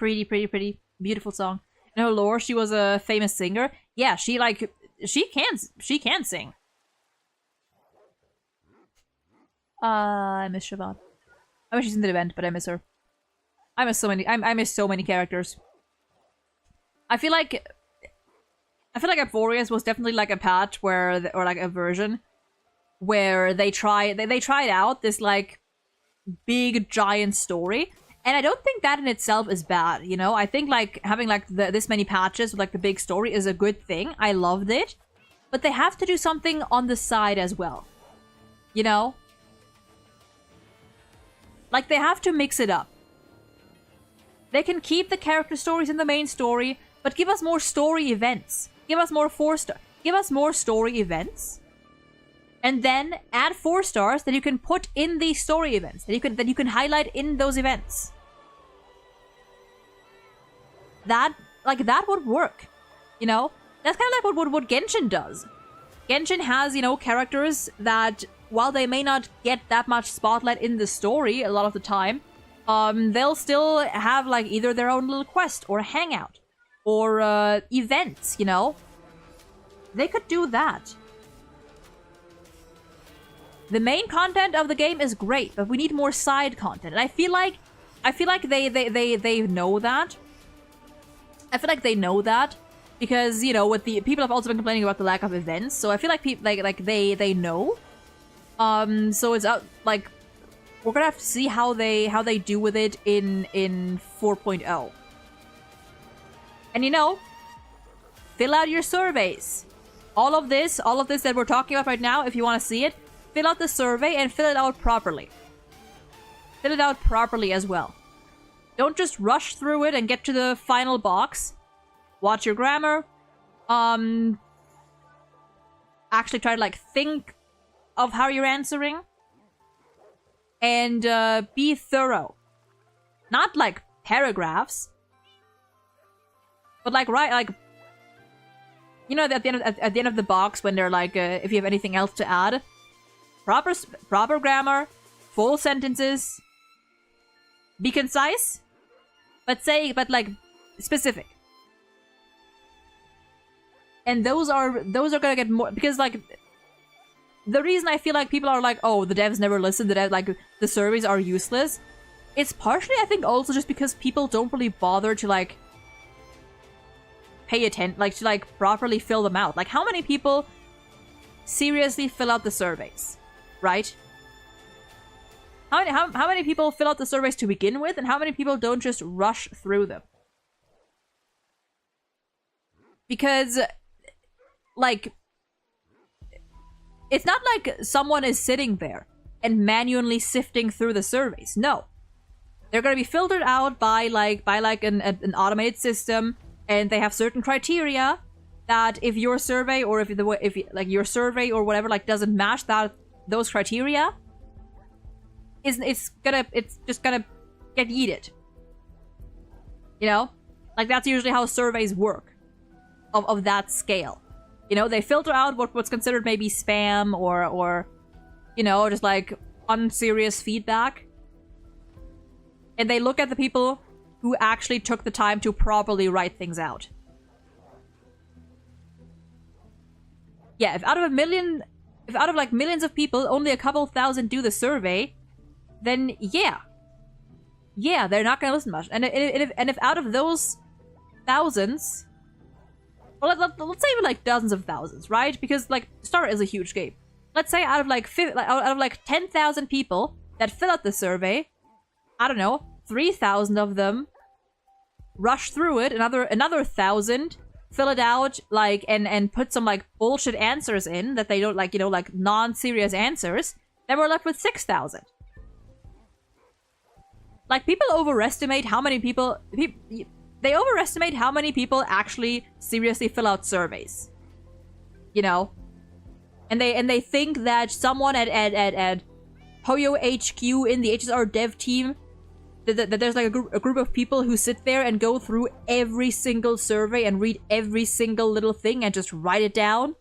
Pretty beautiful song. In her lore, she was a famous singer. Yeah, she can sing. I miss Siobhan. I wish she's in the event, but I miss her. I miss so many characters. I feel like Amphorias was definitely like a patch where, or like a version where they tried out this like big giant story. And I don't think that in itself is bad, you know? I think, like, having, like, this many patches with, like, the big story is a good thing. I loved it. But they have to do something on the side as well. You know? Like, they have to mix it up. They can keep the character stories in the main story, but give us more story events. Give us more 4-star. Give us more story events. And then add 4 stars that you can put in these story events. That you can highlight in those events. That would work, you know? That's kind of like what Genshin does. Genshin has, you know, characters that, while they may not get that much spotlight in the story a lot of the time, they'll still have, like, either their own little quest or a hangout. or events, you know? They could do that. The main content of the game is great, but we need more side content. And I feel like they know that. I feel like they know that because, you know, with the people have also been complaining about the lack of events. So I feel like people they know. So it's like we're gonna have to see how they do with it in 4.0. And you know, fill out your surveys. All of this that we're talking about right now, if you want to see it, fill out the survey and fill it out properly. Fill it out properly as well. Don't just rush through it and get to the final box. Watch your grammar. Actually try to like think of how you're answering. And be thorough. Not like paragraphs. But like you know, at the end of the box when they're like, if you have anything else to add, proper grammar, full sentences, be concise, but like specific. And those are gonna get more because like the reason I feel like people are like, oh, the devs never listen, the surveys are useless. It's partially I think also just because people don't really bother to like pay attention, like to like properly fill them out. Like how many people seriously fill out the surveys, right? How many people fill out the surveys to begin with, and how many people don't just rush through them? Because, like, it's not like someone is sitting there and manually sifting through the surveys. No, they're gonna be filtered out by an automated system. And they have certain criteria that if your survey or if your survey or whatever like doesn't match those criteria, it's just gonna get yeeted. You know, like that's usually how surveys work, of that scale. You know, they filter out what's considered maybe spam or you know, just like unserious feedback, and they look at the people who actually took the time to properly write things out. Yeah, if out of like millions of people, only a couple thousand do the survey, then yeah, they're not gonna listen much. And if out of those thousands, well, let's say even like dozens of thousands, right? Because like Star is a huge game. Let's say out of like 10,000 people that fill out the survey, I don't know, 3,000 of them rush through it, another 1,000 fill it out like and put some like bullshit answers in that they don't like, you know, like non-serious answers, then we're left with 6,000. Like people overestimate how many people actually seriously fill out surveys. You know? And they think that someone at Poyo HQ in the HSR dev team, that there's like a group of people who sit there and go through every single survey and read every single little thing and just write it down.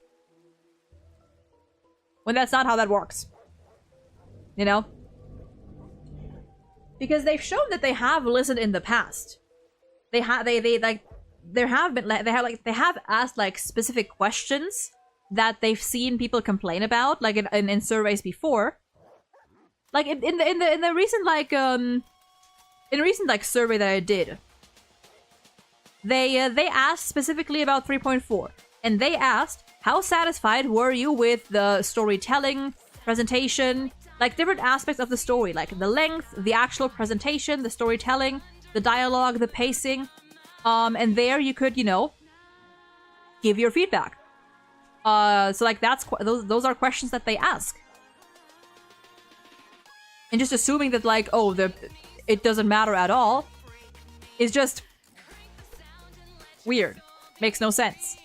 When that's not how that works. You know? Because they've shown that they have listened in the past. They have asked like specific questions that they've seen people complain about, like in surveys before. Like in the recent survey that I did, they asked specifically about 3.4, and they asked how satisfied were you with the storytelling, presentation, like different aspects of the story, like the length, the actual presentation, the storytelling, the dialogue, the pacing, and there you could, you know, give your feedback. So like those are questions that they ask. And just assuming that like, oh, it doesn't matter at all is just weird. Makes no sense.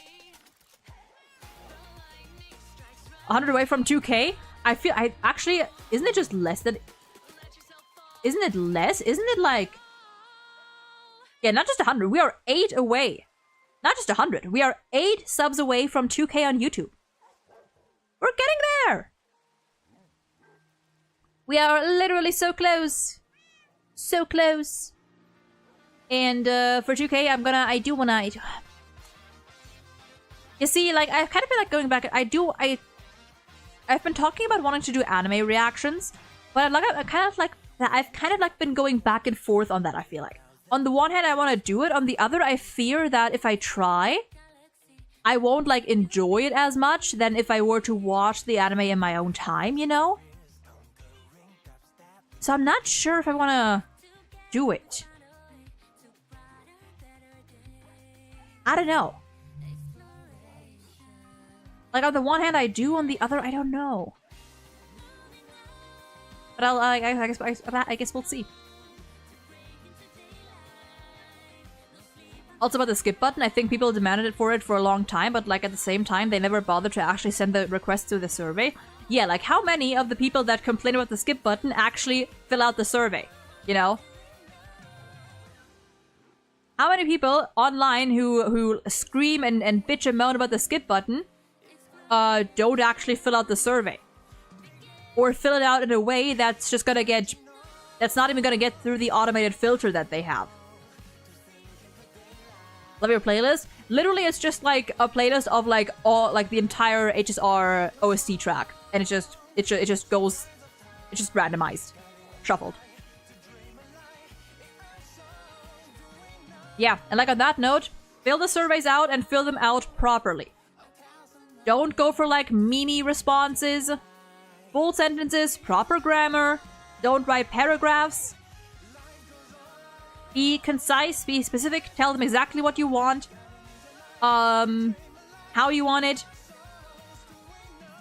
100 away from 2K? I actually, isn't it just less than... Isn't it less? Isn't it like... Yeah, not just 100. We are 8 away. Not just 100. We are 8 subs away from 2K on YouTube. We're getting there! We are literally so close. So close. And for 2K, I do wanna... You see, like, I kind of feel like going back... I've been talking about wanting to do anime reactions, but I've kind of like been going back and forth on that, I feel like. On the one hand, I want to do it. On the other, I fear that if I try, I won't, like, enjoy it as much than if I were to watch the anime in my own time, you know? So I'm not sure if I want to do it. I don't know. Like, on the one hand, I do. On the other, I don't know. But I guess we'll see. Also about the skip button, I think people demanded for it for a long time, but like at the same time, they never bothered to actually send the request to the survey. Yeah, like how many of the people that complain about the skip button actually fill out the survey? You know? How many people online who scream and bitch and moan about the skip button don't actually fill out the survey? Or fill it out in a way that's just gonna get... That's not even gonna get through the automated filter that they have. Love your playlist? Literally, it's just like a playlist of like all... Like the entire HSR OST track. And it just goes... It's just randomized. Shuffled. Yeah, and like on that note, fill the surveys out and fill them out properly. Don't go for like meme responses. Full sentences, proper grammar. Don't write paragraphs. Be concise, be specific, tell them exactly what you want. How you want it.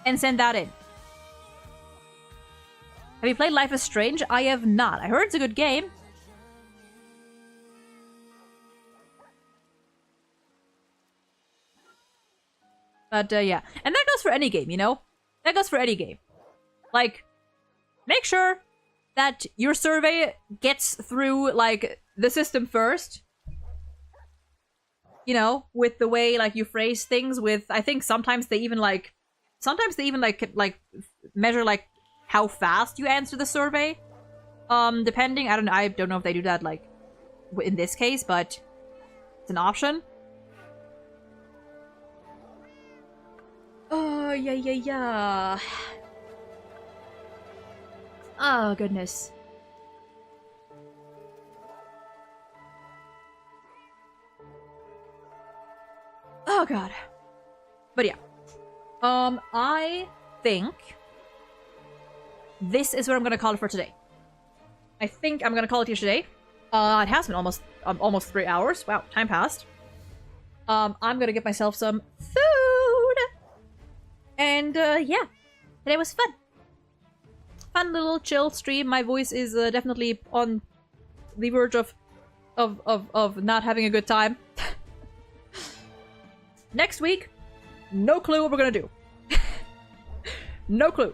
And send that in. Have you played Life is Strange? I have not. I heard it's a good game. But, yeah. And that goes for any game, you know? That goes for any game. Like, make sure that your survey gets through, like, the system first. You know, with the way, like, you phrase things with... I think sometimes they even, like... Sometimes they even, like, measure, like, how fast you answer the survey. Depending... I don't know if they do that, like, in this case, but... It's an option. Oh, yeah. Oh, goodness. Oh, God. But yeah. I think this is what I'm gonna call it for today. I think I'm gonna call it here today. It has been almost 3 hours. Wow, time passed. I'm gonna get myself some food. And, yeah. Today was fun. Fun little chill stream. My voice is definitely on the verge of not having a good time. Next week, no clue what we're gonna do. No clue.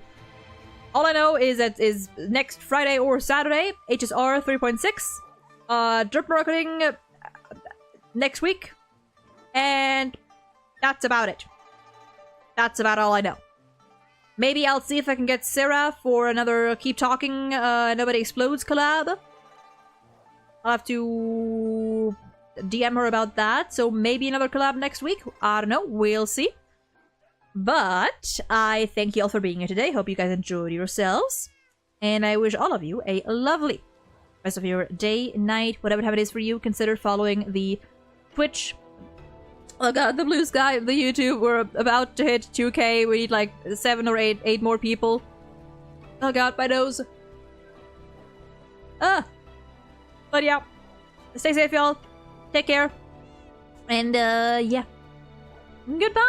All I know is that is next Friday or Saturday, HSR 3.6. Drip marketing next week. And that's about it. That's about all I know. Maybe I'll see if I can get Sarah for another Keep Talking, Nobody Explodes collab. I'll have to DM her about that, so maybe another collab next week. I don't know, we'll see. But I thank you all for being here today. Hope you guys enjoyed yourselves. And I wish all of you a lovely rest of your day, night, whatever time it is for you. Consider following the Twitch. Oh god, the blue sky of the YouTube. We're about to hit 2K. We need like 7 or 8 more people. Oh god, my nose. But yeah. Stay safe, y'all. Take care. And, yeah. Goodbye!